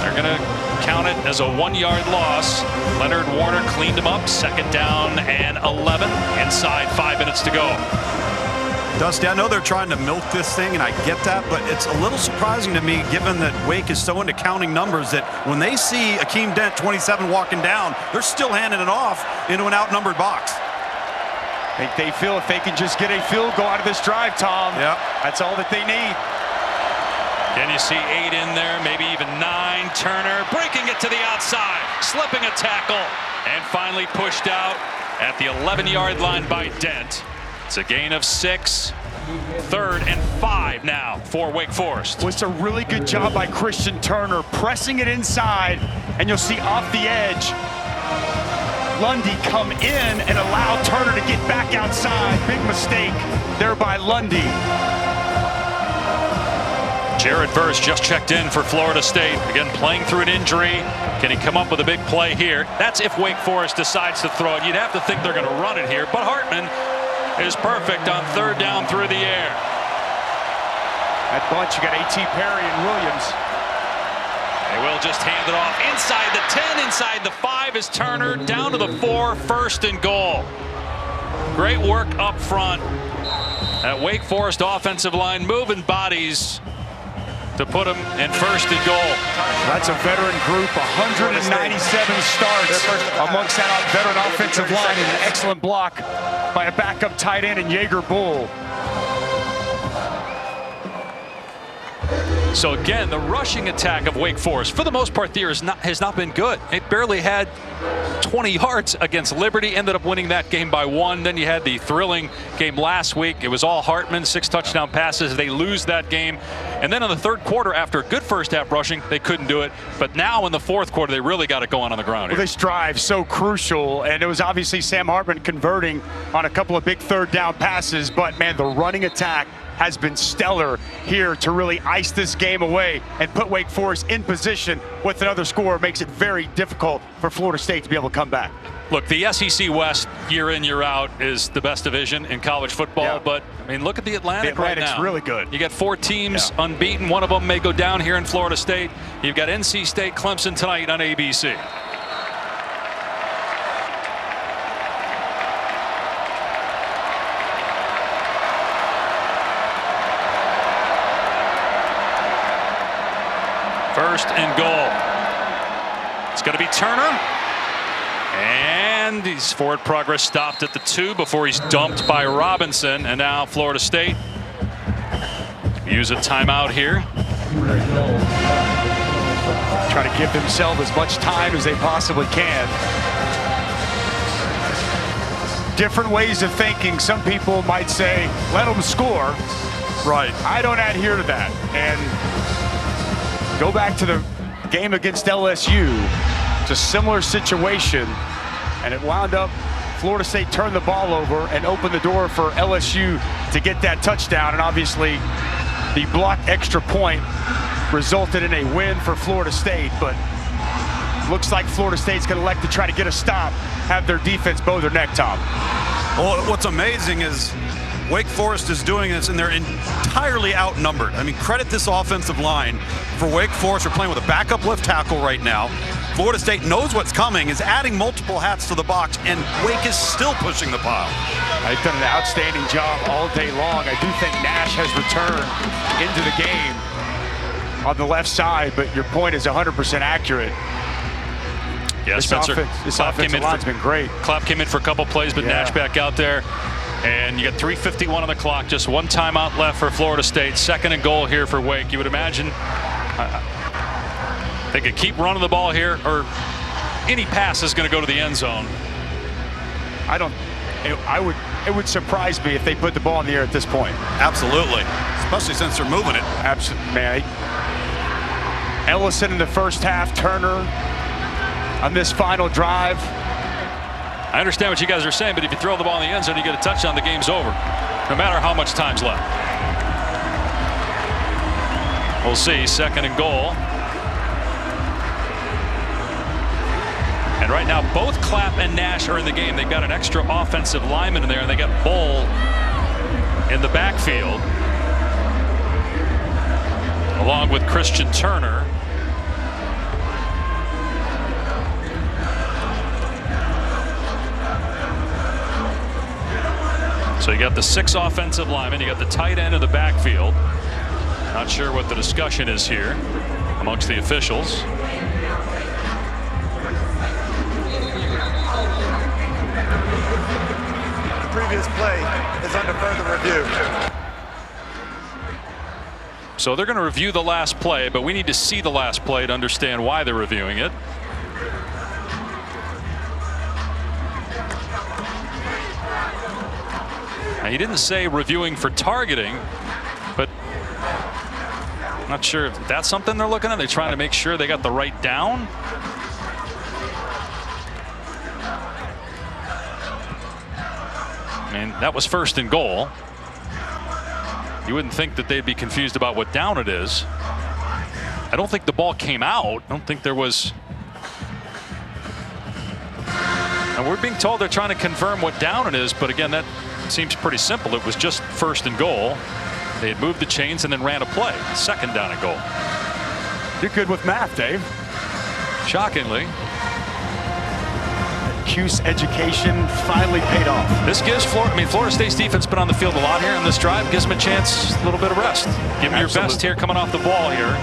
They're going to count it as a 1-yard loss. Leonard Warner cleaned him up. 2nd down and 11. Inside 5 minutes to go. Dusty, I know they're trying to milk this thing, and I get that, but it's a little surprising to me, given that Wake is so into counting numbers, that when they see Akeem Dent, 27, walking down, they're still handing it off into an outnumbered box. They feel if they can just get a field goal out of this drive, Tom, that's all that they need. Can you see 8 in there, maybe even 9? Turner breaking it to the outside, slipping a tackle, and finally pushed out at the 11-yard line by Dent. It's a gain of 6. 3rd and 5 now for Wake Forest. Well, it's a really good job by Christian Turner, pressing it inside, and you'll see off the edge, Lundy come in and allow Turner to get back outside. Big mistake there by Lundy. Jared Verse just checked in for Florida State. Again, playing through an injury. Can he come up with a big play here? That's if Wake Forest decides to throw it. You'd have to think they're going to run it here, but Hartman is perfect on third down through the air. That bunch, you got A.T. Perry and Williams. They will just hand it off inside the 10, inside the 5 is Turner, down to the 4, first and goal. Great work up front. That Wake Forest offensive line moving bodies to put them in first and goal. That's a veteran group, 197 starts amongst that veteran offensive line, and an excellent block by a backup tight end in Jaeger Bull. So again, the rushing attack of Wake Forest, for the most part, the year has not been good. It barely had 20 yards against Liberty, ended up winning that game by 1. Then you had the thrilling game last week. It was all Hartman, 6 touchdown passes. They lose that game. And then in the third quarter, after a good first half rushing, they couldn't do it. But now in the fourth quarter, they really got it going on the ground here. Well, this drive so crucial, and it was obviously Sam Hartman converting on a couple of big third down passes. But man, the running attack has been stellar here to really ice this game away and put Wake Forest in position with another score. Makes it very difficult for Florida State to be able to come back. Look, the SEC West year in, year out is the best division in college football, but I mean, look at the Atlantic right now. The Atlantic's really good. You got 4 teams unbeaten. One of them may go down here in Florida State. You've got NC State, Clemson tonight on ABC. First and goal. It's going to be Turner. And his forward progress stopped at the 2 before he's dumped by Robinson. And now Florida State use a timeout here. Try to give themselves as much time as they possibly can. Different ways of thinking. Some people might say, let them score. Right. I don't adhere to that. And go back to the game against LSU. It's a similar situation, and it wound up Florida State turned the ball over and opened the door for LSU to get that touchdown. And obviously, the blocked extra point resulted in a win for Florida State. But looks like Florida State's going to elect to try to get a stop, have their defense bow their neck, Tom. Well, what's amazing is Wake Forest is doing this, and they're entirely outnumbered. I mean, credit this offensive line for Wake Forest. They're playing with a backup left tackle right now. Florida State knows what's coming, is adding multiple hats to the box, and Wake is still pushing the pile. They've done an outstanding job all day long. I do think Nash has returned into the game on the left side, but your point is 100% accurate. Yeah, Spencer. This offensive line's been great. Clapp came in for a couple plays, but Nash back out there. And you got 3:51 on the clock, just 1 timeout left for Florida State. Second and goal here for Wake. You would imagine they could keep running the ball here, or any pass is going to go to the end zone. It would surprise me if they put the ball in the air at this point. Absolutely, especially since they're moving it. Absolutely, man. Ellison in the first half, Turner on this final drive. I understand what you guys are saying, but if you throw the ball in the end zone, you get a touchdown, the game's over, no matter how much time's left. We'll see. Second and goal. And right now, both Clapp and Nash are in the game. They've got an extra offensive lineman in there, and they got Bull in the backfield, along with Christian Turner. So you got the 6 offensive linemen, you got the tight end in the backfield. Not sure what the discussion is here amongst the officials. The previous play is under further review. So they're going to review the last play, but we need to see the last play to understand why they're reviewing it. Now, he didn't say reviewing for targeting, but I'm not sure if that's something they're looking at. They're trying to make sure they got the right down. I mean, that was first and goal. You wouldn't think that they'd be confused about what down it is. I don't think the ball came out. I don't think there was. And we're being told they're trying to confirm what down it is, but again, that seems pretty simple. It was just 1st and goal. They had moved the chains and then ran a play. 2nd down and goal. You're good with math, Dave. Shockingly. Cuse education finally paid off. This gives Florida State's defense been on the field a lot here in this drive. Gives them a chance, a little bit of rest. Give them your best here coming off the ball here.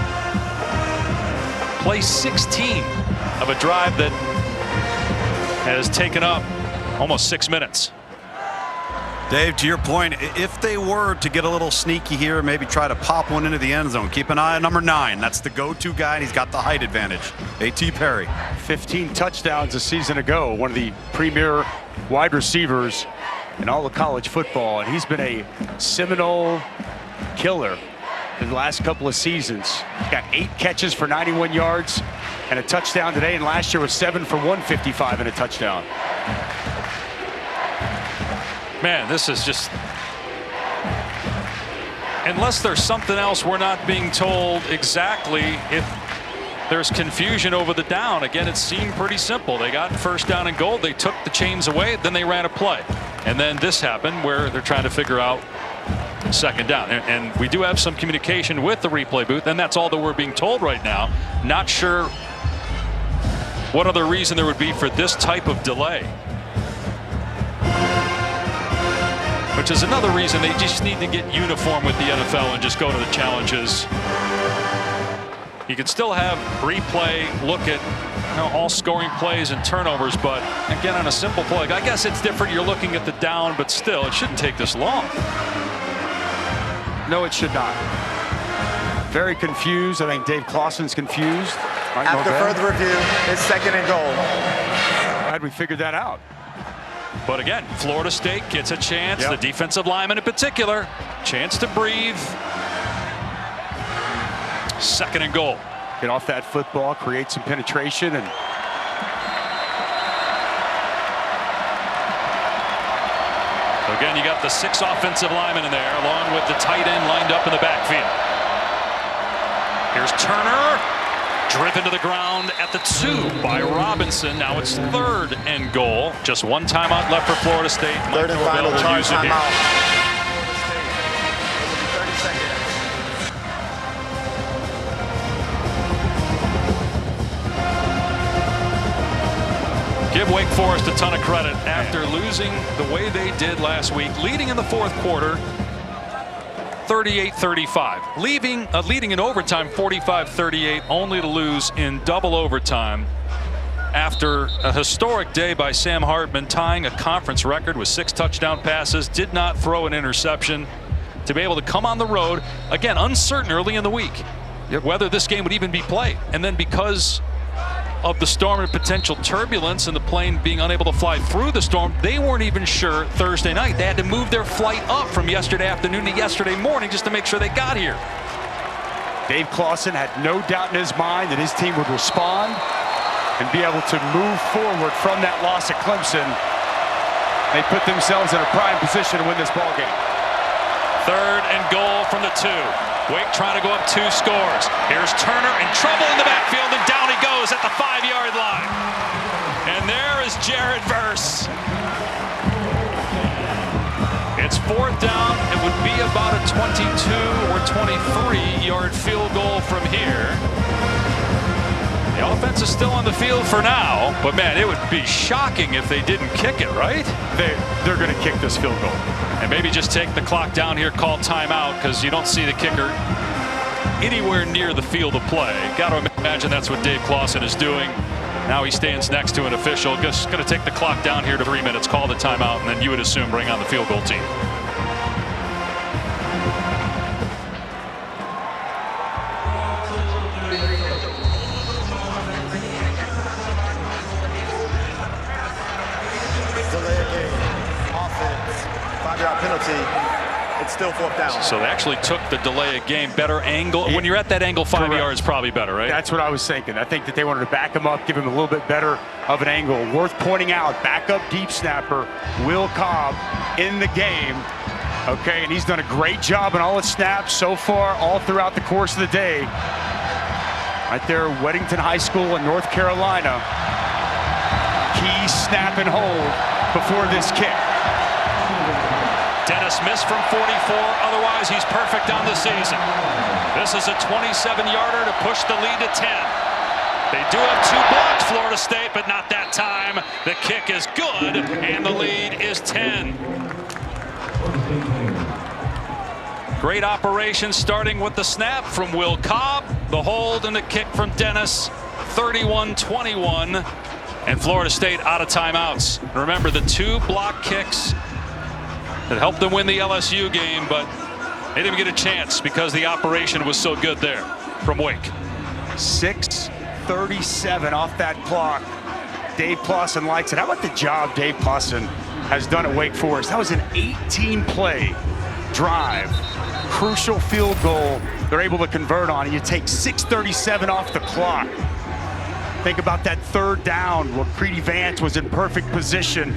Play 16 of a drive that has taken up almost 6 minutes. Dave, to your point, if they were to get a little sneaky here, maybe try to pop one into the end zone, keep an eye on number 9. That's the go-to guy, and he's got the height advantage. A.T. Perry. 15 touchdowns a season ago, one of the premier wide receivers in all of college football, and he's been a Seminole killer in the last couple of seasons. He's got 8 catches for 91 yards and a touchdown today, and last year was 7 for 155 and a touchdown. Man, this is just, unless there's something else we're not being told exactly, if there's confusion over the down. Again, it seemed pretty simple. They got 1st down and goal. They took the chains away. Then they ran a play. And then this happened where they're trying to figure out 2nd down. And we do have some communication with the replay booth, and that's all that we're being told right now. Not sure what other reason there would be for this type of delay. Which is another reason they just need to get uniform with the NFL and just go to the challenges. You can still have replay look at all scoring plays and turnovers, but again, on a simple play, I guess it's different. You're looking at the down, but still, it shouldn't take this long. No, it should not. Very confused. I think Dave Clawson's confused. After further review, it's 2nd and goal. Glad we figured that out. But again, Florida State gets a chance, the defensive lineman in particular, chance to breathe. 2nd and goal. Get off that football, create some penetration, and again, you got the 6 offensive linemen in there, along with the tight end lined up in the backfield. Here's Turner. Driven to the ground at the 2 by Robinson. Now it's 3rd and goal. Just 1 timeout left for Florida State. 3rd and final charge timeout. 30 seconds. Give Wake Forest a ton of credit after losing the way they did last week, leading in the 4th quarter. 38-35, leading in overtime 45-38, only to lose in double overtime after a historic day by Sam Hartman, tying a conference record with 6 touchdown passes, did not throw an interception. To be able to come on the road, again, uncertain early in the week whether this game would even be played. And then because of the storm and potential turbulence and the plane being unable to fly through the storm, they weren't even sure Thursday night. They had to move their flight up from yesterday afternoon to yesterday morning just to make sure they got here. Dave Clawson had no doubt in his mind that his team would respond and be able to move forward from that loss at Clemson. They put themselves in a prime position to win this ball game. 3rd and goal from the 2. Wake trying to go up 2 scores. Here's Turner in trouble in the backfield, and down he goes at the 5-yard line. And there is Jared Verse. It's 4th down. It would be about a 22 or 23-yard field goal from here. The offense is still on the field for now, but man, it would be shocking if they didn't kick it, right? They're going to kick this field goal. And maybe just take the clock down here, call timeout, because you don't see the kicker anywhere near the field of play. Got to imagine that's what Dave Clawson is doing. Now he stands next to an official. Just going to take the clock down here to 3 minutes, call the timeout, and then you would assume bring on the field goal team. Penalty, it's still 4th down. So they actually took the delay of game, better angle. When you're at that angle, 5 yards probably better, right? That's what I was thinking. I think that they wanted to back him up, give him a little bit better of an angle. Worth pointing out, backup deep snapper Will Cobb in the game. Okay, and he's done a great job in all his snaps so far, all throughout the course of the day. Right there, Weddington High School in North Carolina. Key snap and hold before this kick. Dennis missed from 44. Otherwise, he's perfect on the season. This is a 27-yarder to push the lead to 10. They do have 2 blocks, Florida State, but not that time. The kick is good, and the lead is 10. Great operation starting with the snap from Will Cobb, the hold and the kick from Dennis, 31-21, and Florida State out of timeouts. Remember the 2 block kicks that helped them win the LSU game, but they didn't get a chance because the operation was so good there from Wake. 6:37 off that clock. Dave Clawson likes it. How about the job Dave Clawson has done at Wake Forest? That was an 18-play drive. Crucial field goal they're able to convert on. You take 6:37 off the clock. Think about that 3rd down where Creedy Vance was in perfect position,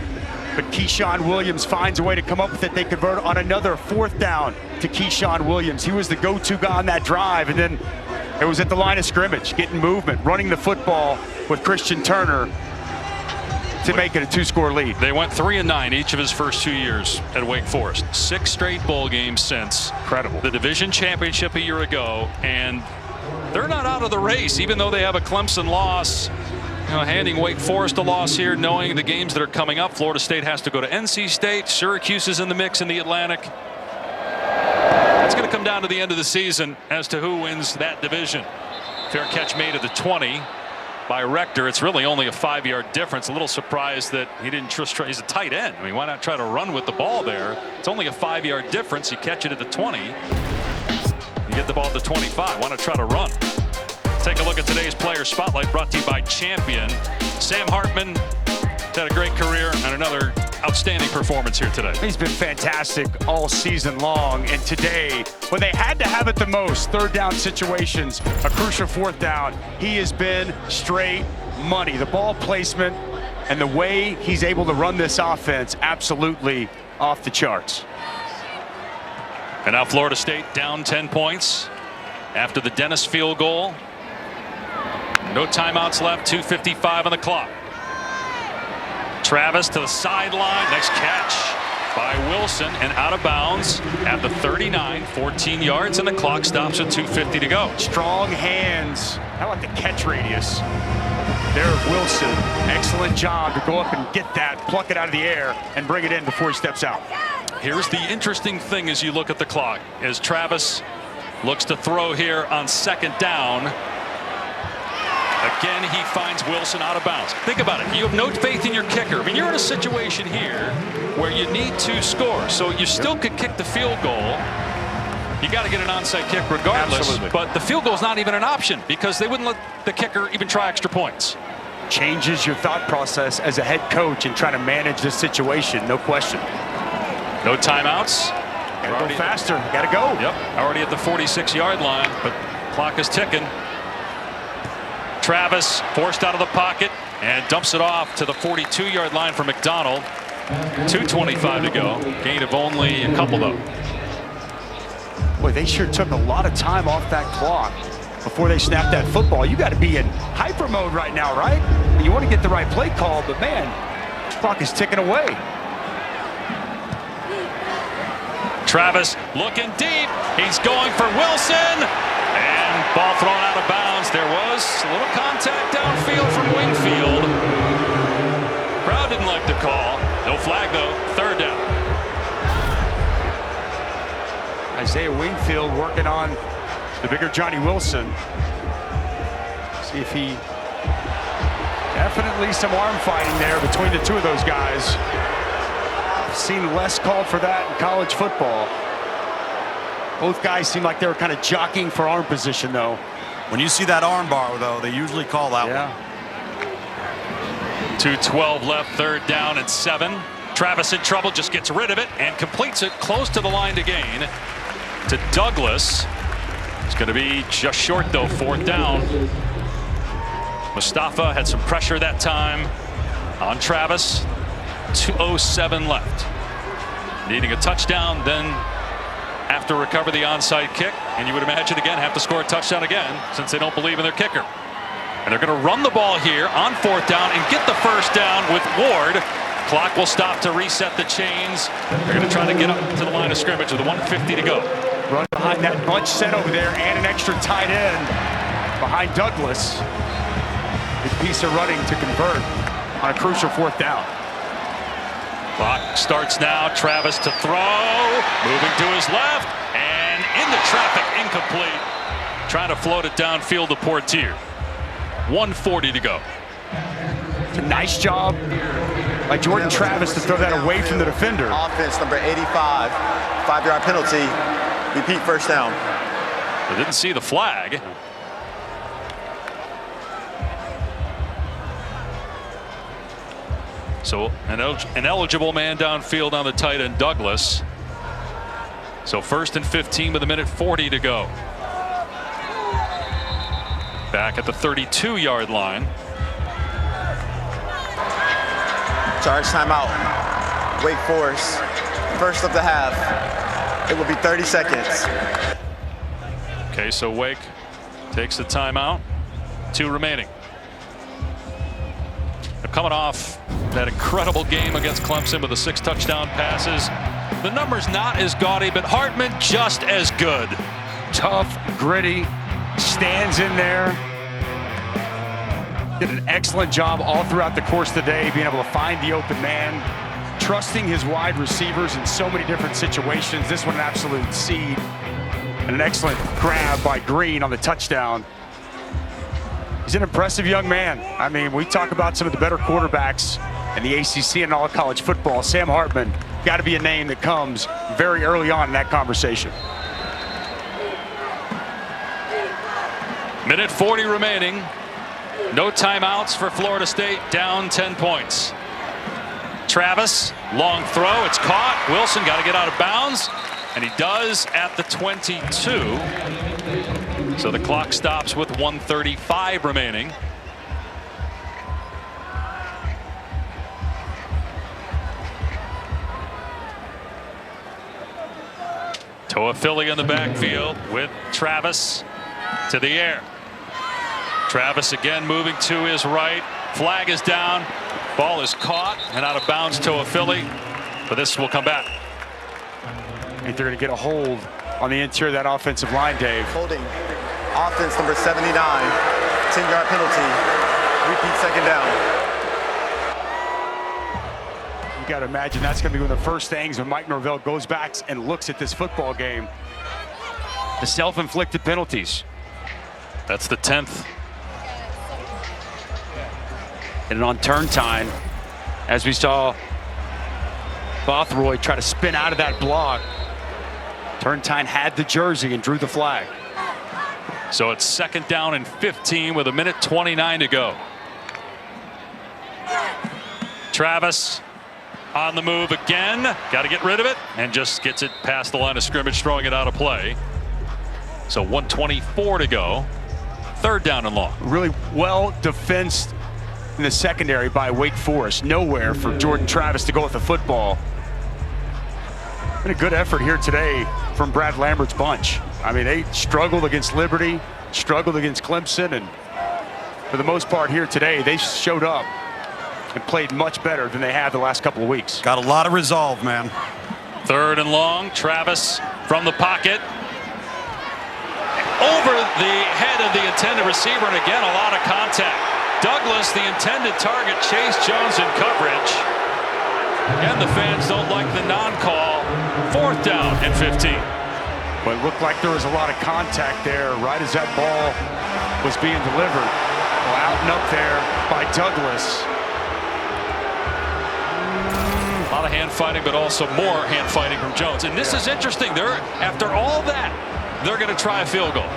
but Keyshawn Williams finds a way to come up with it. They convert on another 4th down to Keyshawn Williams. He was the go-to guy on that drive, and then it was at the line of scrimmage, getting movement, running the football with Christian Turner to make it a 2-score lead. They went 3-9 each of his first 2 years at Wake Forest. 6 straight bowl games since. Incredible. The division championship a year ago, and they're not out of the race, even though they have a Clemson loss. You know, handing Wake Forest a loss here, knowing the games that are coming up. Florida State has to go to NC State. Syracuse is in the mix in the Atlantic. It's going to come down to the end of the season as to who wins that division. Fair catch made at the 20 by Rector. It's really only a 5-yard difference. A little surprised that he didn't trust. He's a tight end. I mean, why not try to run with the ball there? It's only a 5-yard difference. You catch it at the 20. You get the ball at the 25. Why not try to run? Take a look at today's player spotlight, brought to you by Champion. Sam Hartman had a great career and another outstanding performance here today. He's been fantastic all season long, and today, when they had to have it the most, 3rd down situations, a crucial 4th down, he has been straight money. The ball placement and the way he's able to run this offense, absolutely off the charts. And now Florida State down 10 points after the Dennis field goal. No timeouts left, 2:55 on the clock. Travis to the sideline. Nice catch by Wilson and out of bounds at the 39, 14 yards, and the clock stops at 2:50 to go. Strong hands. How about the catch radius? There, Wilson. Excellent job to go up and get that, pluck it out of the air, and bring it in before he steps out. Here's the interesting thing as you look at the clock. As Travis looks to throw here on 2nd down. Again, he finds Wilson out of bounds. Think about it. You have no faith in your kicker. I mean, you're in a situation here where you need to score. So you still could kick the field goal. You got to get an onside kick regardless. Absolutely. But the field goal is not even an option because they wouldn't let the kicker even try extra points. Changes your thought process as a head coach and trying to manage this situation, no question. No timeouts. Gotta go faster. Gotta go. Yep. Already at the 46-yard line, but clock is ticking. Travis forced out of the pocket and dumps it off to the 42-yard line for McDonald. 2:25 to go. Gain of only a couple, though. Boy, they sure took a lot of time off that clock before they snapped that football. You got to be in hyper mode right now, right? You want to get the right play call, but man, the clock is ticking away. Travis looking deep. He's going for Wilson. And ball thrown out of bounds. There was a little contact downfield from Wingfield. Crowd didn't like the call. No flag, though. 3rd down. Isaiah Wingfield working on the bigger Johnny Wilson. See if he... Definitely some arm fighting there between the 2 of those guys. I've seen less called for that in college football. Both guys seem like they were kind of jockeying for arm position, though. When you see that arm bar, though, they usually call that one. 2:12 left, 3rd down and 7. Travis in trouble, just gets rid of it and completes it close to the line to gain to Douglas. It's going to be just short, though, 4th down. Mustafa had some pressure that time on Travis. 2:07 left. Needing a touchdown, then have to recover the onside kick, and you would imagine again have to score a touchdown again since they don't believe in their kicker. And they're going to run the ball here on 4th down and get the 1st down with Ward Clock will stop to reset the chains. They're going to try to get up to the line of scrimmage with 1:50 to go. Run behind that bunch set over there and an extra tight end behind Douglas. Big piece of running to convert on a crucial 4th down. Clock starts now. Travis to throw. Moving to his left. And into traffic. Incomplete. Trying to float it downfield to Portier. 1:40 to go. It's a nice job by Jordan Travis to throw that away from the defender. Offense number 85. 5-yard penalty. Repeat first down. They didn't see the flag. So an eligible man downfield on the tight end, Douglas. So 1st and 15 with 1:40 to go. Back at the 32-yard line. Charge timeout. Wake Forest. First of the half. It will be 30 seconds. Okay, so Wake takes the timeout. 2 remaining. They're coming off that incredible game against Clemson with the 6 touchdown passes. The number's not as gaudy, but Hartman just as good. Tough, gritty, stands in there. Did an excellent job all throughout the course of the day, being able to find the open man, trusting his wide receivers in so many different situations. This one an absolute seed, and an excellent grab by Green on the touchdown. He's an impressive young man. I mean, we talk about some of the better quarterbacks in the ACC and all college football. Sam Hartman got to be a name that comes very early on in that conversation. 1:40 remaining. No timeouts for Florida State, down 10 points. Travis, long throw, it's caught. Wilson got to get out of bounds, and he does at the 22. So the clock stops with 1:35 remaining. Toafili in the backfield with Travis to the air. Travis again moving to his right. Flag is down. Ball is caught and out of bounds. Toafili, but this will come back. I think they're going to get a hold on the interior of that offensive line, Dave. Holding. Offense number 79. 10-yard penalty. Repeat 2nd down. You got to imagine that's going to be one of the first things when Mike Norvell goes back and looks at this football game. The self-inflicted penalties. That's the 10th. And on turn time, as we saw Bothroyd try to spin out of that block, Turntine had the jersey and drew the flag. So it's 2nd down and 15 with 1:29 to go. Travis on the move again. Got to get rid of it and just gets it past the line of scrimmage, throwing it out of play. So 1:24 to go. 3rd down and long. Really well defensed in the secondary by Wake Forest. Nowhere for Jordan Travis to go with the football. Been a good effort here today from Brad Lambert's bunch. I mean, they struggled against Liberty, struggled against Clemson, and for the most part here today, they showed up and played much better than they had the last couple of weeks. Got a lot of resolve, man. 3rd and long. Travis from the pocket. Over the head of the intended receiver, and again, a lot of contact. Douglas, the intended target, Chase Jones in coverage. And the fans don't like the non-call. 4th down and 15. But it looked like there was a lot of contact there right as that ball was being delivered. Well, out and up there by Douglas. A lot of hand fighting, but also more hand fighting from Jones. And this is interesting. After all that, they're going to try a field goal.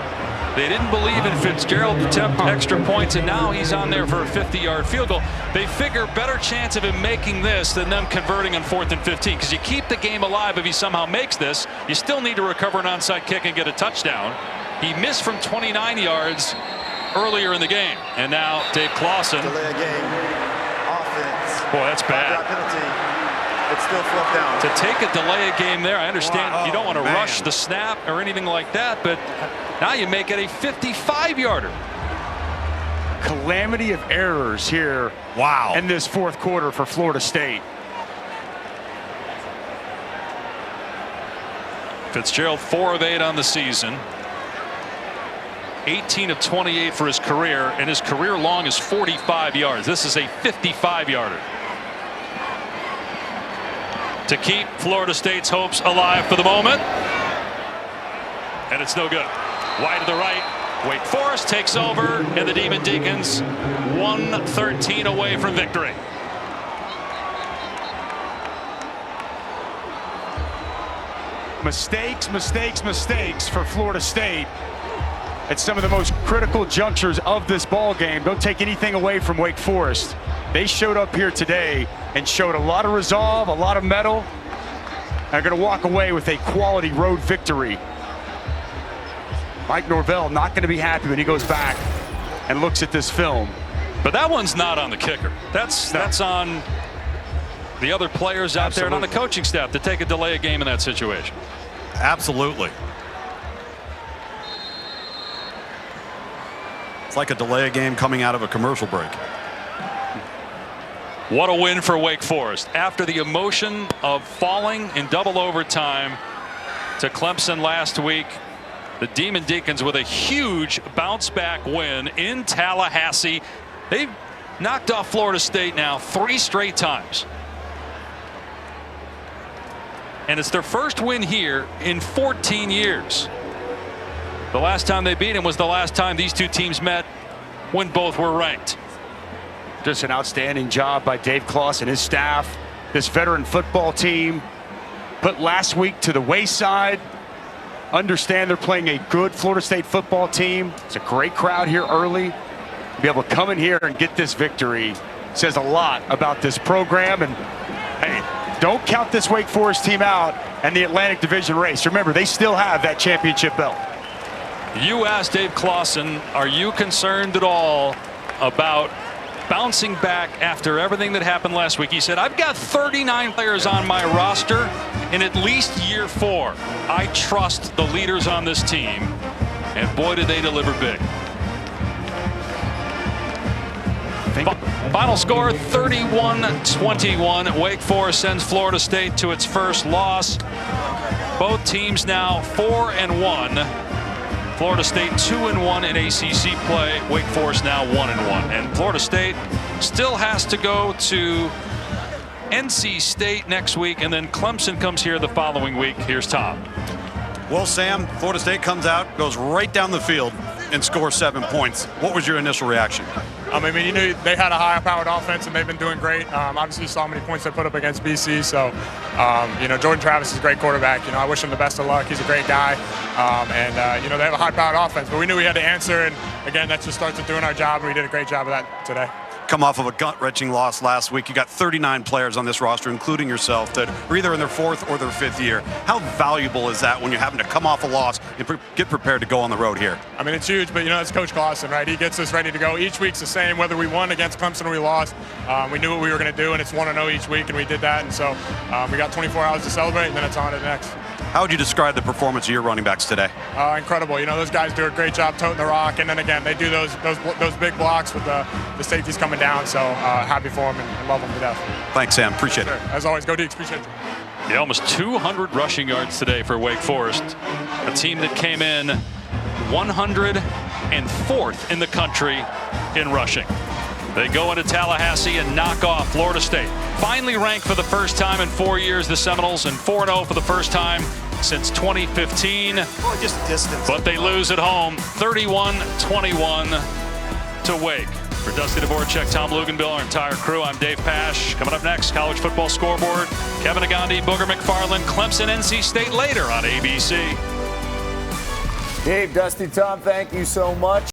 They didn't believe in Fitzgerald to attempt extra points, and now he's on there for a 50-yard field goal. They figure better chance of him making this than them converting on 4th and 15, because you keep the game alive if he somehow makes this. You still need to recover an onside kick and get a touchdown. He missed from 29 yards earlier in the game, and now Dave Clawson. Delay a game. Offense. Boy, that's bad. Penalty. It's still 4th down. To take a delay a game there, I understand you don't want to man. rush the snap or anything like that, but now you make it a 55-yarder. Calamity of errors here. Wow. In this 4th quarter for Florida State. Fitzgerald 4 of 8 on the season. 18 of 28 for his career, and his career long is 45 yards. This is a 55-yarder. To keep Florida State's hopes alive for the moment. And it's no good. Wide to the right. Wake Forest takes over, and the Demon Deacons 113 away from victory. Mistakes, mistakes, mistakes for Florida State at some of the most critical junctures of this ball game. Don't take anything away from Wake Forest. They showed up here today and showed a lot of resolve, a lot of mettle. They're going to walk away with a quality road victory. Mike Norvell not going to be happy when he goes back and looks at this film. But that one's not on the kicker. That's on the other players out there and on the coaching staff to take a delay a game in that situation. Absolutely. It's like a delay a game coming out of a commercial break. What a win for Wake Forest. After the emotion of falling in double overtime to Clemson last week, the Demon Deacons with a huge bounce back win in Tallahassee. They've knocked off Florida State now 3 straight times. And it's their first win here in 14 years. The last time they beat him was the last time these two teams met when both were ranked. Just an outstanding job by Dave Kloss and his staff. This veteran football team put last week to the wayside. Understand they're playing a good Florida State football team. It's a great crowd here early. To be able to come in here and get this victory says a lot about this program. And hey, don't count this Wake Forest team out and the Atlantic Division race. Remember, they still have that championship belt. You asked Dave Clawson, are you concerned at all about bouncing back after everything that happened last week? He said, I've got 39 players on my roster in at least year 4. I trust the leaders on this team, and boy did they deliver big. Final score 31-21. Wake Forest sends Florida State to its first loss. Both teams now 4-1. Florida State 2-1 in ACC play. Wake Forest now 1-1. And Florida State still has to go to NC State next week, and then Clemson comes here the following week. Here's Tom. Well, Sam, Florida State comes out, goes right down the field, and scores 7 points. What was your initial reaction? I mean, you knew they had a high-powered offense, and they've been doing great. Obviously, you saw how many points they put up against BC. So, you know, Jordan Travis is a great quarterback. You know, I wish him the best of luck. He's a great guy. You know, they have a high-powered offense, but we knew we had to answer. And, again, that just starts with doing our job, and we did a great job of that today. Come off of a gut-wrenching loss last week. You got 39 players on this roster, including yourself, that are either in their 4th or their 5th year. How valuable is that when you're having to come off a loss and get prepared to go on the road here? I mean, it's huge, but, you know, that's Coach Clawson, right? He gets us ready to go. Each week's the same, whether we won against Clemson or we lost. We knew what we were going to do, and it's 1-0 each week, and we did that. And so we got 24 hours to celebrate, and then it's on to the next. How would you describe the performance of your running backs today? Incredible. You know, those guys do a great job toting the rock, and then again, they do those big blocks with the safeties coming down. So happy for them and love them to death. Thanks, Sam. Appreciate it. As always, go Deacons. Appreciate it. Yeah, almost 200 rushing yards today for Wake Forest, a team that came in 104th in the country in rushing. They go into Tallahassee and knock off Florida State. Finally ranked for the first time in 4 years, the Seminoles, and 4-0 for the first time since 2015. Oh, just distance. But they lose at home, 31-21 to Wake. For Dusty Dvorak, Tom Luganbill, our entire crew, I'm Dave Pasch. Coming up next, College Football Scoreboard. Kevin Agandi, Booger McFarland, Clemson, NC State later on ABC. Dave, Dusty, Tom, thank you so much.